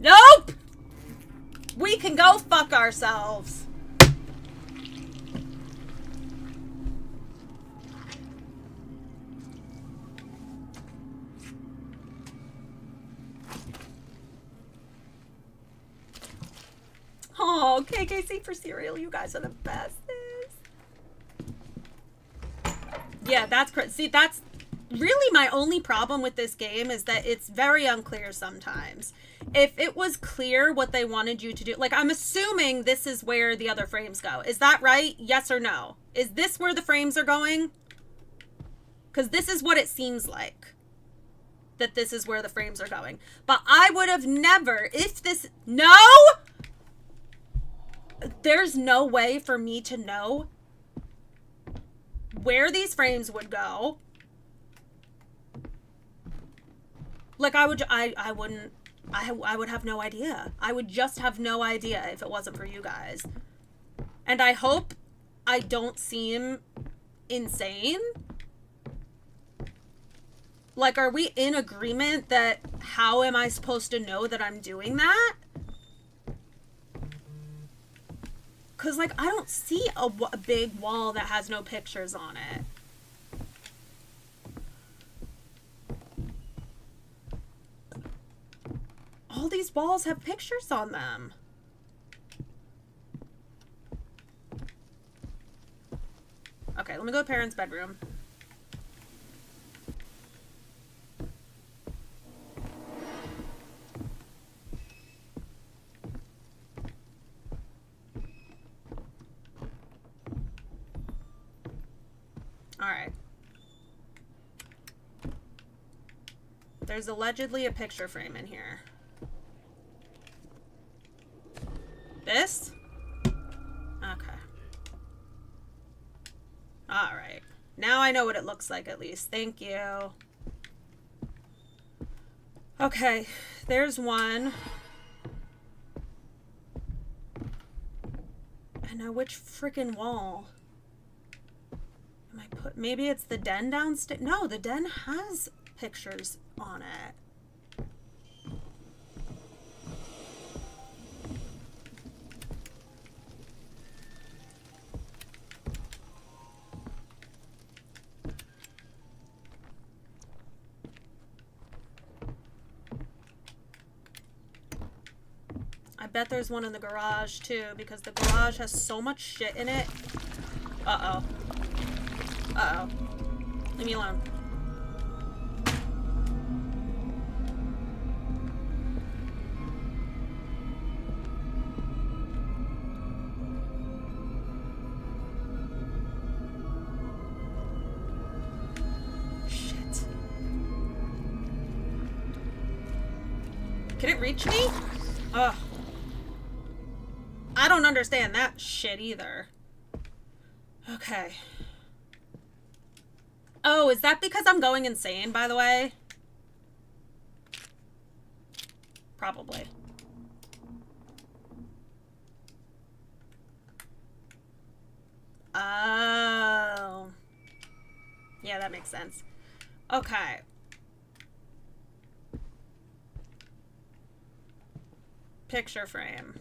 Nope! We can go fuck ourselves. Oh, KKC for cereal. You guys are the bestest. Yeah, that's crazy. See, that's really my only problem with this game is that it's very unclear sometimes. If it was clear what they wanted you to do, like, I'm assuming this is where the other frames go. Is that right? Yes or no? Is this where the frames are going? Because this is what it seems like. That this is where the frames are going. But I would have never, if this, no! There's no way for me to know where these frames would go. Like, I would have no idea. I would just have no idea if it wasn't for you guys. And I hope I don't seem insane. Like, are we in agreement that how am I supposed to know that I'm doing that? Because, like, I don't see a big wall that has no pictures on it. All these walls have pictures on them. Okay, let me go to parents' bedroom. Alright. There's allegedly a picture frame in here. This? Okay. Alright. Now I know what it looks like at least. Thank you. Okay. There's one. And now which freaking wall? Am I maybe it's the den downstairs? No, the den has pictures on it. I bet there's one in the garage too, because the garage has so much shit in it. Uh-oh. Uh-oh. Leave me alone. Can it reach me? Ugh. I don't understand that shit either. Okay. Oh, is that because I'm going insane, by the way? Probably. Oh. Yeah, that makes sense. Okay. Picture frame.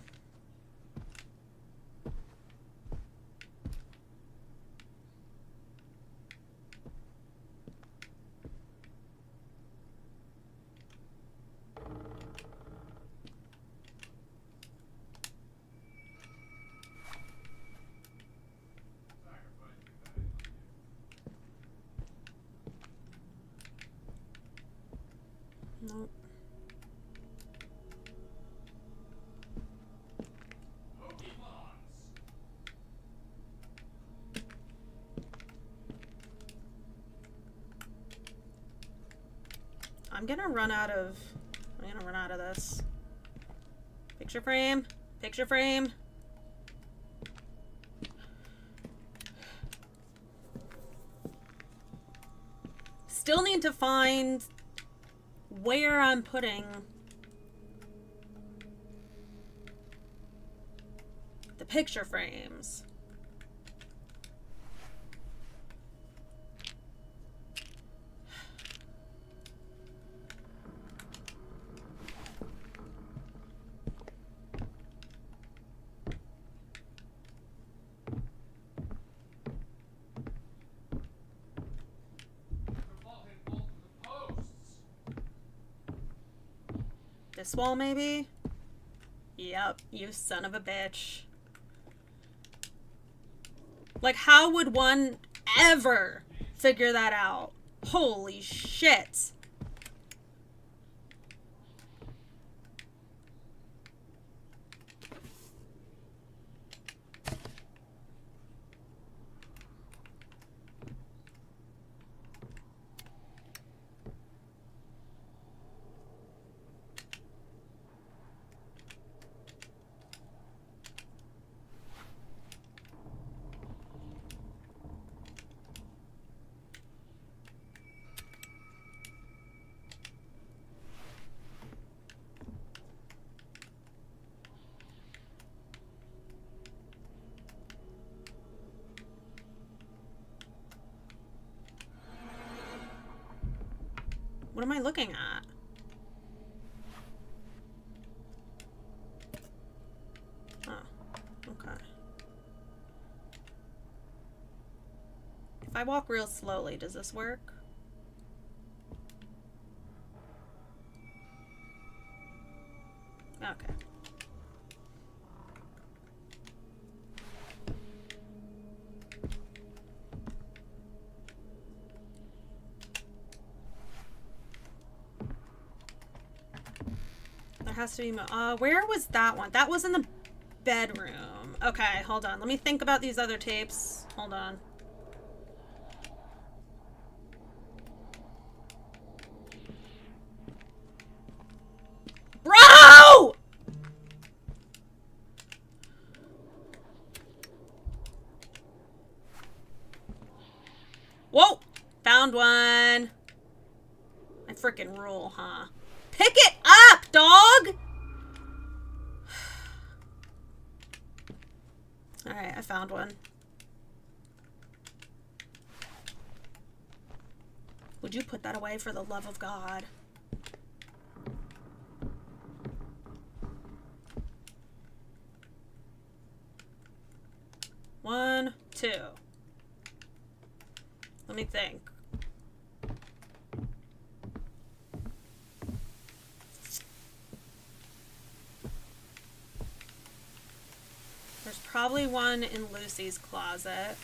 Nope. I'm gonna run out of this. Picture frame. Picture frame. Still need to find where I'm putting the picture frames. This wall, maybe? Yep, you son of a bitch. Like, how would one ever figure that out? Holy shit. What am I looking at? Oh, okay. If I walk real slowly, does this work? Okay. Has to be where was that one? That was in the bedroom. Okay, hold on. Let me think about these other tapes. Hold on. Bro! Whoa! Found one. I freaking rule, huh? Pick it up, dog! Alright, I found one. Would you put that away for the love of God? One, two. Let me think. There's probably one in Lucy's closet.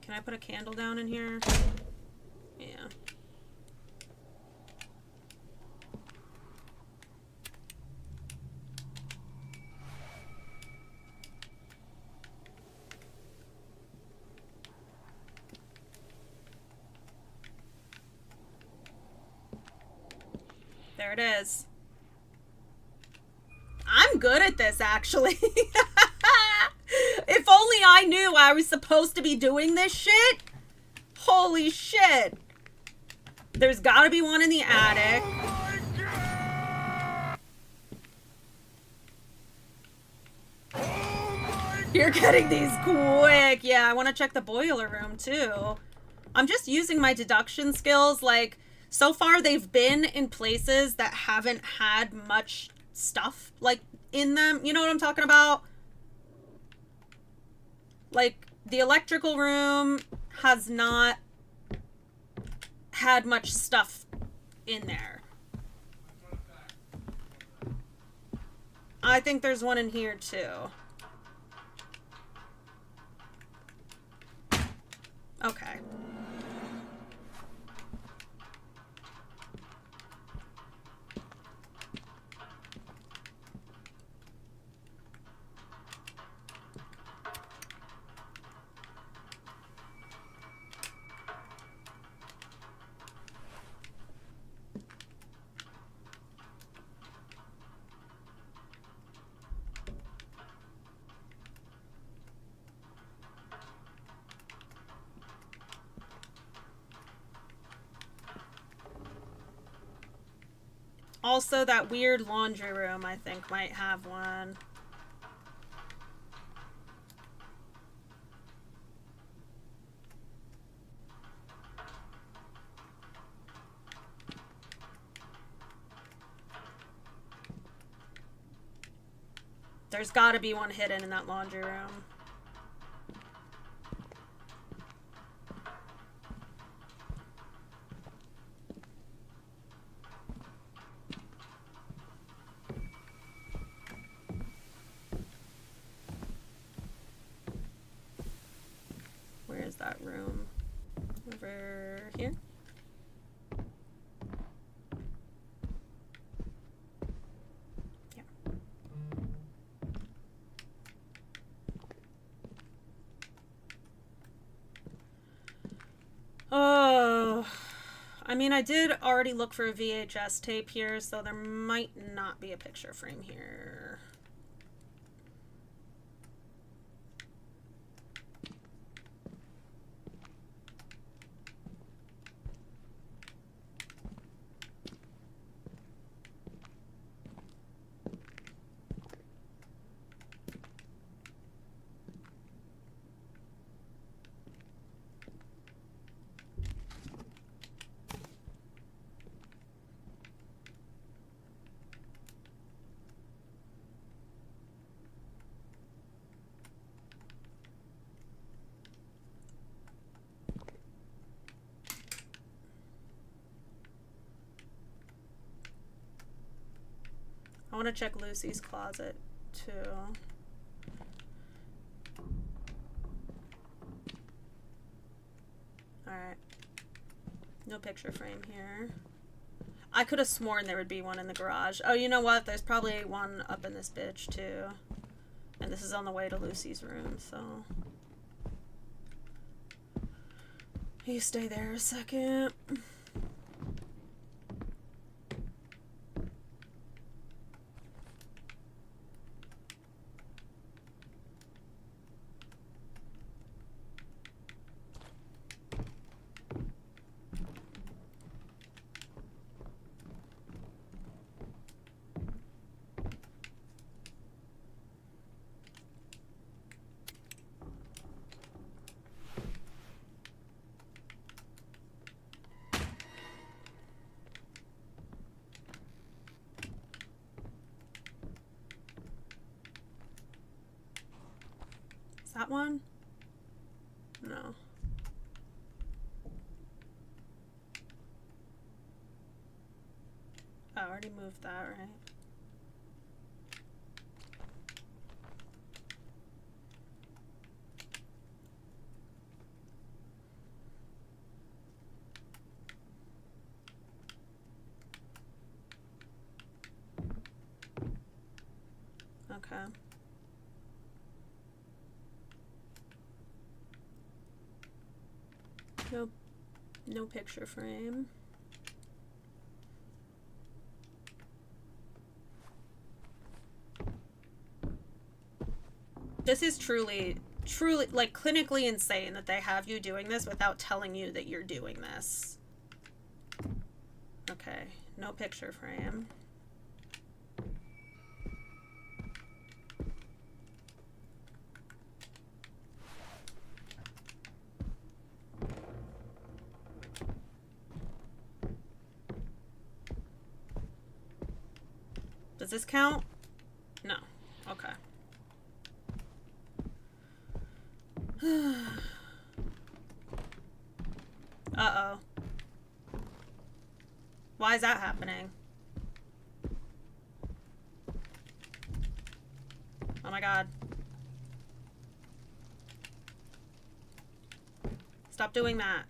Can I put a candle down in here? Yeah. There it is. I'm good at this, actually. If only I knew I was supposed to be doing this shit. Holy shit. There's gotta be one in the attic. You're getting these quick. Yeah, I want to check the boiler room, too. I'm just using my deduction skills. Like, so far they've been in places that haven't had much stuff, like, in them. You know what I'm talking about? Like, the electrical room has not had much stuff in there. I think there's one in here, too. Okay. Also, that weird laundry room, I think, might have one. There's gotta be one hidden in that laundry room. Where's that room? Over here? Yeah. Oh, I mean, I did already look for a VHS tape here, so there might not be a picture frame here. I want to check Lucy's closet, too. Alright. No picture frame here. I could have sworn there would be one in the garage. Oh, you know what? There's probably one up in this bitch, too. And this is on the way to Lucy's room, so... You stay there a second. That one? No. Oh, I already moved that, right? Okay. Nope. No picture frame. This is truly, like, clinically insane that they have you doing this without telling you that you're doing this. Okay, no picture frame. Does this count? No. Okay. Uh-oh. Why is that happening? Oh my god. Stop doing that.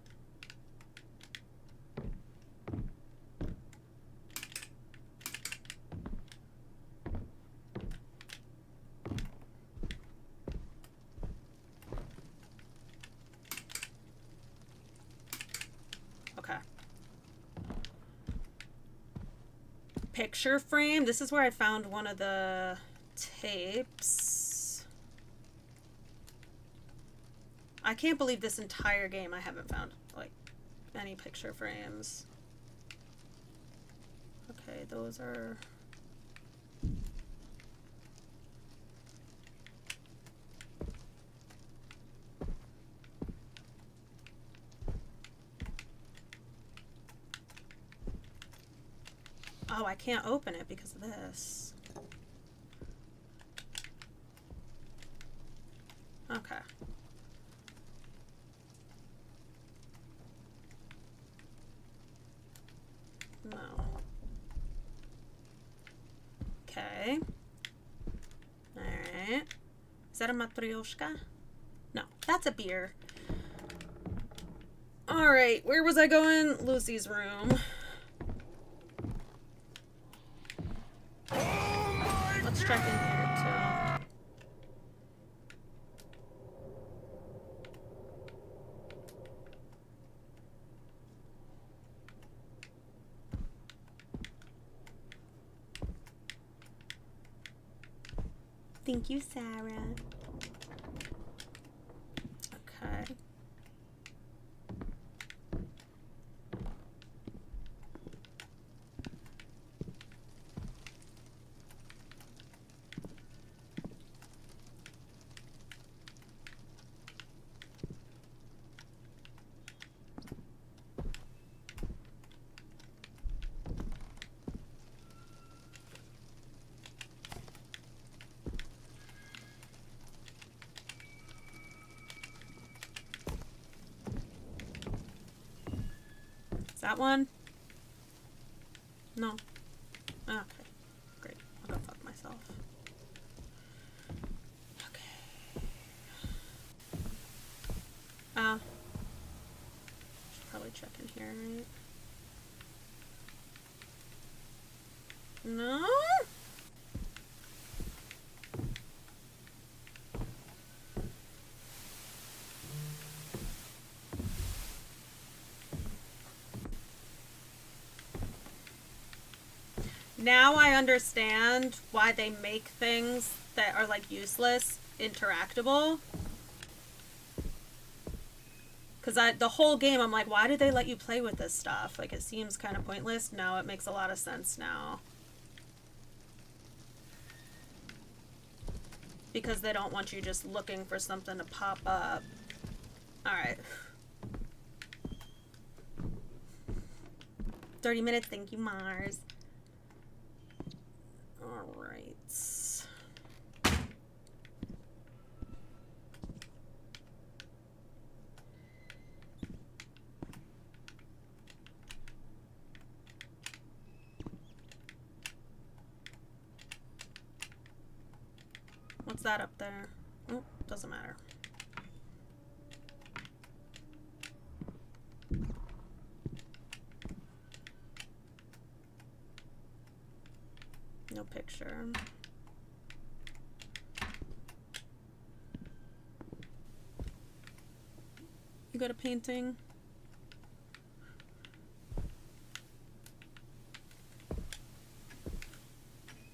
Okay. Picture frame. This is where I found one of the tapes. I can't believe this entire game I haven't found, like, any picture frames. Okay, those are... Oh, I can't open it because of this. Okay. No. Okay. Alright. Is that a matryoshka? No, that's a beer. Alright, where was I going? Lucy's room. Let's check in here too. Thank you, Sarah. Okay. Is that one? No. Okay. Great. I'll go fuck myself. Okay. Should probably check in here, right? No? Now I understand why they make things that are, like, useless interactable. Because the whole game, I'm like, why did they let you play with this stuff? Like, it seems kind of pointless. No, it makes a lot of sense now. Because they don't want you just looking for something to pop up. Alright. 30 minutes, thank you, Mars. Alright. What's that up there? Oh, doesn't matter. No picture. You got a painting?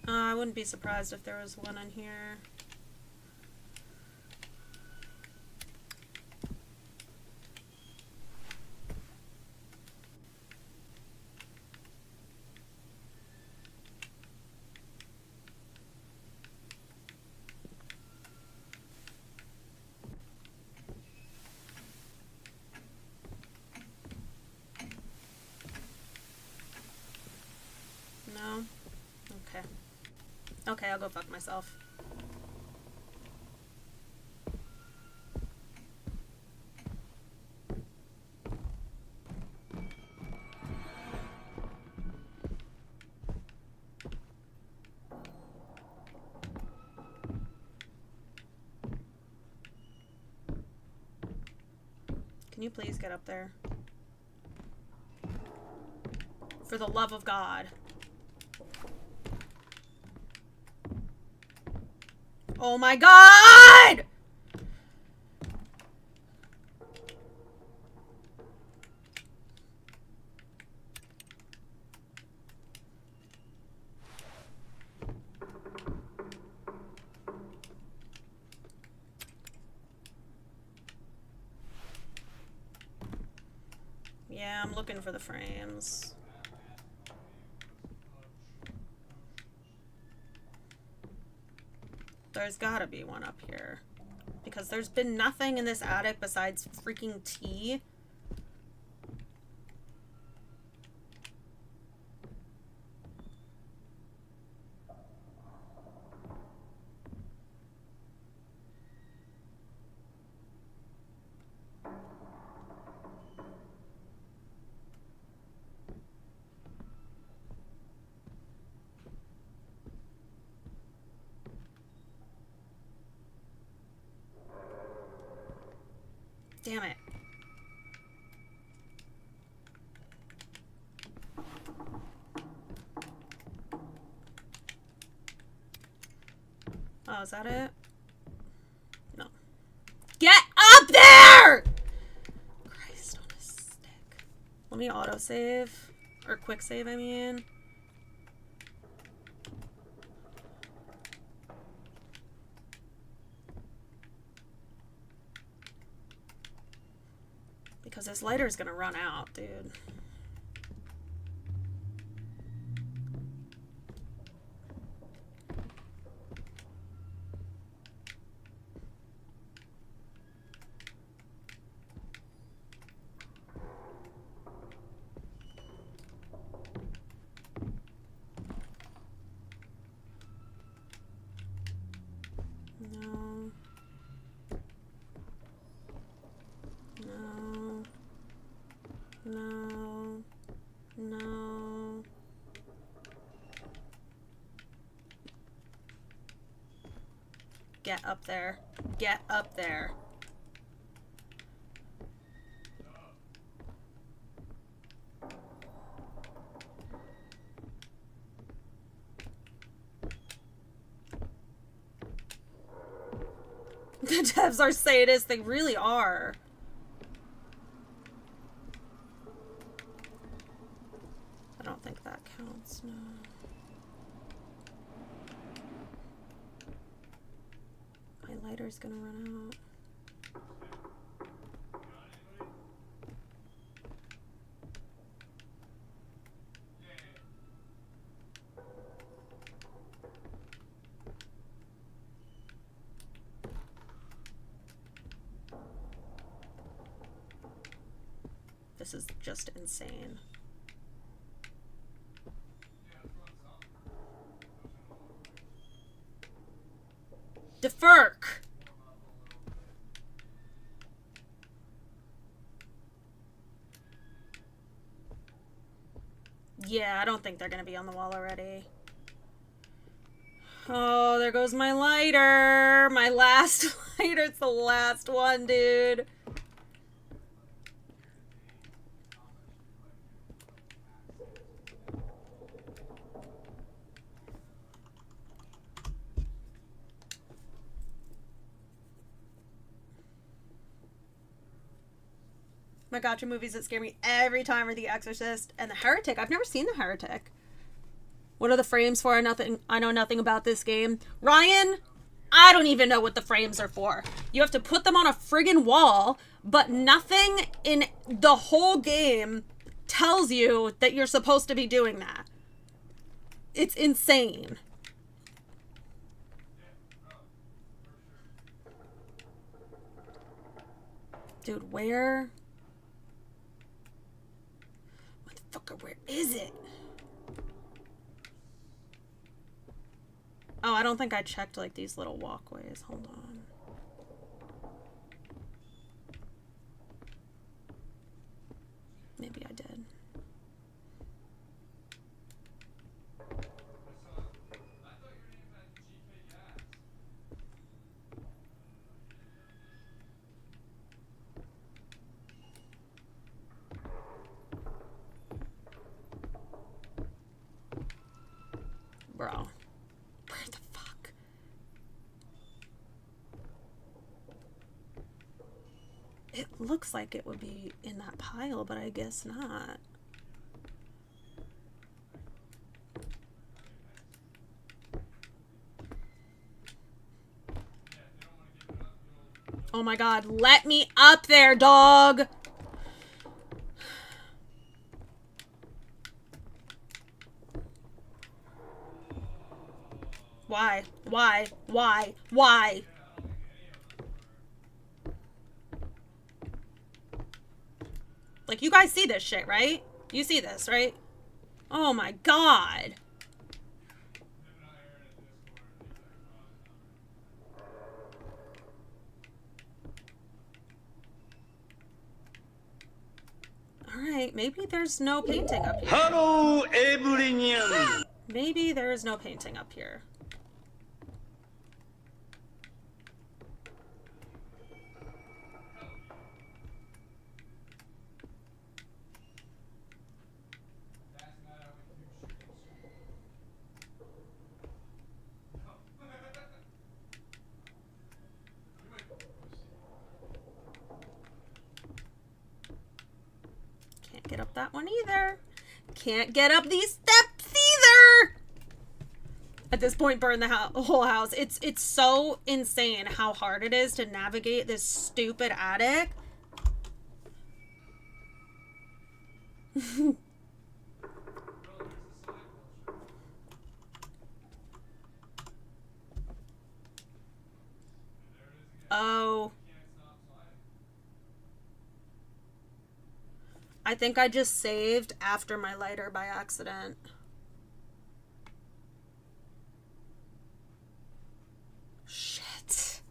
I wouldn't be surprised if there was one in here. No? Okay. Okay, I'll go fuck myself. Can you please get up there? For the love of God. Oh my God! Yeah, I'm looking for the frames. There's gotta be one up here. Because there's been nothing in this attic besides freaking tea. Damn it. Oh, is that it? No. Get up there! Christ on a stick. Let me autosave. Or quick save, I mean. Because this lighter's gonna run out, dude. No. No. No. No. Get up there. Get up there. The devs are sadists. They really are. I don't think that counts, no. My lighter's gonna run out. This is just insane. Deferk! Yeah, I don't think they're gonna be on the wall already. Oh, there goes my lighter! My last lighter, it's the last one, dude. My gotcha movies that scare me every time are The Exorcist and The Heretic. I've never seen The Heretic. What are the frames for? I know nothing about this game. Ryan, I don't even know what the frames are for. You have to put them on a friggin' wall, but nothing in the whole game tells you that you're supposed to be doing that. It's insane. Dude, where? Motherfucker, where is it? Oh, I don't think I checked, like, these little walkways. Hold on. Maybe I did. Bro. Where the fuck? It looks like it would be in that pile, but I guess not. Oh my god, let me up there, dog! Why? Why? Why? Why? Like, you guys see this shit, right? You see this, right? Oh my god. Alright, maybe there's no painting up here.
Hello, everyone.
Maybe there is no painting up here. Can't get up that one either. Can't get up these steps either. At this point, burn the whole house. It's so insane how hard it is to navigate this stupid attic. Oh. I think I just saved after my lighter by accident. Shit.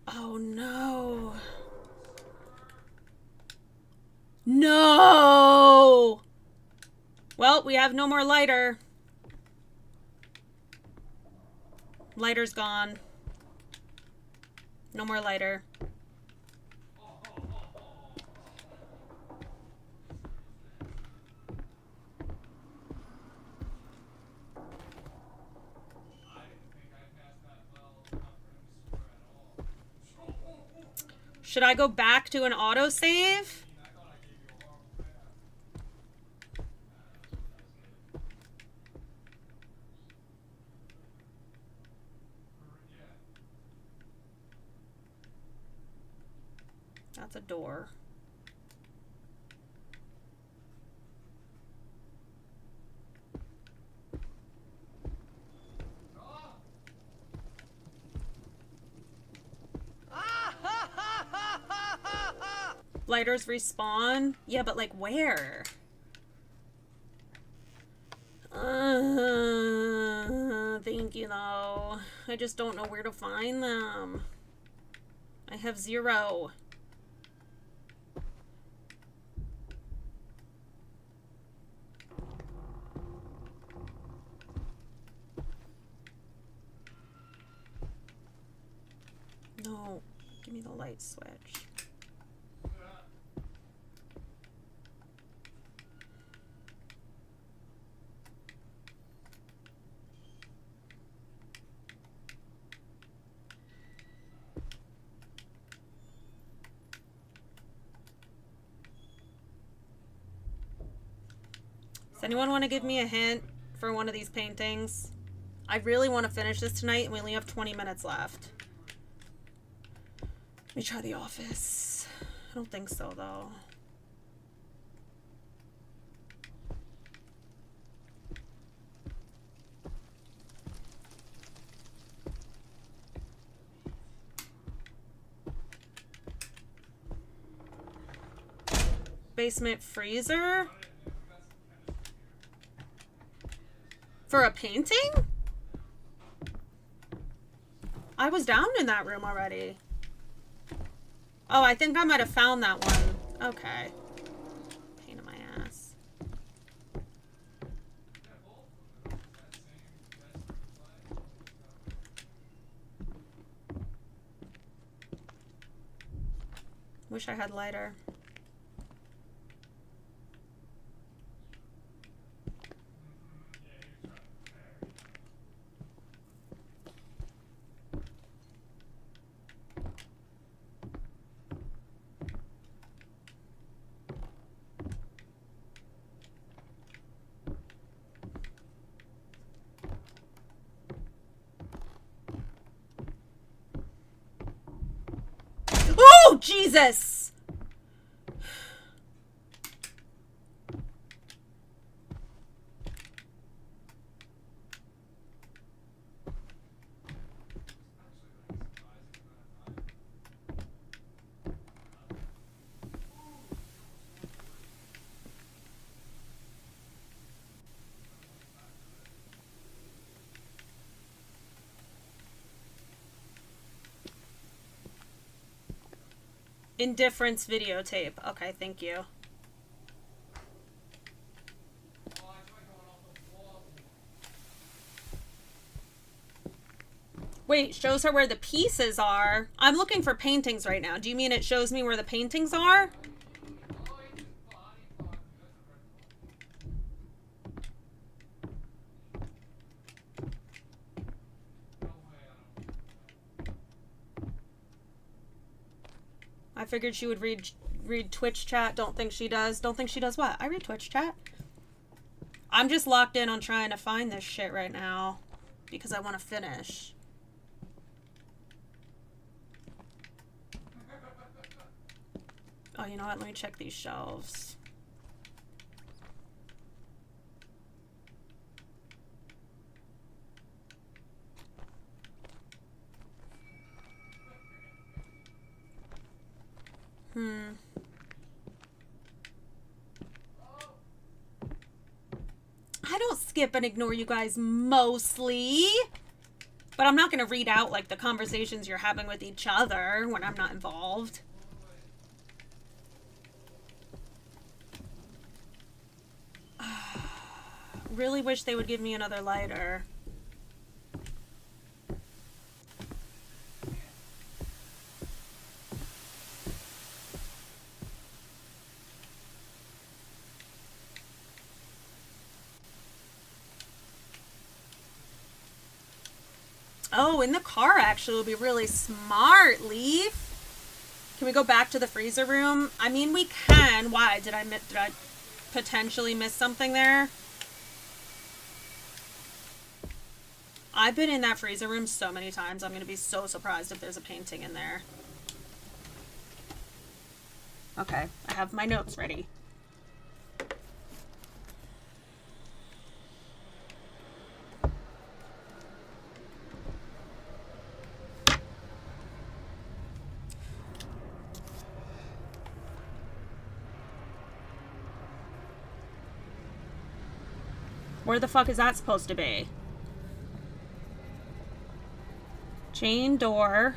Oh no. No! Well, we have no more lighter. Lighter's gone. No more lighter. Should I go back to an autosave? That's a door. Lighters respawn? Yeah, but like where? Thank you though. I just don't know where to find them. I have 0. No, give me the light switch. Does anyone want to give me a hint for one of these paintings? I really want to finish this tonight and we only have 20 minutes left. Let me try The Office. I don't think so though. Basement freezer? For a painting? I was down in that room already. Oh, I think I might have found that one. Okay. Pain in my ass. Wish I had lighter. Oh, Jesus! Indifference videotape. Okay, thank you. Wait, shows her where the pieces are. I'm looking for paintings right now. Do you mean it shows me where the paintings are? I figured she would read Twitch chat. Don't think she does. Don't think she does what? I read Twitch chat. I'm just locked in on trying to find this shit right now because I want to finish. Oh, you know what? Let me check these shelves. I don't skip and ignore you guys mostly. But I'm not going to read out like the conversations you're having with each other when I'm not involved. Really wish they would give me another lighter. Oh, in the car actually would be really smart, Leaf. Can we go back to the freezer room? I mean, we can. Why? Did I potentially miss something there? I've been in that freezer room so many times. I'm going to be so surprised if there's a painting in there. Okay, I have my notes ready. Where the fuck is that supposed to be? Chain door.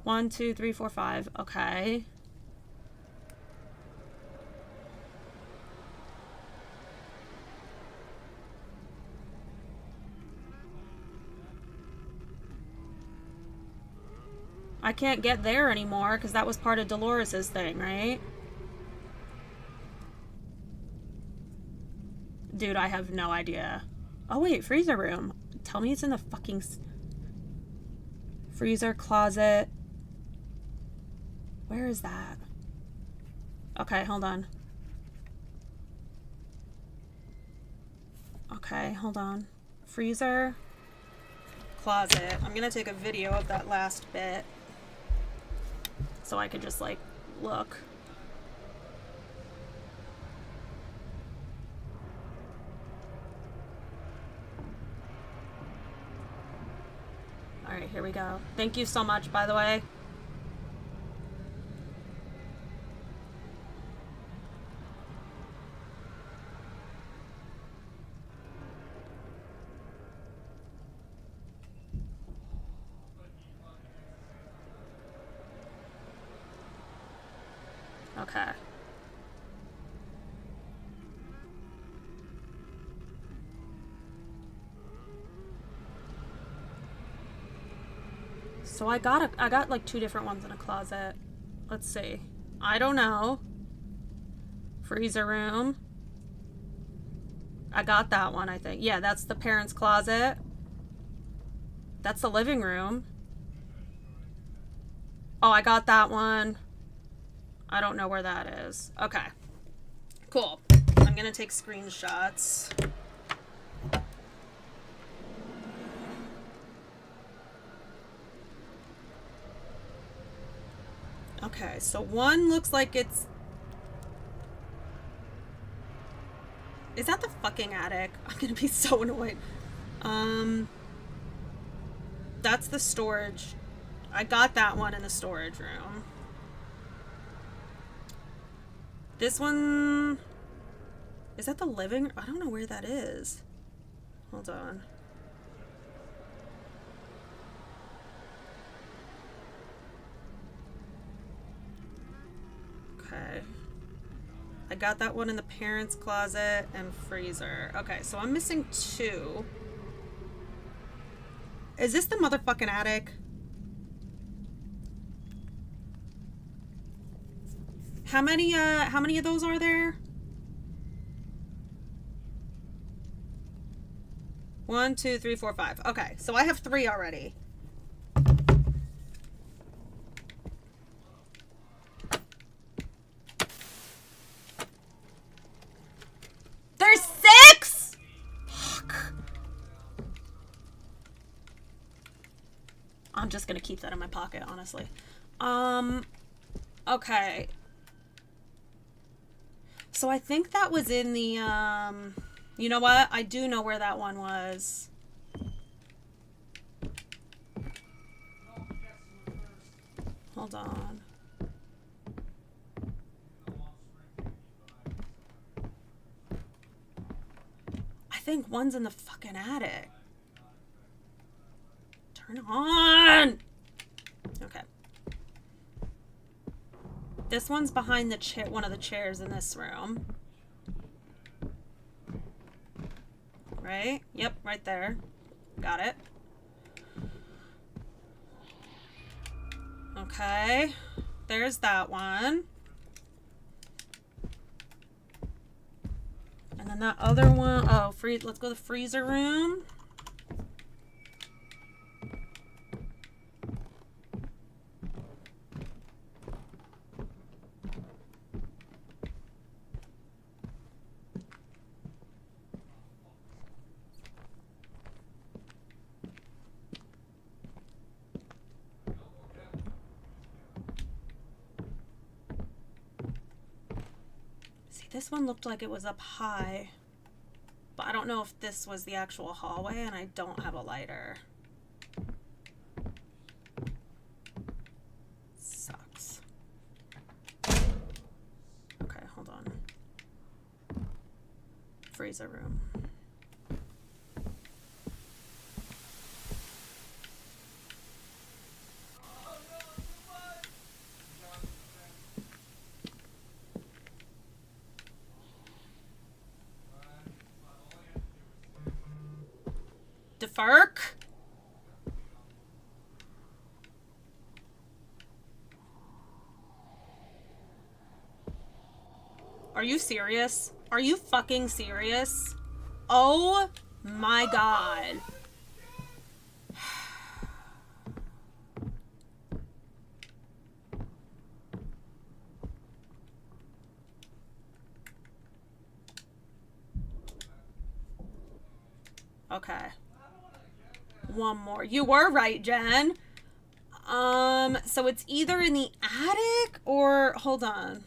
One, two, three, four, five. Okay. I can't get there anymore because that was part of Dolores's thing, right? Dude, I have no idea. Oh wait, freezer room. Tell me it's in the fucking freezer closet. Where is that? Okay, hold on. Okay, hold on. Freezer closet. I'm gonna take a video of that last bit so I could just like look. Alright, here we go. Thank you so much, by the way. Okay. So I got like 2 different ones in a closet. Let's see. I don't know. Freezer room. I got that one, I think. Yeah, that's the parents' closet. That's the living room. Oh, I got that one. I don't know where that is. Okay. Cool. I'm gonna take screenshots. Okay, so one looks like it's... Is that the fucking attic? I'm gonna be so annoyed. That's the storage. I got that one in the storage room. This one... Is that the living... I don't know where that is. Hold on. Okay. I got that one in the parents' closet and freezer. Okay, so I'm missing 2. Is this the motherfucking attic? How many of those are there? 1, 2, 3, 4, 5. Okay, so I have 3 already. There's 6! Fuck. I'm just gonna keep that in my pocket, honestly. Okay. So I think that was in the, you know what? I do know where that one was. Hold on. I think one's in the fucking attic. Turn on! Okay. This one's behind the chair, one of the chairs in this room. Right? Yep, right there. Got it. Okay. There's that one. And then that other one, oh, let's go to the freezer room. See, this one looked like it was up high. But I don't know if this was the actual hallway, and I don't have a lighter. Sucks. Okay, hold on. Freezer room. Deferk? Are you serious? Are you fucking serious? Oh my god. Okay. One more. You were right, Jen. So it's either in the attic or... Hold on.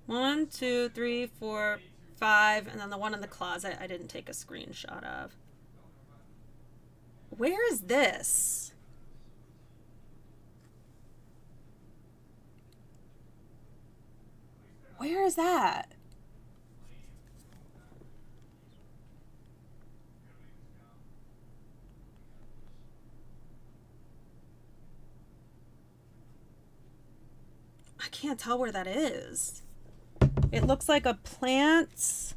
One, two, three, four, 5, and then the one in the closet I didn't take a screenshot of. Where is this? Where is that? can't tell where that is. It looks like a plant.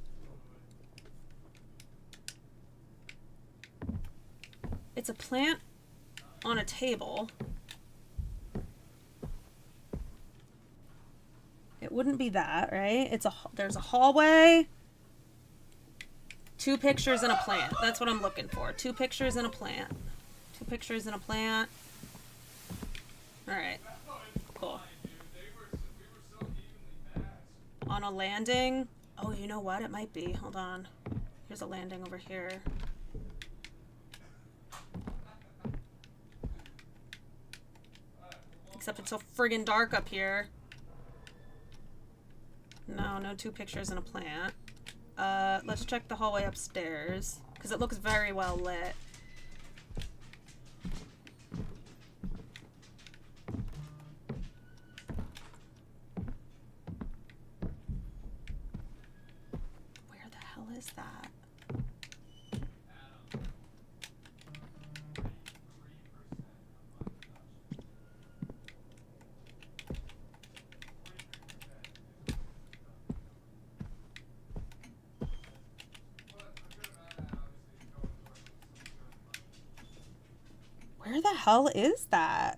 It's a plant on a table. It wouldn't be that, right? There's a hallway. 2 pictures and a plant. That's what I'm looking for. 2 pictures and a plant. 2 pictures and a plant. All right. Cool. On a landing. Oh, you know what? It might be. Hold on. Here's a landing over here. Except it's so friggin' dark up here. No, no 2 pictures and a plant. Let's check the hallway upstairs, because it looks very well lit. Where the hell is that? Where the hell is that?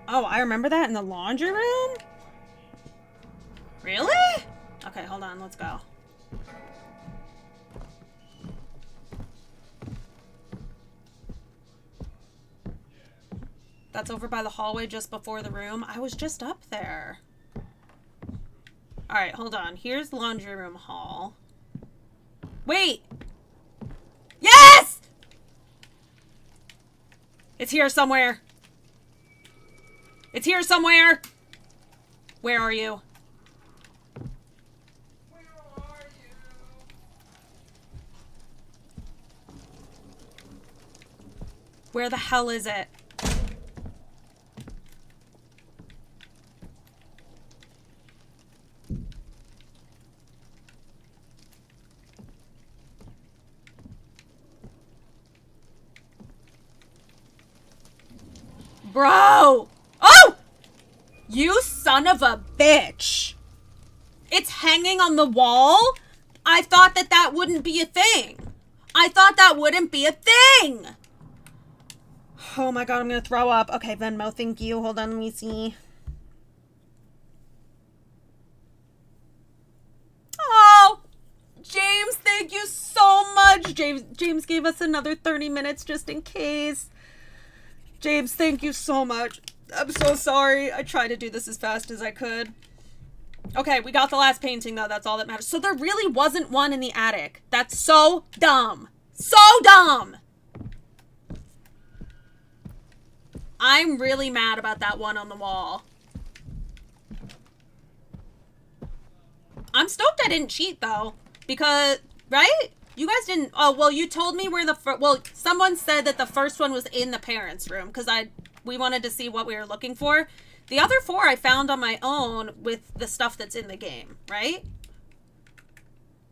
Oh, I remember that in the laundry room? Really? Okay, hold on, let's go. That's over by the hallway just before the room. I was just up there. Alright, hold on. Here's laundry room hall. Wait! Yes! It's here somewhere. It's here somewhere. Where are you?
Where are you?
Where the hell is it? Bro! Oh! You son of a bitch! It's hanging on the wall? I thought that that wouldn't be a thing. I thought that wouldn't be a thing! Oh my god, I'm gonna throw up. Okay, Venmo, thank you. Hold on, let me see. Oh! James, thank you so much! James gave us another 30 minutes just in case. James, thank you so much. I'm so sorry. I tried to do this as fast as I could. Okay, we got the last painting, though. That's all that matters. So there really wasn't one in the attic. That's so dumb. So dumb! I'm really mad about that one on the wall. I'm stoked I didn't cheat, though. Because, right? You guys didn't... Oh, well, you told me where the... Well, someone said that the first one was in the parents' room. Because we wanted to see what we were looking for. The other 4 I found on my own with the stuff that's in the game, right?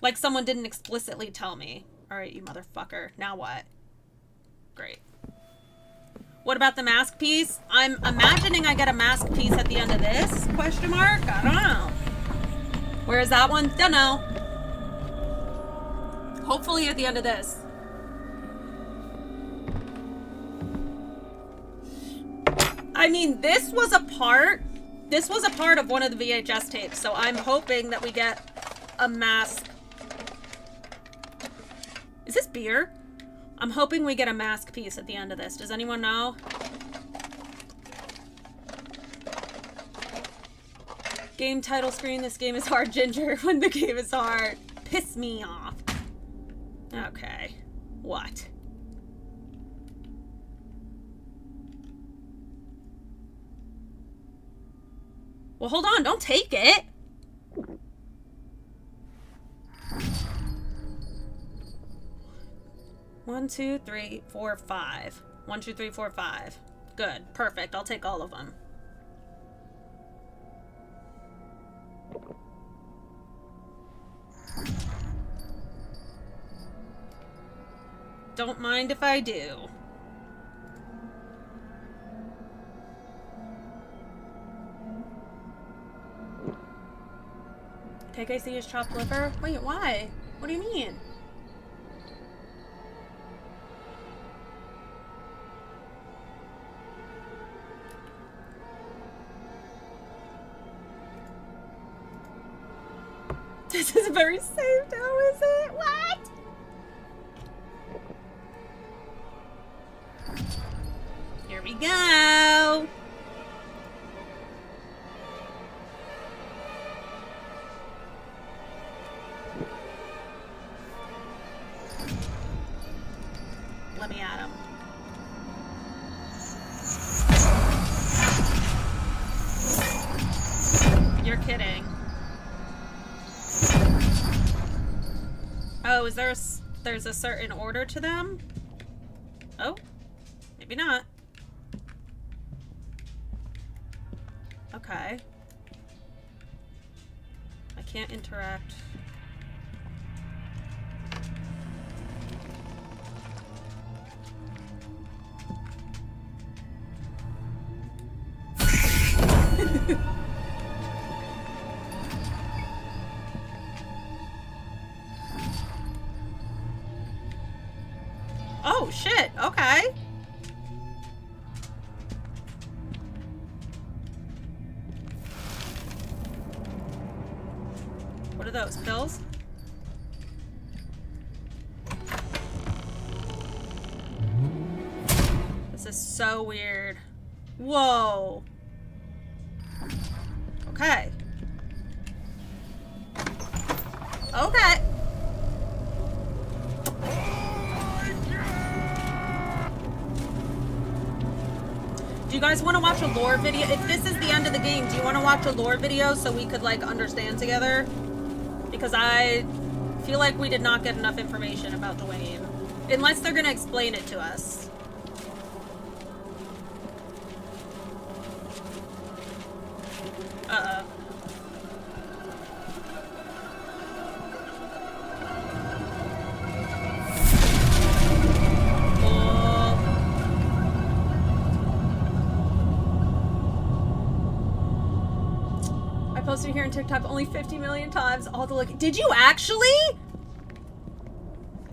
Like someone didn't explicitly tell me. Alright, you motherfucker. Now what? Great. What about the mask piece? I'm imagining I get a mask piece at the end of this? Question mark? I don't know. Where is that one? Don't know. Hopefully at the end of this. I mean, this was a part of one of the VHS tapes, so I'm hoping that we get a mask. Is this beer? I'm hoping we get a mask piece at the end of this. Does anyone know? Game title screen, this game is hard, Ginger. When the game is hard. Piss me off. Okay. What? Well, hold on. Don't take it. One, two, three, four, 5. 1, 2, 3, 4, 5. Good. Perfect. I'll take all of them. Don't mind if I do. KKC is chopped liver? Wait, why? What do you mean? This is very safe now, is it? What? Here we go. Let me at him. You're kidding. Oh, is there there's a certain order to them? Oh, maybe not. Okay. I can't interact. Oh, shit. Okay. What are those? Pills? This is so weird. Whoa. Okay. Okay. Do you guys want to watch a lore video? If this is the end of the game, do you want to watch a lore video so we could, like, understand together? Because I feel like we did not get enough information about Dwayne. Unless they're gonna explain it to us. Uh-oh. Posted here on TikTok only 50 million times. All the look. Did you actually?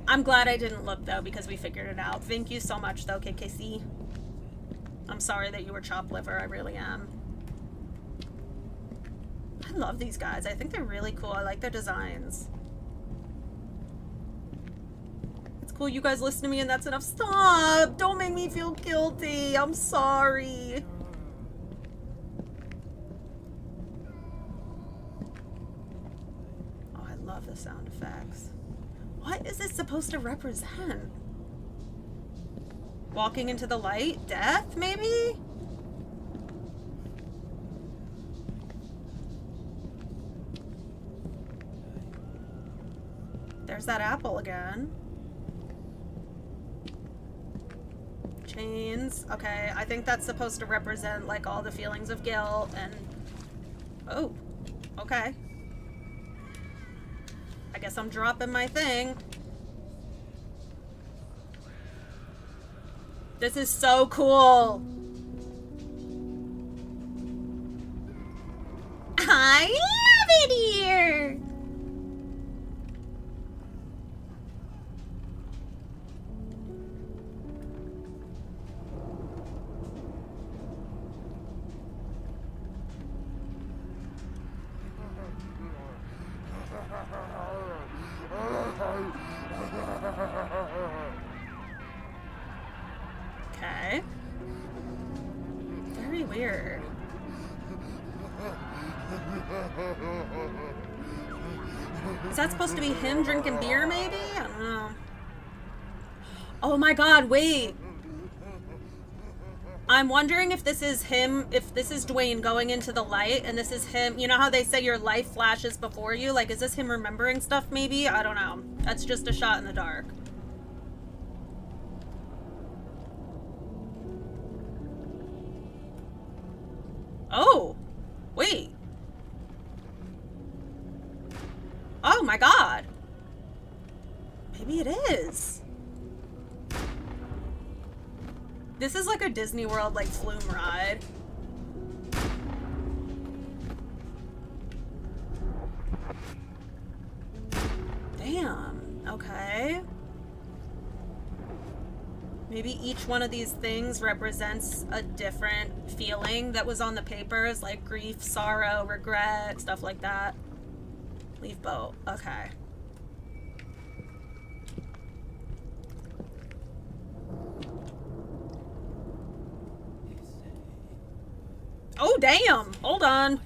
I'm glad I didn't look though because we figured it out. Thank you so much though, KKC. I'm sorry that you were chopped liver. I really am. I love these guys. I think they're really cool. I like their designs. It's cool you guys listen to me and that's enough. Stop! Don't make me feel guilty. I'm sorry. Love the sound effects. What is this supposed to represent? Walking into the light? Death, maybe? There's that apple again. Chains. Okay, I think that's supposed to represent like all the feelings of guilt and... Oh, okay. I guess I'm dropping my thing. This is so cool. I love it here. Okay. Very weird. Is that supposed to be him drinking beer, maybe? I don't know. Oh my god, wait. I'm wondering if this is him, if this is Dwayne going into the light, and this is him. You know how they say your life flashes before you? Like, is this him remembering stuff, maybe? I don't know. That's just a shot in the dark. Oh, wait. Oh my god. Maybe it is. This is like a Disney World, like, flume ride. Damn. Okay. Maybe each one of these things represents a different feeling that was on the papers, like grief, sorrow, regret, stuff like that. Leave boat. Okay. Oh, damn! Hold on.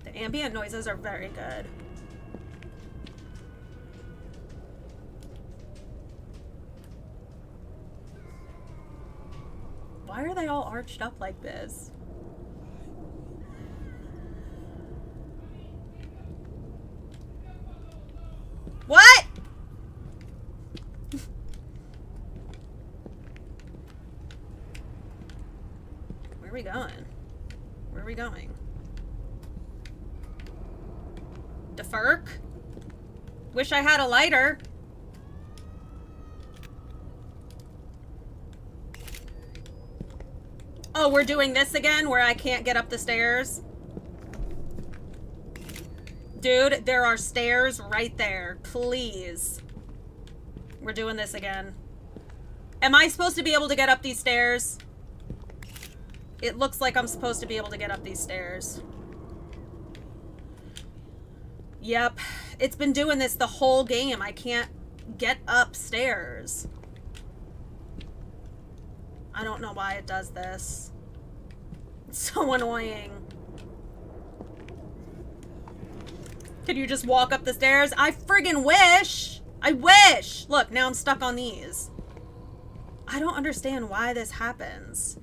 The ambient noises are very good. Why are they all arched up like this? What? Where are we going? Where are we going? Defurk? Wish I had a lighter. Oh, we're doing this again where I can't get up the stairs? Dude, there are stairs right there. Please. We're doing this again. Am I supposed to be able to get up these stairs? It looks like I'm supposed to be able to get up these stairs. Yep. It's been doing this the whole game. I can't get upstairs. I don't know why it does this. It's so annoying. Could you just walk up the stairs? I friggin' wish! I wish! Look, now I'm stuck on these. I don't understand why this happens.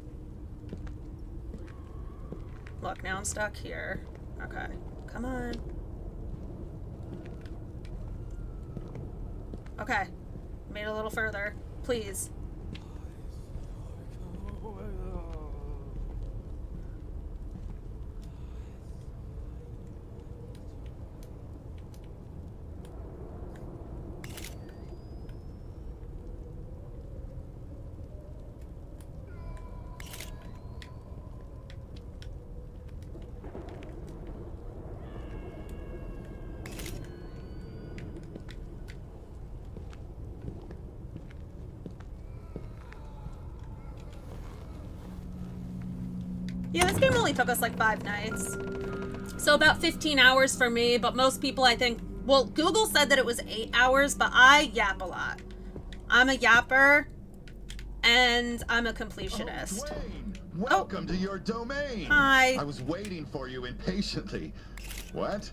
Look, now I'm stuck here. Okay. Come on. Okay. Made it a little further. Please. Yeah, this game only took us like 5 nights. So about 15 hours for me, but most people I think, well, Google said that it was 8 hours, but I yap a lot. I'm a yapper, and I'm a completionist.
Oh, Dwayne, welcome to your domain.
Hi.
I was waiting for you impatiently. What?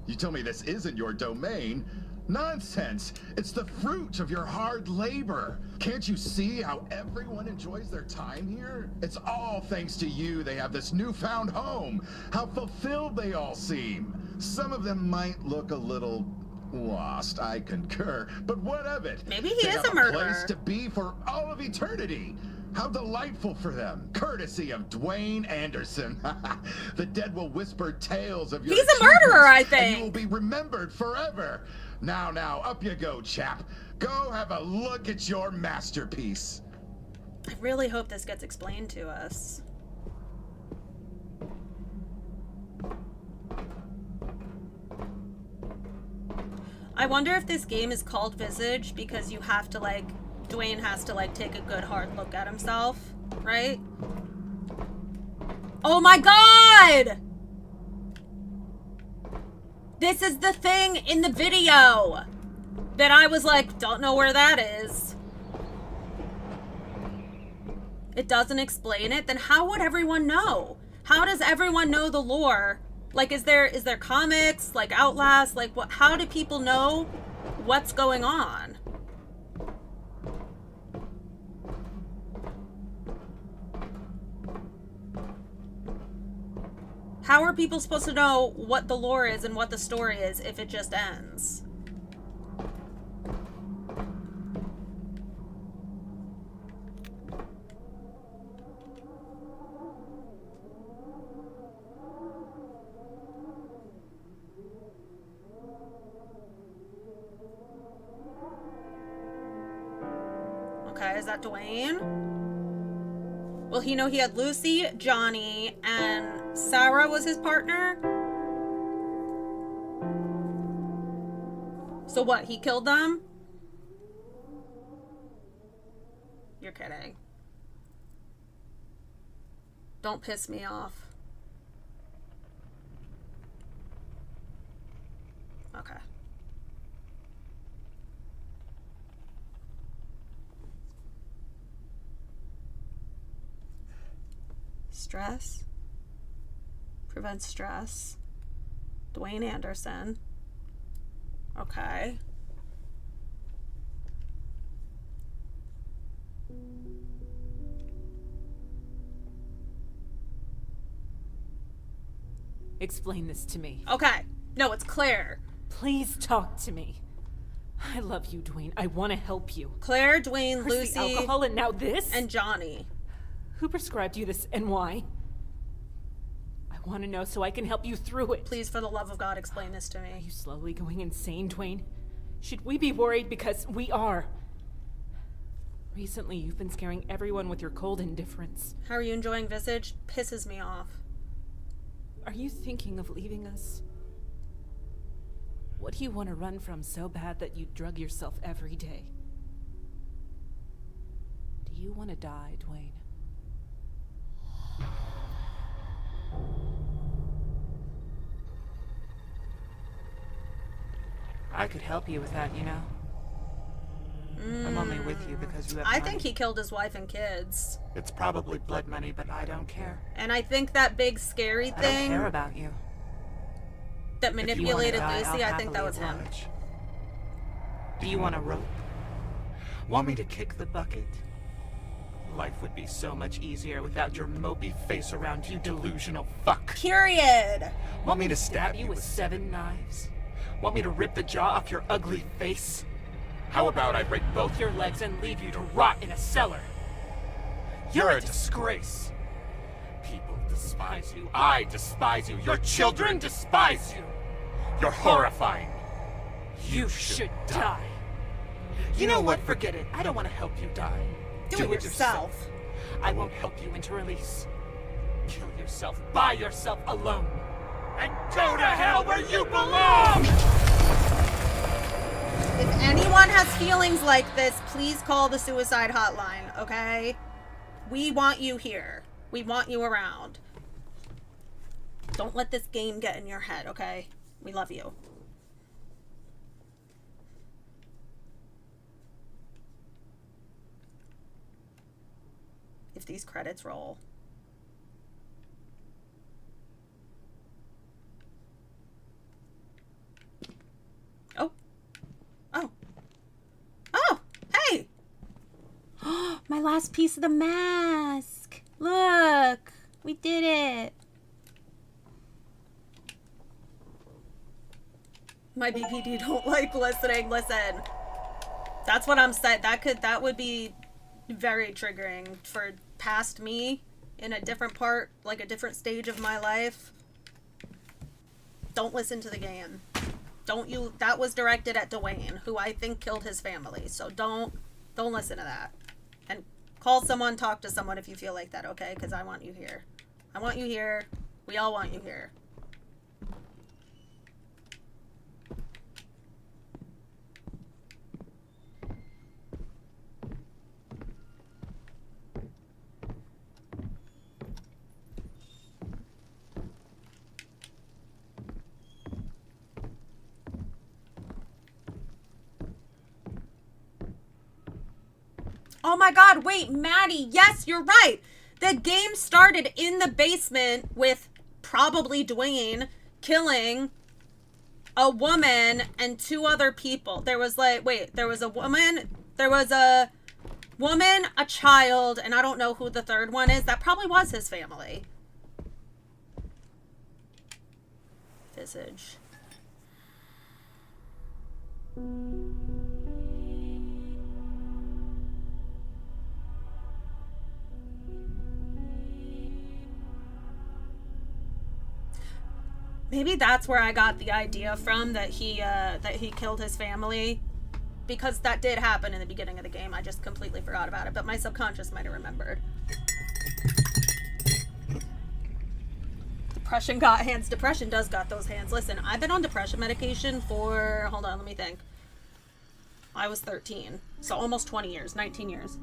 You tell me this isn't your domain? Nonsense! It's the fruit of your hard labor. Can't you see how everyone enjoys their time here? It's all thanks to you they have this newfound home. How fulfilled they all seem. Some of them might look a little lost, I concur, but what of it?
Maybe he
They
is
have
a murderer.
place to be for all of eternity. How delightful for them, courtesy of Dwayne Anderson. The dead will whisper tales of your
He's a murderer, I
achievements, and you will
think.
be remembered forever. Now, up you go, chap. Go have a look at your masterpiece.
I really hope this gets explained to us. I wonder if this game is called Visage because you have to, like, Dwayne has to, like, take a good hard look at himself, right? Oh my god! This is the thing in the video that I was like, don't know where that is. It doesn't explain it. Then how would everyone know? How does everyone know the lore? Like, is there comics, like Outlast? Like, what? How do people know what's going on? How are people supposed to know what the lore is and what the story is if it just ends? Okay, is that Dwayne? Will he know he had Lucy, Johnny, and Sarah was his partner? So what, he killed them? You're kidding. Don't piss me off. Okay. Stress. Prevents stress. Dwayne Anderson. Okay.
Explain this to me.
Okay. No, it's Claire.
Please talk to me. I love you, Dwayne. I want to help you.
Claire, Dwayne,
First the
Lucy,
alcohol, and now this?
and Johnny.
Who prescribed you this and why? I want to know so I can help you through it.
Please, for the love of God, explain this to
Are
me.
you slowly going insane, Dwayne? Should we be worried? Because we are. Recently, you've been scaring everyone with your cold indifference.
How are you enjoying Visage? Pisses me off.
Are you thinking of leaving us? What do you want to run from so bad that you drug yourself every day? Do you want to die, Dwayne? I could help you with that, you know? I'm only with you because you have
I
money.
think he killed his wife and kids.
It's probably blood money, but I don't care.
And I think that big scary
I don't care
thing
about you.
that
If you wanna
manipulated
die,
Lucy,
I'll
I think that was
happily
him.
oblige. Do you want a rope? Want me to kick the bucket? Life would be so much easier without your mopey face around, you delusional fuck.
Period.
Want me to stab you with 7 knives? Want me to rip the jaw off your ugly face? How about I break both your legs and leave you to rot in a cellar? You're a disgrace. People despise you. I despise you. Your children despise you. You're horrifying. You should die. You know what? Forget it. I don't want to help you die.
Do it yourself.
I won't help you into release. Kill yourself by yourself alone. And go to hell where you belong!
If anyone has feelings like this, please call the suicide hotline, okay? We want you here. We want you around. Don't let this game get in your head, okay? We love you. If these credits roll. Oh. Oh. Oh, hey! My last piece of the mask. Look, we did it. My BPD don't like listening. Listen. That's what I'm saying. That would be very triggering for past me in a different part, like a different stage of my life. Don't listen to the game. That was directed at Dwayne, who I think killed his family. So don't listen to that. And call someone, talk to someone if you feel like that, okay? Because I want you here. I want you here. We all want you here. Oh my god, wait, Maddie, yes, you're right. The game started in the basement with probably Dwayne killing a woman and 2 other people. There was a woman, a child, and I don't know who the third one is. That probably was his family. Visage. Maybe that's where I got the idea from that he killed his family, because that did happen in the beginning of the game. I just completely forgot about it, but my subconscious might have remembered. Depression got hands. Depression does got those hands. Listen, I've been on depression medication for, hold on, let me think. I was 13, so almost 20 years, 19 years.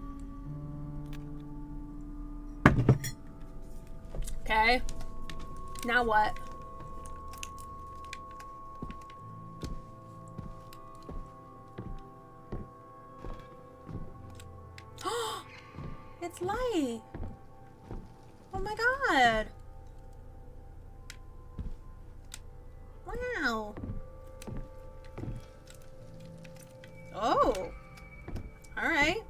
Okay, now what? It's light. Oh my god. Wow. Oh. All right.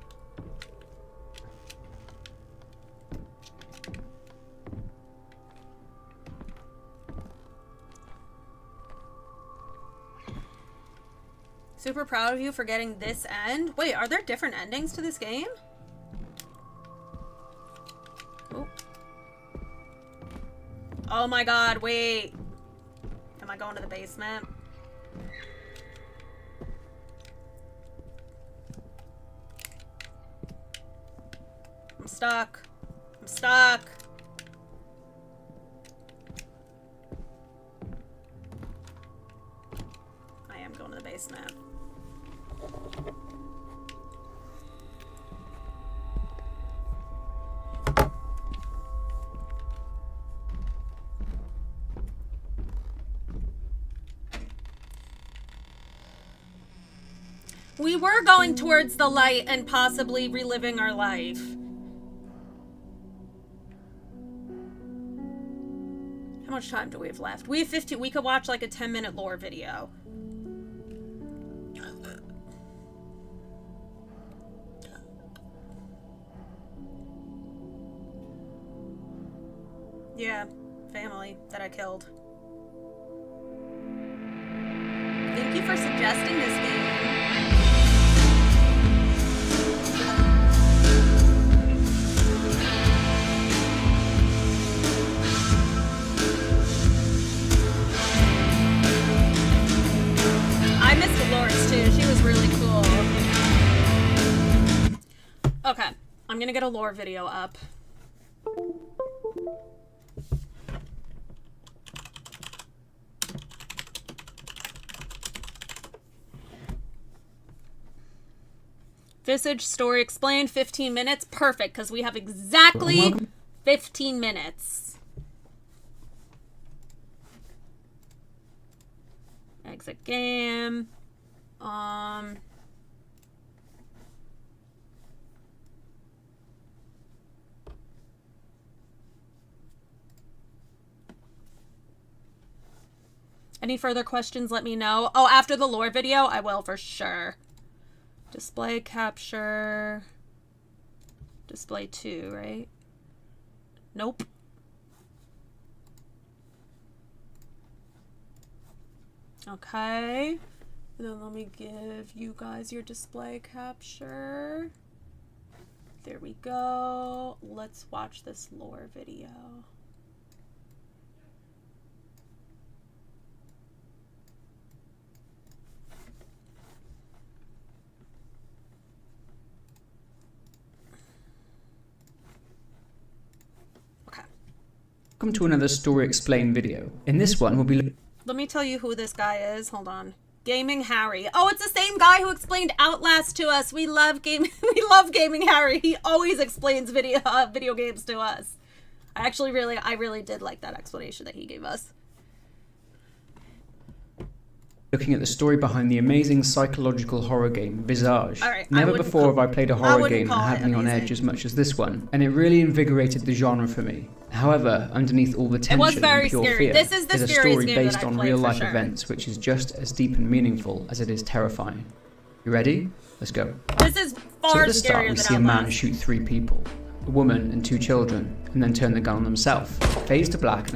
Super proud of you for getting this end. Wait, are there different endings to this game? Oh my god, wait. Am I going to the basement? I'm stuck. I'm stuck. I am going to the basement. We were going towards the light and possibly reliving our life. How much time do we have left? We have 15. We could watch like a 10-minute lore video. Yeah, family that I killed. Thank you for suggesting this game. I missed Dolores too. She was really cool. Okay, I'm gonna get a lore video up. Visage story explained, 15 minutes. Perfect, because we have exactly 15 minutes. Exit game. Any further questions, let me know. Oh, after the lore video, I will for sure. Display capture. Display 2, right? Nope. Okay. Then let me give you guys your display capture. There we go. Let's watch this lore video.
Welcome to another Story Explained video. In this one, we'll be
Let me tell you who this guy is. Hold on. Gaming Harry. Oh, it's the same guy who explained Outlast to us. We love Gaming Harry. He always explains video games to us. I really did like that explanation that he gave us.
looking at the story behind the amazing psychological horror game Visage.
Right,
Never before have I played a horror game that had me on edge as much as this one, and it really invigorated the genre for me. However, underneath all the tension and pure fear
is
a story based on real-life events which is just as deep and meaningful as it is terrifying. You ready? Let's go.
This is far
so at the start, we see a man
Outlast.
shoot 3 people, a woman and 2 children, and then turn the gun on himself. Fades to black.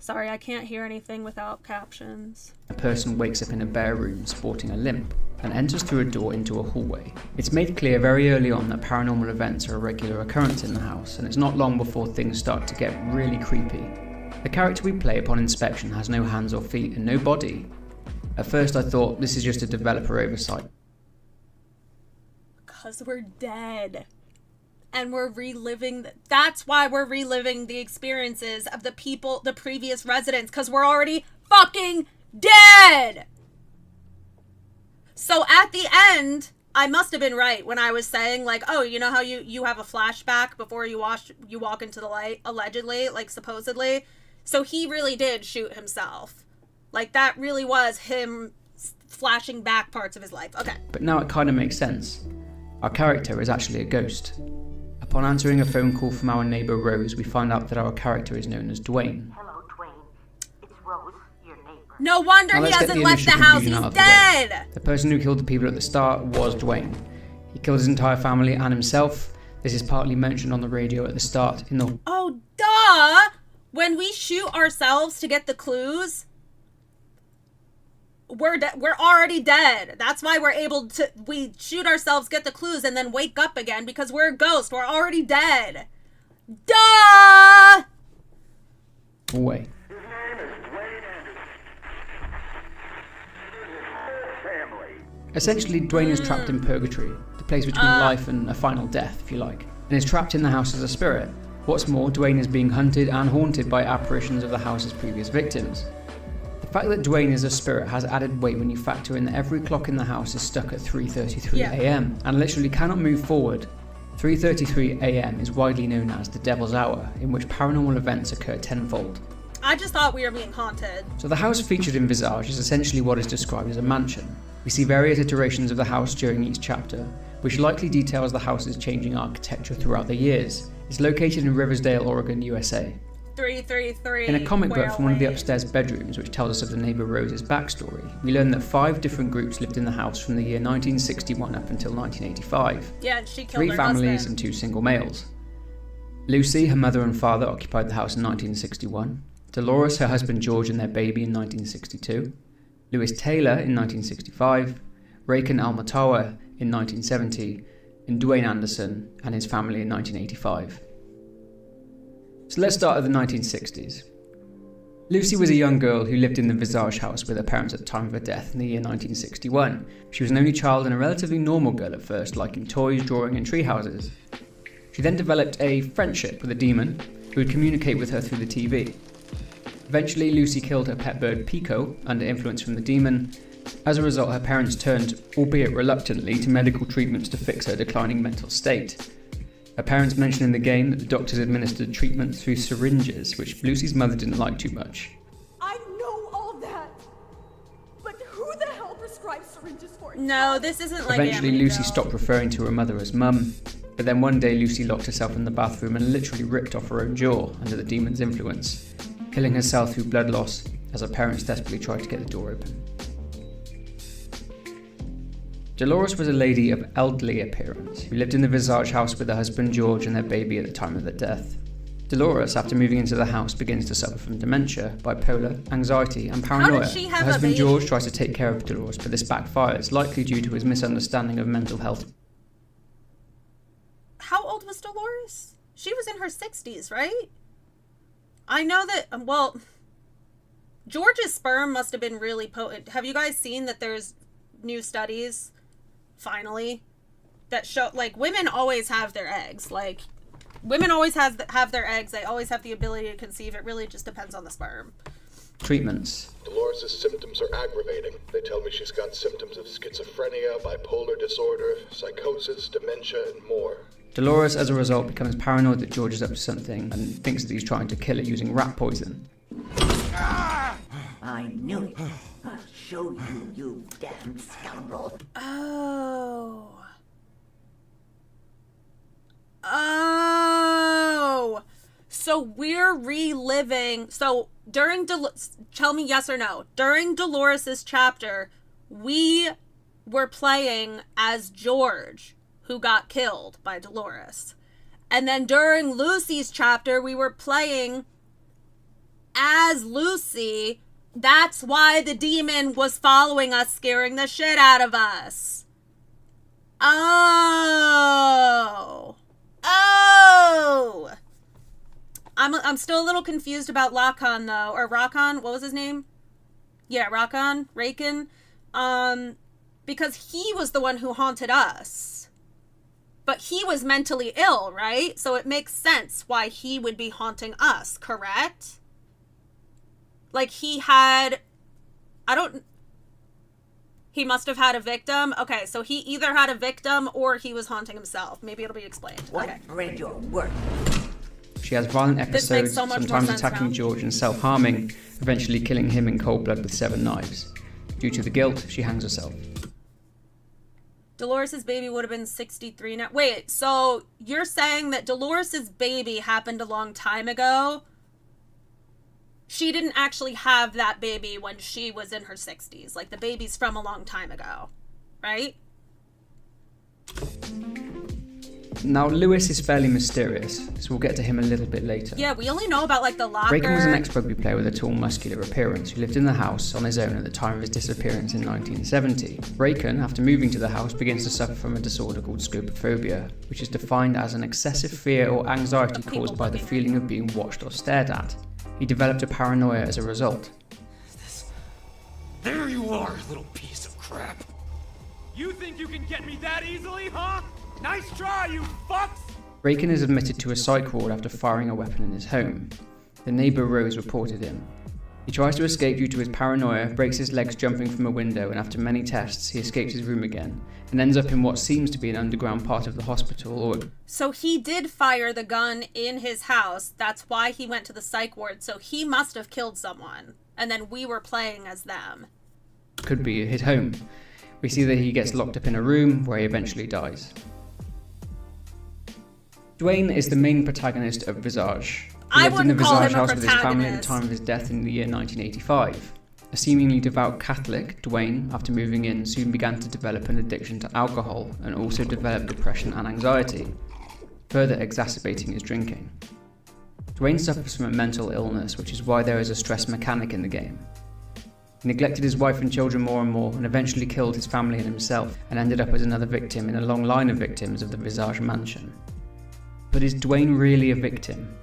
Sorry, I can't hear anything without captions.
A person wakes up in a bare room sporting a limp and enters through a door into a hallway. It's made clear very early on that paranormal events are a regular occurrence in the house, and it's not long before things start to get really creepy. The character we play upon inspection has no hands or feet and no body. At first I thought this is just a developer oversight.
Because we're dead. And we're reliving, that's why we're reliving the experiences of the people, the previous residents, because we're already fucking dead! So at the end, I must have been right when I was saying, like, oh, you know how you have a flashback before you walk into the light, allegedly, like, supposedly? So he really did shoot himself. Like, that really was him flashing back parts of his life. Okay.
But now it kind of makes sense. Our character is actually a ghost. Upon answering a phone call from our neighbour Rose, we find out that our character is known as Dwayne.
Hello, Dwayne. It's Rose, your neighbor.
No wonder he hasn't left the house. He's dead!
The person who killed the people at the start was Dwayne. He killed his entire family and himself. This is partly mentioned on the radio at the start in the...
Oh, duh! When we shoot ourselves to get the clues... We're already dead. That's why we shoot ourselves, get the clues, and then wake up again because we're a ghost. We're already dead. Duh!
Wait.
His name is Dwayne Anderson. Family.
Essentially, Dwayne is trapped in purgatory, the place between life and a final death, if you like, and is trapped in the house as a spirit. What's more, Dwayne is being hunted and haunted by apparitions of the house's previous victims. The fact that Dwayne is a spirit has added weight when you factor in that every clock in the house is stuck at 3:33 a.m. and literally cannot move forward. 3:33 a.m. is widely known as the Devil's Hour, in which paranormal events occur tenfold.
I just thought we were being haunted.
So the house featured in Visage is essentially what is described as a mansion. We see various iterations of the house during each chapter, which likely details the house's changing architecture throughout the years. It's located in Riversdale, Oregon, USA.
333.
In a comic book from one of the upstairs bedrooms, which tells us of the neighbour Rose's backstory, we learn that 5 different groups lived in the house from the year 1961 up until 1985.
Yeah, and she killed
3
her
families
husband.
and 2 single males. Lucy, her mother and father, occupied the house in 1961. Dolores, her husband George and their baby in 1962. Lewis Taylor in 1965. Raken Almatawa in 1970. And Dwayne Anderson and his family in 1985. So let's start at the 1960s. Lucy was a young girl who lived in the Visage house with her parents at the time of her death in the year 1961. She was an only child and a relatively normal girl at first, liking toys, drawing and tree houses. She then developed a friendship with a demon who would communicate with her through the TV. Eventually, Lucy killed her pet bird Pico under influence from the demon. As a result, her parents turned, albeit reluctantly, to medical treatments to fix her declining mental state. Her parents mention in the game that the doctors administered treatment through syringes, which Lucy's mother didn't like too much.
I know all that, but who the hell prescribes syringes for it?
No, this isn't like
Eventually, Lucy
Amityville.
stopped referring to her mother as mum, but then one day Lucy locked herself in the bathroom and literally ripped off her own jaw under the demon's influence, killing herself through blood loss as her parents desperately tried to get the door open. Dolores was a lady of elderly appearance who lived in the Visage house with her husband George and their baby at the time of their death. Dolores, after moving into the house, begins to suffer from dementia, bipolar, anxiety and paranoia.
she have
Her
a
husband
baby?
George tries to take care of Dolores, but this backfires, likely due to his misunderstanding of mental health.
How old was Dolores? She was in her 60s, right? I know that, well, George's sperm must have been really potent. Have you guys seen that there's new studies, finally, that show, like, women always have their eggs. Like, women always have their eggs. They always have the ability to conceive. It really just depends on the sperm.
Treatments.
Dolores' symptoms are aggravating. They tell me she's got symptoms of schizophrenia, bipolar disorder, psychosis, dementia, and more.
Dolores, as a result, becomes paranoid that George is up to something and thinks that he's trying to kill her using rat poison.
I knew it. I'll show you, you damn scoundrel.
Oh. So we're reliving. So during tell me yes or no. During Dolores's chapter, we were playing as George, who got killed by Dolores. And then during Lucy's chapter, we were playing as Lucy, that's why the demon was following us, scaring the shit out of us. Oh. I'm still a little confused about Lakan though, or Rakan, what was his name? Yeah, Rakan, because he was the one who haunted us. But he was mentally ill, right? So it makes sense why he would be haunting us, correct? Like he must have had a victim. Okay, so he either had a victim or he was haunting himself. Maybe it'll be explained.
What
Okay.
read your work?
She has violent
This makes
episodes,
so much more
sometimes
sense
attacking
now.
George and self-harming, eventually killing him in cold blood with 7 knives. Due to the guilt, she hangs herself.
Dolores' baby would have been 63 now. Wait, so you're saying that Dolores' baby happened a long time ago? She didn't actually have that baby when she was in her 60s. Like, the baby's from a long time ago, right?
Now, Lewis is fairly mysterious, so we'll get to him a little bit later.
Yeah, we only know about, like, the locker.
Raken was an ex-rugby player with a tall, muscular appearance who lived in the house on his own at the time of his disappearance in 1970. Raken, after moving to the house, begins to suffer from a disorder called scopophobia, which is defined as an excessive fear or anxiety caused by the feeling of being watched or stared at. He developed a paranoia as a result.
There you are, little piece of crap. You think you can get me that easily, huh? Nice try, you fucks!
Raken is admitted to a psych ward after firing a weapon in his home. The neighbour Rose reported him. He tries to escape due to his paranoia, breaks his legs jumping from a window, and after many tests, he escapes his room again, and ends up in what seems to be an underground part of the hospital, or...
So he did fire the gun in his house. That's why he went to the psych ward. So he must have killed someone. And then we were playing as them.
could be his home. We see that he gets locked up in a room where he eventually dies. Dwayne is the main protagonist of Visage. He lived in the Visage house with his family at the time of his death in the year 1985. A seemingly devout Catholic, Dwayne, after moving in, soon began to develop an addiction to alcohol and also developed depression and anxiety, further exacerbating his drinking. Dwayne suffers from a mental illness, which is why there is a stress mechanic in the game. He neglected his wife and children more and more, and eventually killed his family and himself, and ended up as another victim in a long line of victims of the Visage mansion. But is Dwayne really a victim?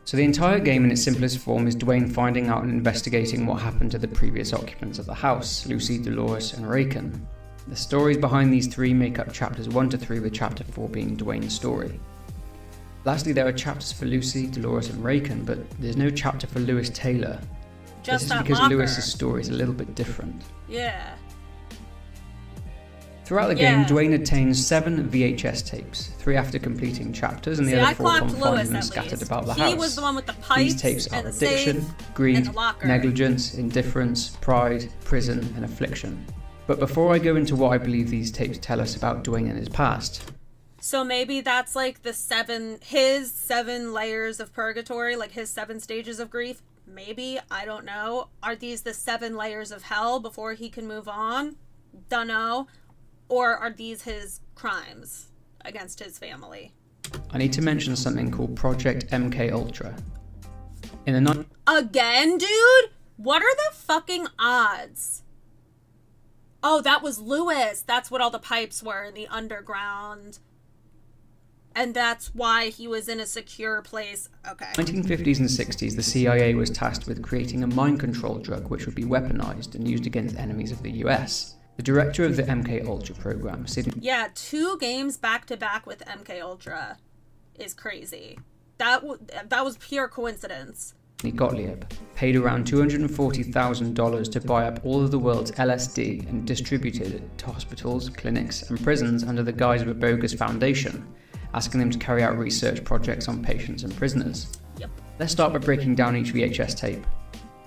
So the entire game in its simplest form is Dwayne finding out and investigating what happened to the previous occupants of the house, Lucy, Dolores and Raken. The stories behind these three make up chapters 1 to 3, with chapter 4 being Dwayne's story. Lastly, there are chapters for Lucy, Dolores and Raken, but there's no chapter for Lewis Taylor.
Just
this
that
is because
locker.
Lewis's story is a little bit different.
Yeah.
Throughout the game, Dwayne obtains 7 VHS tapes, 3 after completing chapters and the other 4 upon finding them scattered about the house.
He was the one with the pipes.
These tapes
and
are
the
addiction,
safe
greed,
and the locker.
negligence, indifference, pride, prison and affliction. But before I go into what I believe these tapes tell us about Dwayne and his past.
So maybe that's like his 7 layers of purgatory, like his 7 stages of grief. Maybe, I don't know. Are these the 7 layers of hell before he can move on? Dunno. Or are these his crimes against his family?
I need to mention something called Project MK Ultra. In the
Again, dude? What are the fucking odds? Oh, that was Lewis. That's what all the pipes were in the underground. And that's why he was in a secure place. Okay.
1950s and 60s, the CIA was tasked with creating a mind control drug which would be weaponized and used against enemies of the US. The director of the MK Ultra program, Sidney...
Yeah, 2 games back to back with MK Ultra is crazy. That was pure coincidence.
Gottlieb paid around $240,000 to buy up all of the world's LSD and distributed it to hospitals, clinics and prisons under the guise of a bogus foundation, asking them to carry out research projects on patients and prisoners.
Yep.
Let's start by breaking down each VHS tape.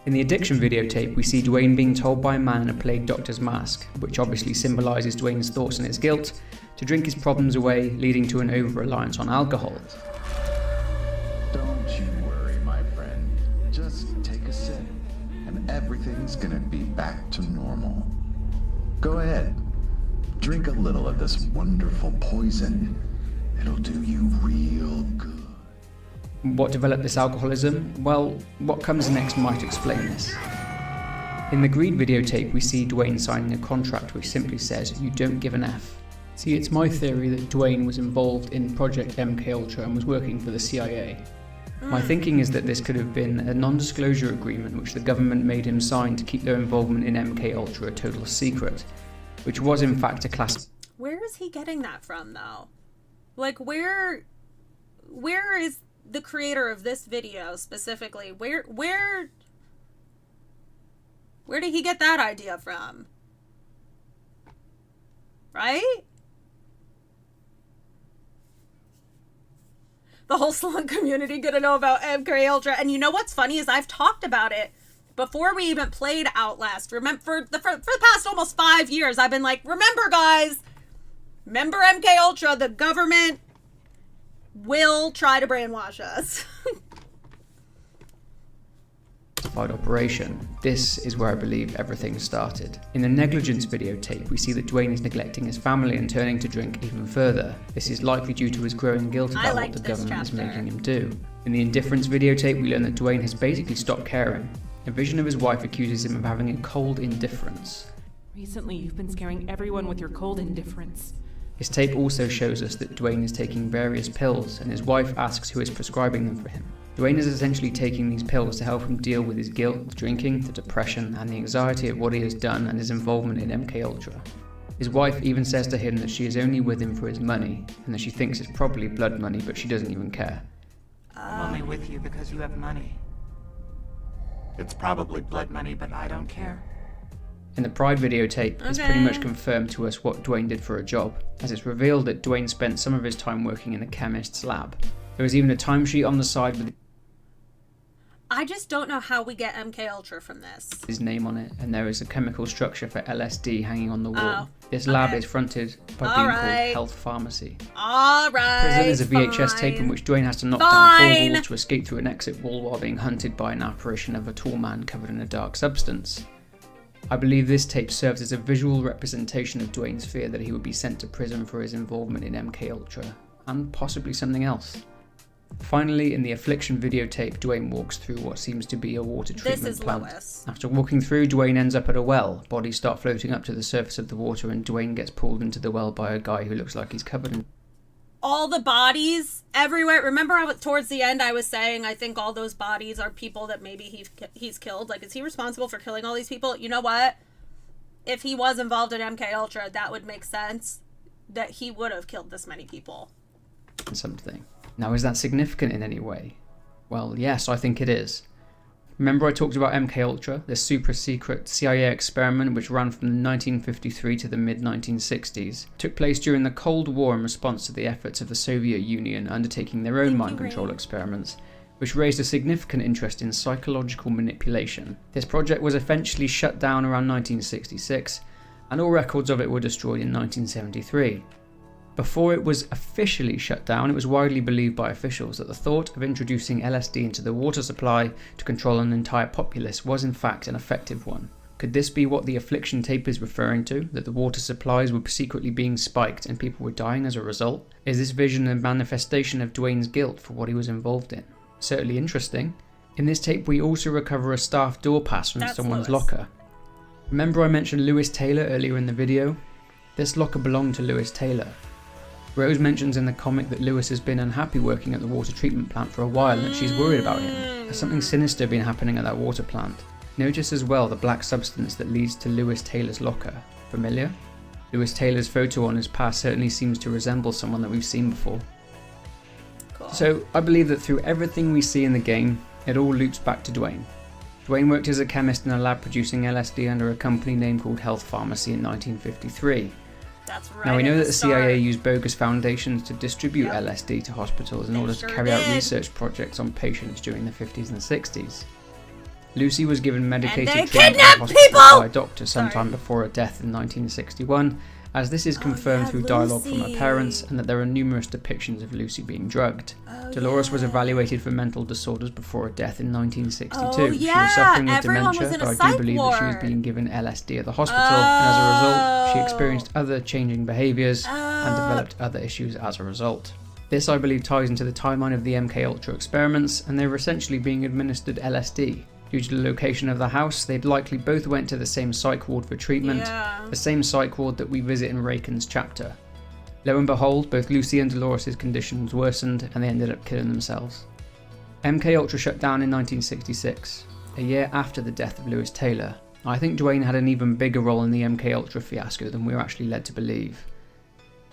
In the addiction videotape, we see Dwayne being told by a man in a plague doctor's mask, which obviously symbolises Dwayne's thoughts and his guilt, to drink his problems away, leading to an over-reliance on alcohol.
Don't you worry, my friend. Just take a sip, and everything's gonna be back to normal. Go ahead. Drink a little of this wonderful poison. It'll do you real good.
What developed this alcoholism? Well, what comes next might explain this. In the Greed videotape, we see Dwayne signing a contract which simply says, "You don't give an F." See, it's my theory that Dwayne was involved in Project MKUltra and was working for the CIA. My thinking is that this could have been a non-disclosure agreement which the government made him sign to keep their involvement in MKUltra a total secret, which was in fact a class.
Where is he getting that from, though? Like, where is the creator of this video specifically? Where did he get that idea from? Right? The whole salon community gonna know about MKUltra. And you know what's funny is I've talked about it before we even played Outlast. Remember, for the past almost 5 years, I've been like, remember guys, remember MKUltra, the government will try to brainwash us.
Operation. This is where I believe everything started. In the negligence videotape, we see that Dwayne is neglecting his family and turning to drink even further. This is likely due to his growing guilt about what the government is making him do. In the indifference videotape, we learn that Dwayne has basically stopped caring. A vision of his wife accuses him of having a cold indifference.
Recently, you've been scaring everyone with your cold indifference.
His tape also shows us that Dwayne is taking various pills, and his wife asks who is prescribing them for him. Dwayne is essentially taking these pills to help him deal with his guilt, the drinking, the depression, and the anxiety of what he has done and his involvement in MKUltra. His wife even says to him that she is only with him for his money, and that she thinks it's probably blood money, but she doesn't even care.
I'm only with you because you have money. It's probably blood money, but I don't care.
In the Pride videotape, it's pretty much confirmed to us what Dwayne did for a job, as it's revealed that Dwayne spent some of his time working in a chemist's lab. There was even a timesheet on the side with
I just don't know how we get MKUltra from this.
his name on it, and there is a chemical structure for LSD hanging on the wall. This lab is fronted by being called Health Pharmacy.
Alright.
Prison is a VHS tape in which Dwayne has to knock down 4 walls to escape through an exit wall while being hunted by an apparition of a tall man covered in a dark substance. I believe this tape serves as a visual representation of Dwayne's fear that he would be sent to prison for his involvement in MKUltra, and possibly something else. Finally, in the Affliction videotape, Dwayne walks through what seems to be a water treatment plant.
Lois.
After walking through, Dwayne ends up at a well. Bodies start floating up to the surface of the water, and Dwayne gets pulled into the well by a guy who looks like he's covered in
all the bodies everywhere. Remember towards the end I was saying I think all those bodies are people that maybe he's killed. Like, is he responsible for killing all these people? You know what? If he was involved in MKUltra, that would make sense that he would have killed this many people.
something. Now, is that significant in any way? Well, yes, I think it is. Remember I talked about MKUltra, this super secret CIA experiment which ran from 1953 to the mid-1960s, took place during the Cold War in response to the efforts of the Soviet Union undertaking their own mind control experiments, which raised a significant interest in psychological manipulation. This project was eventually shut down around 1966, and all records of it were destroyed in 1973. Before it was officially shut down, it was widely believed by officials that the thought of introducing LSD into the water supply to control an entire populace was in fact an effective one. Could this be what the Affliction tape is referring to, that the water supplies were secretly being spiked and people were dying as a result? Is this vision a manifestation of Dwayne's guilt for what he was involved in? Certainly interesting. In this tape we also recover a staff door pass from someone's locker. Remember I mentioned Lewis Taylor earlier in the video? This locker belonged to Lewis Taylor. Rose mentions in the comic that Lewis has been unhappy working at the water treatment plant for a while and that she's worried about him. Has something sinister been happening at that water plant? Notice as well the black substance that leads to Lewis Taylor's locker. Familiar? Lewis Taylor's photo on his pass certainly seems to resemble someone that we've seen before. Cool. So I believe that through everything we see in the game, it all loops back to Dwayne. Dwayne worked as a chemist in a lab producing LSD under a company name called Health Pharmacy in 1953.
That's right.
Now we know that the CIA used bogus foundations to distribute LSD to hospitals in order to carry out research projects on patients during the 50s and 60s. Lucy was given medicated treatment in hospital by a doctor sometime before her death in 1961, as this is confirmed through dialogue from her parents and that there are numerous depictions of Lucy being drugged. Dolores was evaluated for mental disorders before her death in 1962. She was suffering with dementia, but I do believe that she was being given LSD at the hospital, and as a result, she experienced other changing behaviours and developed other issues as a result. This, I believe, ties into the timeline of the MKUltra experiments, and they were essentially being administered LSD. Due to the location of the house, they'd likely both went to the same psych ward for treatment, the same psych ward that we visit in Raken's chapter. Lo and behold, both Lucy and Dolores' conditions worsened, and they ended up killing themselves. MKUltra shut down in 1966, a year after the death of Lewis Taylor. I think Dwayne had an even bigger role in the MKUltra fiasco than we were actually led to believe.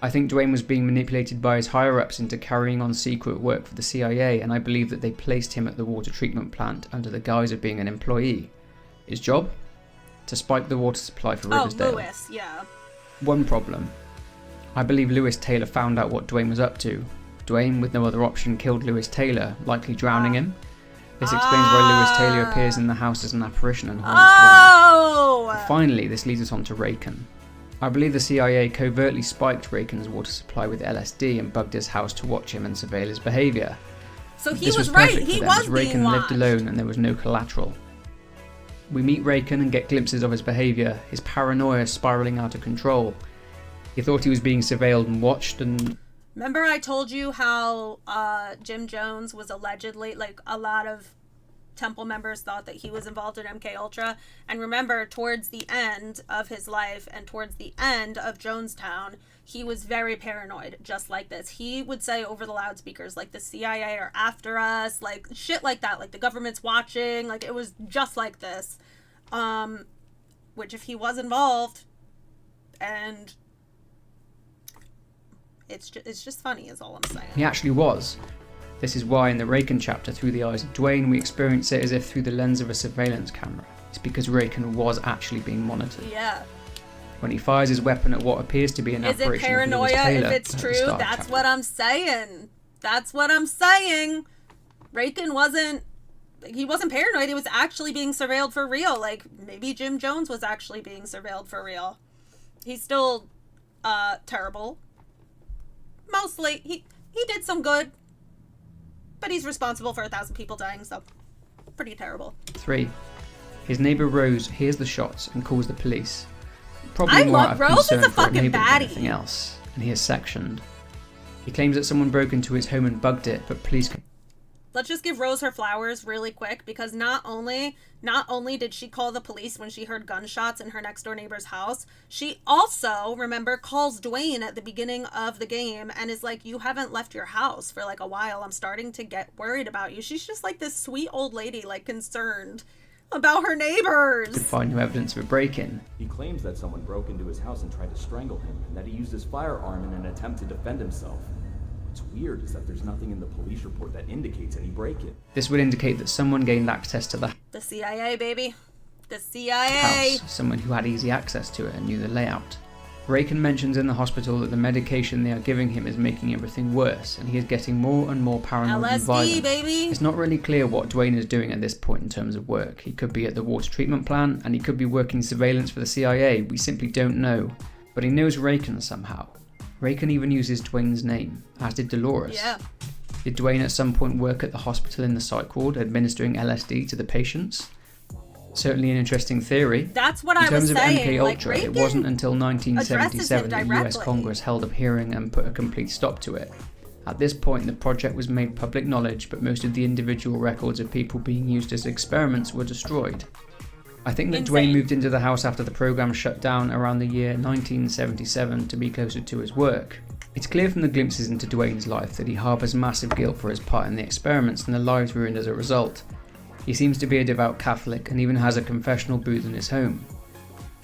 I think Dwayne was being manipulated by his higher-ups into carrying on secret work for the CIA, and I believe that they placed him at the water treatment plant under the guise of being an employee. His job? To spike the water supply for Riversdale.
Oh, Lewis, yeah.
One problem. I believe Lewis Taylor found out what Dwayne was up to. Dwayne, with no other option, killed Lewis Taylor, likely drowning him. This explains why Lewis Taylor appears in the house as an apparition and haunts Dwayne. Finally, this leads us on to Raken. I believe the CIA covertly spiked Raken's water supply with LSD and bugged his house to watch him and surveil his behaviour.
So he
this
was
perfect
right,
for
he
them,
was
as
being
Raken
watched.
lived alone and there was no collateral. We meet Raken and get glimpses of his behaviour, his paranoia spiralling out of control. He thought he was being surveilled and watched, and...
Remember I told you how Jim Jones was allegedly, like, a lot of Temple members thought that he was involved in MKUltra, and remember, towards the end of his life and towards the end of Jonestown, he was very paranoid, just like this. He would say over the loudspeakers, like, the CIA are after us, like, shit like that, like, the government's watching, like, it was just like this. Which, if he was involved, and it's just funny is all I'm saying.
He actually was. This is why in the Raken chapter, Through the Eyes of Dwayne, we experience it as if through the lens of a surveillance camera. It's because Raken was actually being monitored.
Yeah.
When he fires his weapon at what appears to be an apparition
Is it paranoia
of Lewis Taylor
if it's
at the
true?
start of
That's
chapter.
what I'm saying. That's what I'm saying. Raken wasn't paranoid. He was actually being surveilled for real. Like, maybe Jim Jones was actually being surveilled for real. He's still terrible. Mostly, he did some good, but he's responsible for 1,000 people dying, so pretty terrible.
3. His neighbour Rose hears the shots and calls the police. Probably
I
more
love
out of
Rose as
concern
a
for her
fucking
neighbour than
baddie.
anything else, and he is sectioned. He claims that someone broke into his home and bugged it, but police...
Let's just give Rose her flowers really quick, because not only did she call the police when she heard gunshots in her next door neighbor's house, she also, remember, calls Dwayne at the beginning of the game and is like, you haven't left your house for like a while. I'm starting to get worried about you. She's just like this sweet old lady, like concerned about her neighbors.
could find no evidence of a break-in.
He claims that someone broke into his house and tried to strangle him, and that he used his firearm in an attempt to defend himself. What's weird is that there's nothing in the police report that indicates any break-in.
This would indicate that someone gained access to the
The CIA, baby. The CIA.
house, someone who had easy access to it and knew the layout. Raken mentions in the hospital that the medication they are giving him is making everything worse, and he is getting more and more paranoid and
LSD,
violent.
baby.
It's not really clear what Dwayne is doing at this point in terms of work. He could be at the water treatment plant, and he could be working surveillance for the CIA. We simply don't know. But he knows Raken somehow. Raken even uses Dwayne's name, as did Dolores.
Yeah.
Did Dwayne at some point work at the hospital in the psych ward, administering LSD to the patients? Certainly an interesting theory.
That's what
In
I was
terms of
saying.
MKUltra,
Like,
it wasn't until
addresses him
1977 that the US
directly.
Congress held a hearing and put a complete stop to it. At this point, the project was made public knowledge, but most of the individual records of people being used as experiments were destroyed. I think that Dwayne moved into the house after the program shut down around the year 1977 to be closer to his work. It's clear from the glimpses into Dwayne's life that he harbours massive guilt for his part in the experiments and the lives ruined as a result. He seems to be a devout Catholic and even has a confessional booth in his home.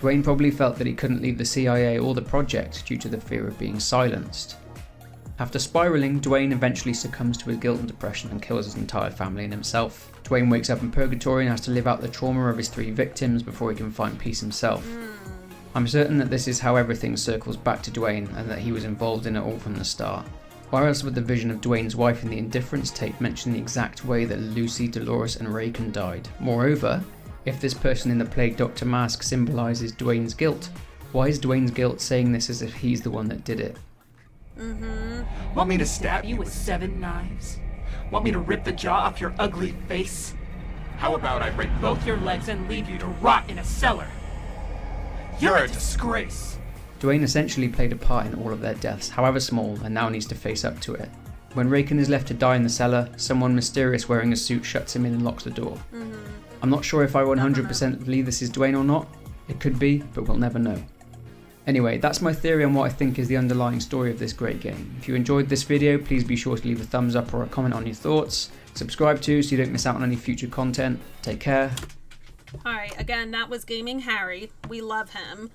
Dwayne probably felt that he couldn't leave the CIA or the project due to the fear of being silenced. After spiralling, Dwayne eventually succumbs to his guilt and depression and kills his entire family and himself. Dwayne wakes up in purgatory and has to live out the trauma of his 3 victims before he can find peace himself. I'm certain that this is how everything circles back to Dwayne and that he was involved in it all from the start. Why else would the vision of Dwayne's wife in the Indifference tape mention the exact way that Lucy, Dolores and Raken died? Moreover, if this person in the plague doctor mask symbolises Dwayne's guilt, why is Dwayne's guilt saying this as if he's the one that did it?
Want me to stab you with 7 knives? Want me to rip the jaw off your ugly face? How about I break both your legs and leave you to rot in a cellar? You're a disgrace.
Dwayne essentially played a part in all of their deaths, however small, and now needs to face up to it. When Raken is left to die in the cellar, someone mysterious wearing a suit shuts him in and locks the door. I'm not sure if I 100% believe this is Dwayne or not. It could be, but we'll never know. Anyway, that's my theory on what I think is the underlying story of this great game. If you enjoyed this video, please be sure to leave a thumbs up or a comment on your thoughts. Subscribe too so you don't miss out on any future content. Take care.
Alright, again, that was Gaming Harry. We love him.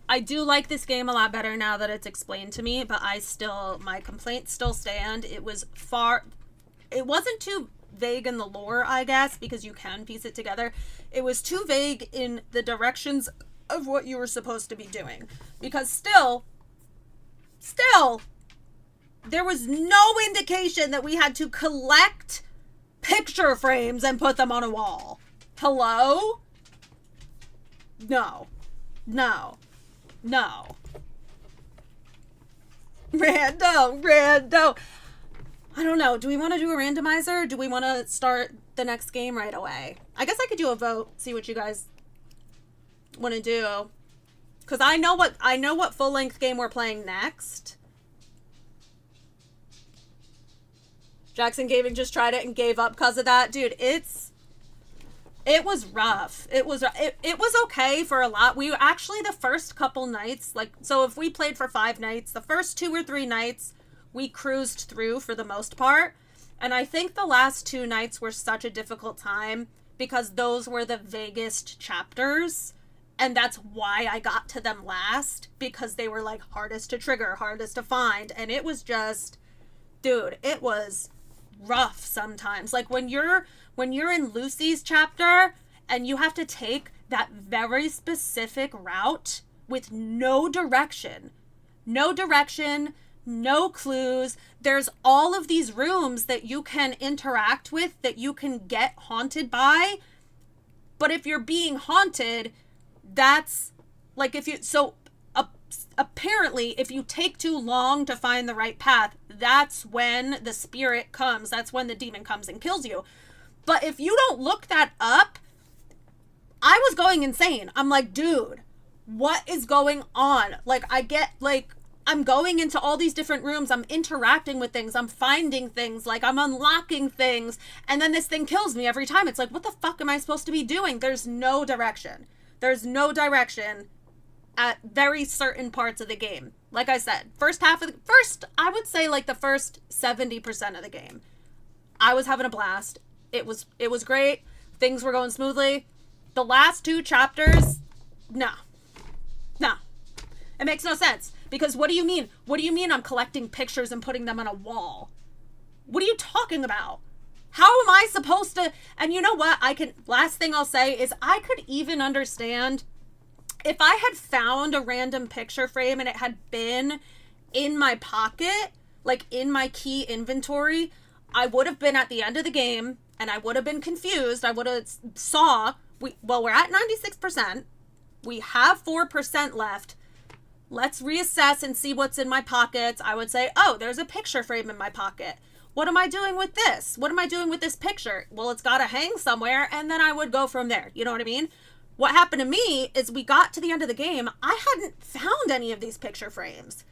I do like this game a lot better now that it's explained to me, but my complaints still stand. It wasn't too vague in the lore, I guess, because you can piece it together. It was too vague in the directions of what you were supposed to be doing. Because still, there was no indication that we had to collect picture frames and put them on a wall. Hello? No. Rando. I don't know. Do we want to do a randomizer? Or do we want to start the next game right away? I guess I could do a vote. See what you guys want to do. Because I know what full-length game we're playing next. Jackson Gaming just tried it and gave up because of that. Dude, it was rough. It was okay for a lot. We actually, the first couple nights, so if we played for 5 nights, the first 2 or 3 nights, we cruised through for the most part. And I think the last 2 nights were such a difficult time because those were the vaguest chapters. And that's why I got to them last, because they were like hardest to trigger, hardest to find. And it was just, dude, it was rough sometimes. Like when you're in Lucy's chapter and you have to take that very specific route with no direction, no clues. There's all of these rooms that you can interact with, that you can get haunted by. But if you're being haunted, that's like apparently if you take too long to find the right path, that's when the spirit comes. That's when the demon comes and kills you. But if you don't look that up, I was going insane. I'm like, dude, what is going on? I'm going into all these different rooms. I'm interacting with things. I'm finding things. I'm unlocking things. And then this thing kills me every time. It's like, what the fuck am I supposed to be doing? There's no direction. At very certain parts of the game. Like I said, I would say the first 70% of the game, I was having a blast. It was great. Things were going smoothly. The last 2 chapters, no. It makes no sense. Because what do you mean? What do you mean I'm collecting pictures and putting them on a wall? What are you talking about? How am I supposed to? And you know what? Last thing I'll say is I could even understand if I had found a random picture frame and it had been in my pocket, in my key inventory, I would have been at the end of the game and I would have been confused. I would have we're at 96%. We have 4% left. Let's reassess and see what's in my pockets. I would say, oh, there's a picture frame in my pocket. What am I doing with this? What am I doing with this picture? Well, it's got to hang somewhere, and then I would go from there. You know what I mean? What happened to me is we got to the end of the game. I hadn't found any of these picture frames.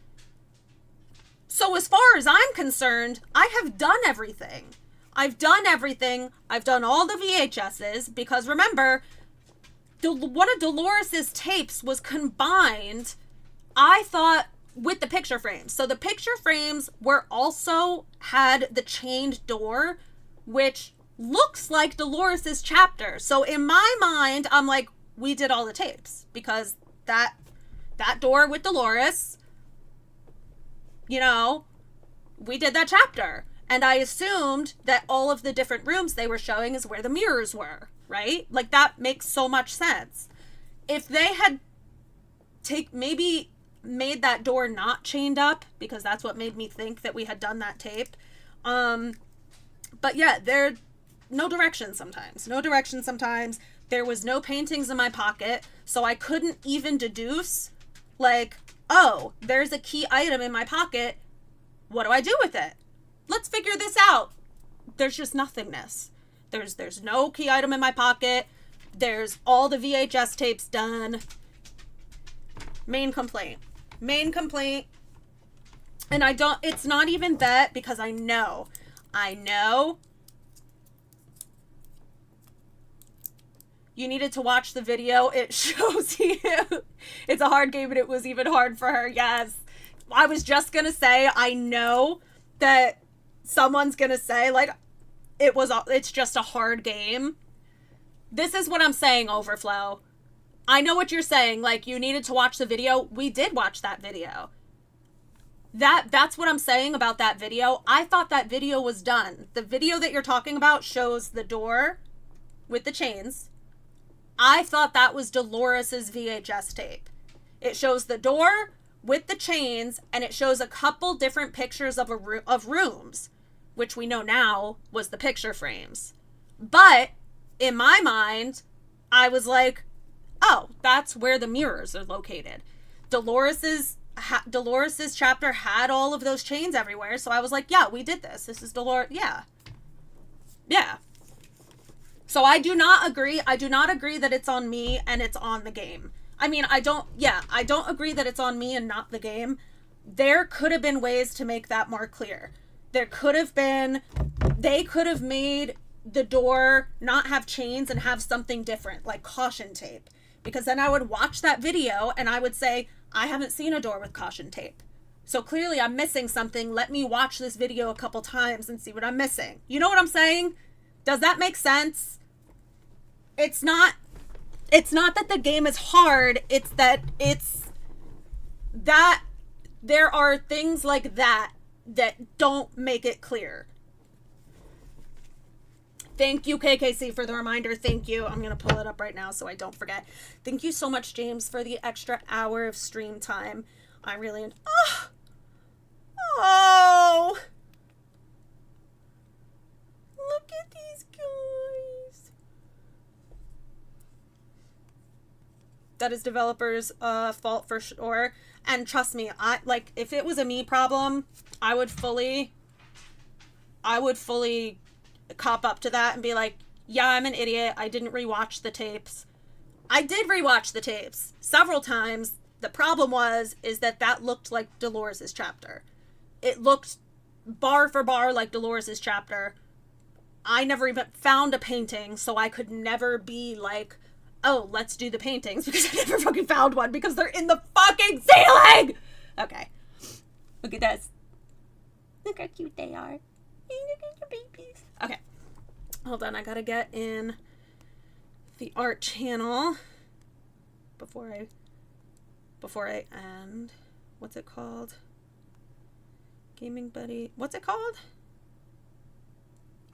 So as far as I'm concerned, I have done everything. I've done all the VHSs, because remember, one of Dolores's tapes was combined, I thought, with the picture frames. So the picture frames had the chained door, which looks like Dolores's chapter. So in my mind, I'm like, we did all the tapes, because that door with Dolores, we did that chapter. And I assumed that all of the different rooms they were showing is where the mirrors were, right? That makes so much sense. If they had maybe made that door not chained up, because that's what made me think that we had done that tape. But yeah, no direction sometimes. There was no paintings in my pocket, so I couldn't even deduce, oh, there's a key item in my pocket. What do I do with it? Let's figure this out. There's just nothingness. There's no key item in my pocket. There's all the VHS tapes done. Main complaint. And it's not even that, because I know. You needed to watch the video. It shows you. It's a hard game, and it was even hard for her. Yes. I was just going to say, I know that someone's going to say, like, it's just a hard game. This is what I'm saying, Overflow. I know what you're saying. Like, you needed to watch the video. We did watch that video. That's what I'm saying about that video. I thought that video was done. The video that you're talking about shows the door with the chains. I thought that was Dolores's VHS tape. It shows the door with the chains, and it shows a couple different pictures of rooms, which we know now was the picture frames. But in my mind, I was like, oh, that's where the mirrors are located. Dolores's chapter had all of those chains everywhere, so I was like, yeah, we did this. This is Dolores. Yeah. So I do not agree. I do not agree that it's on me and it's on the game. I mean, I don't agree that it's on me and not the game. There could have been ways to make that more clear. They could have made the door not have chains and have something different, like caution tape. Because then I would watch that video and I would say, I haven't seen a door with caution tape. So clearly I'm missing something. Let me watch this video a couple times and see what I'm missing. You know what I'm saying? Does that make sense? It's not that the game is hard. It's that there are things like that don't make it clear. Thank you, KKC, for the reminder. Thank you. I'm going to pull it up right now so I don't forget. Thank you so much, James, for the extra hour of stream time. I really... Oh! Look at these guys. That is developers' fault for sure. And trust me, if it was a me problem, I would fully cop up to that and be like, yeah, I'm an idiot. I didn't rewatch the tapes. I did rewatch the tapes several times. The problem is that looked like Dolores's chapter. It looked bar for bar like Dolores's chapter. I never even found a painting, so I could never be like, oh, let's do the paintings, because I never fucking found one because they're in the fucking ceiling! Okay. Look at this. Look how cute they are. Look at your babies. Okay. Hold on, I gotta get in the art channel before I end. What's it called? Gaming Buddy. What's it called?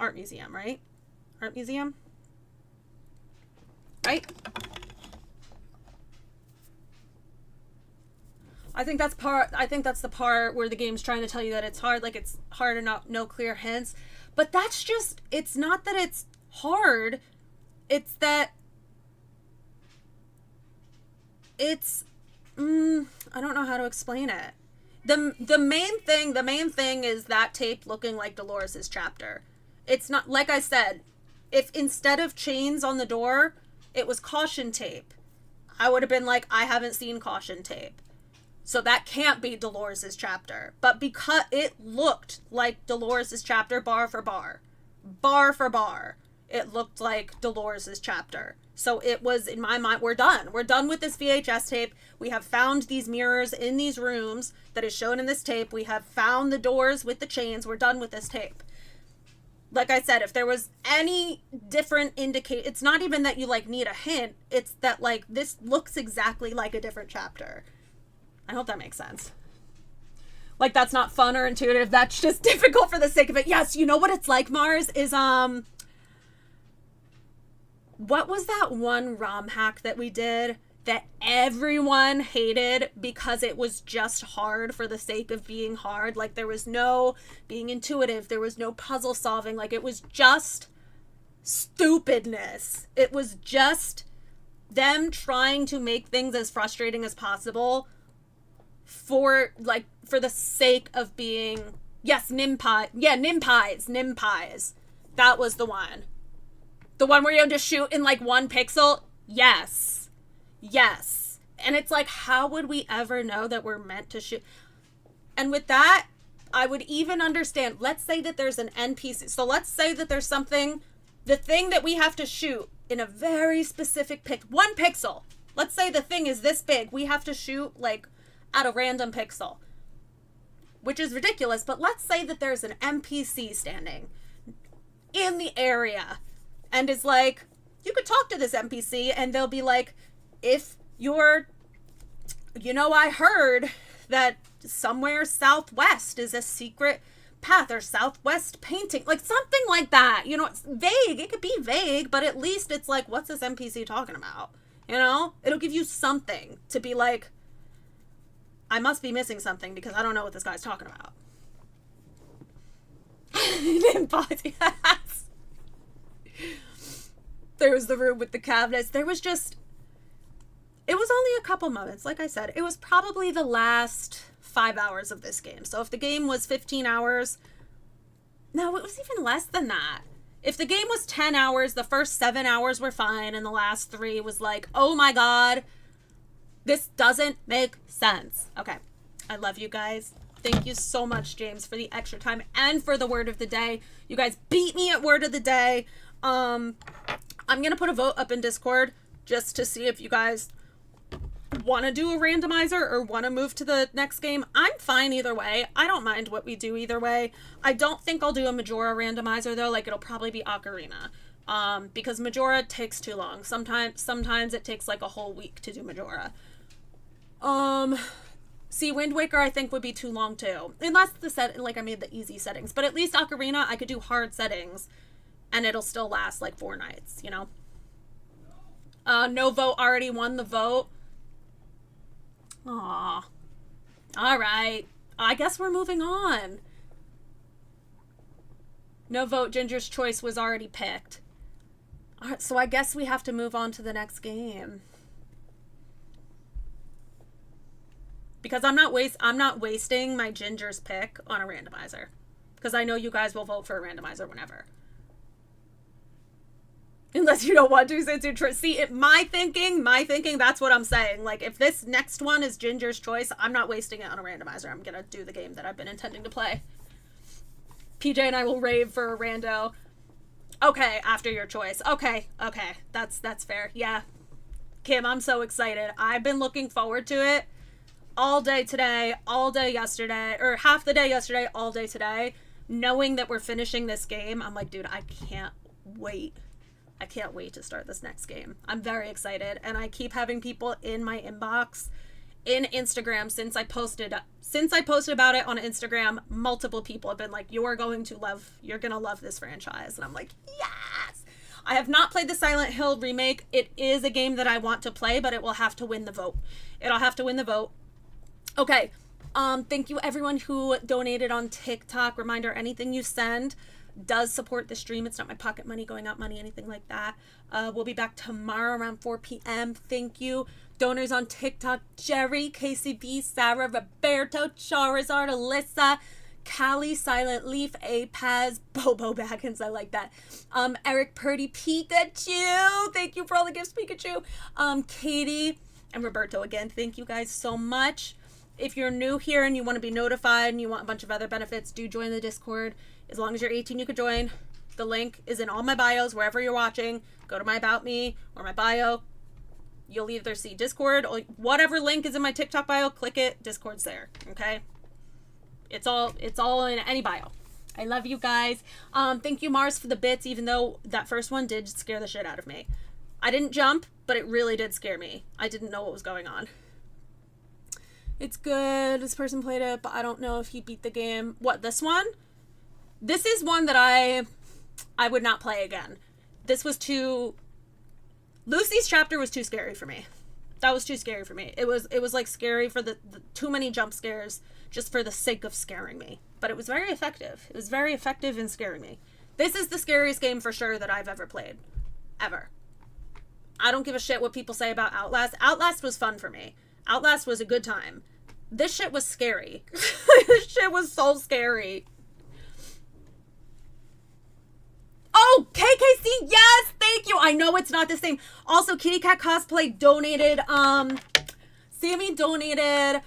Art Museum, right? Art Museum? Right? I think that's the part where the game's trying to tell you that it's hard, like it's hard and no clear hints. But that's just, it's not that it's hard, it's that it's, I don't know how to explain it. The main thing is that tape looking like Dolores's chapter. It's not, like I said, if instead of chains on the door, it was caution tape, I would have been like, I haven't seen caution tape. So that can't be Dolores's chapter. But because it looked like Dolores's chapter bar for bar, it looked like Dolores's chapter. So it was, in my mind, we're done. We're done with this VHS tape. We have found these mirrors in these rooms that is shown in this tape. We have found the doors with the chains. We're done with this tape. Like I said, if there was any different it's not even that you need a hint. It's that this looks exactly like a different chapter. I hope that makes sense. That's not fun or intuitive. That's just difficult for the sake of it. Yes, you know what it's like, Mars, is, what was that one ROM hack that we did that everyone hated because it was just hard for the sake of being hard? There was no being intuitive. There was no puzzle solving. It was just stupidness. It was just them trying to make things as frustrating as possible for the sake of being, yes, Nimpies. That was the one. The one where you have to shoot in 1 pixel. Yes. And it's how would we ever know that we're meant to shoot? And with that, I would even understand, let's say that there's an NPC. So let's say that there's something, the thing that we have to shoot in a very specific one pixel. Let's say the thing is this big. We have to shoot like at a random pixel, which is ridiculous. But let's say that there's an NPC standing in the area and is like, you could talk to this NPC and they'll be like, if you're, I heard that somewhere southwest is a secret path or southwest painting, like something like that. It's vague. It could be vague, but at least it's like, what's this NPC talking about? It'll give you something to be like, I must be missing something because I don't know what this guy's talking about. Yes. There was the room with the cabinets. It was only a couple moments. Like I said, it was probably the last 5 hours of this game. So if the game was 15 hours, no, it was even less than that. If the game was 10 hours, the first 7 hours were fine, and the last 3 was like, oh my god, this doesn't make sense. Okay, I love you guys. Thank you so much, James, for the extra time and for the word of the day. You guys beat me at word of the day. I'm gonna put a vote up in Discord just to see if you guys want to do a randomizer or want to move to the next game. I'm fine either way. I don't mind what we do either way. I don't think I'll do a Majora randomizer though. Like, it'll probably be Ocarina, because Majora takes too long. Sometimes it takes like a whole week to do Majora. See, Wind Waker I think would be too long too, unless I made the easy settings. But at least Ocarina I could do hard settings and it'll still last like 4 nights, No vote already won the vote. Aw. All right. I guess we're moving on. No vote. Ginger's choice was already picked. All right, so I guess we have to move on to the next game. Because I'm not wasting my Ginger's pick on a randomizer. Because I know you guys will vote for a randomizer whenever. Unless you don't want to, since you're see, my thinking, that's what I'm saying. Like, if this next one is Ginger's choice, I'm not wasting it on a randomizer. I'm gonna do the game that I've been intending to play. PJ and I will rave for a rando. Okay, after your choice. Okay, that's fair. Yeah. Kim, I'm so excited. I've been looking forward to it all day today, all day yesterday, or half the day yesterday, all day today. Knowing that we're finishing this game, I'm like, dude, I can't wait. I can't wait to start this next game. I'm very excited, and I keep having people in my inbox in Instagram since I posted about it on Instagram. Multiple people have been like, you're gonna love this franchise. And I'm like, yes! I have not played the Silent Hill remake. It is a game that I want to play, but it will have to win the vote. It'll have to win the vote. Okay. Thank you everyone who donated on TikTok. Reminder, anything you send does support the stream. It's not my pocket money, going out money, anything like that. We'll be back tomorrow around 4 p.m. Thank you. Donors on TikTok: Jerry, KCB, Sarah, Roberto, Charizard, Alyssa, Callie, Silent Leaf, Apaz, Bobo Baggins, I like that. Eric Purdy, Pikachu, thank you for all the gifts, Pikachu. Katie and Roberto again, thank you guys so much. If you're new here and you want to be notified and you want a bunch of other benefits, do join the Discord. As long as you're 18, you can join. The link is in all my bios, wherever you're watching. Go to my About Me or my bio. You'll either see Discord or whatever link is in my TikTok bio. Click it. Discord's there. Okay? It's all in any bio. I love you guys. Thank you, Mars, for the bits, even though that first one did scare the shit out of me. I didn't jump, but it really did scare me. I didn't know what was going on. It's good. This person played it, but I don't know if he beat the game. What, this one? This is one that I would not play again. This was too... Lucy's chapter was too scary for me. That was too scary for me. It was like scary for the too many jump scares just for the sake of scaring me. But it was very effective. It was very effective in scaring me. This is the scariest game for sure that I've ever played. Ever. I don't give a shit what people say about Outlast. Outlast was fun for me. Outlast was a good time. This shit was scary. This shit was so scary. Oh, KKC, yes, thank you. I know it's not the same. Also, Kitty Cat Cosplay donated, Sammy donated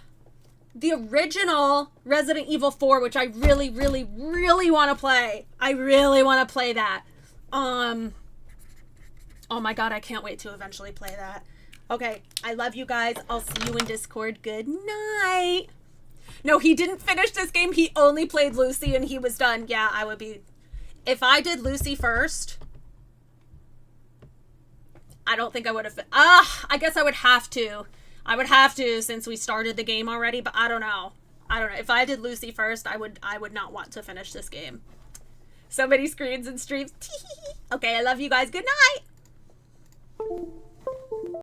the original Resident Evil 4, which I really, really, really want to play. I really want to play that. Oh my god, I can't wait to eventually play that. Okay, I love you guys. I'll see you in Discord. Good night. No, he didn't finish this game. He only played Lucy and he was done. Yeah, I would be... If I did Lucy first, I don't think I would have... I guess I would have to. I would have to since we started the game already, but I don't know. I don't know. If I did Lucy first, I would not want to finish this game. So many screens and streams. Okay, I love you guys. Good night.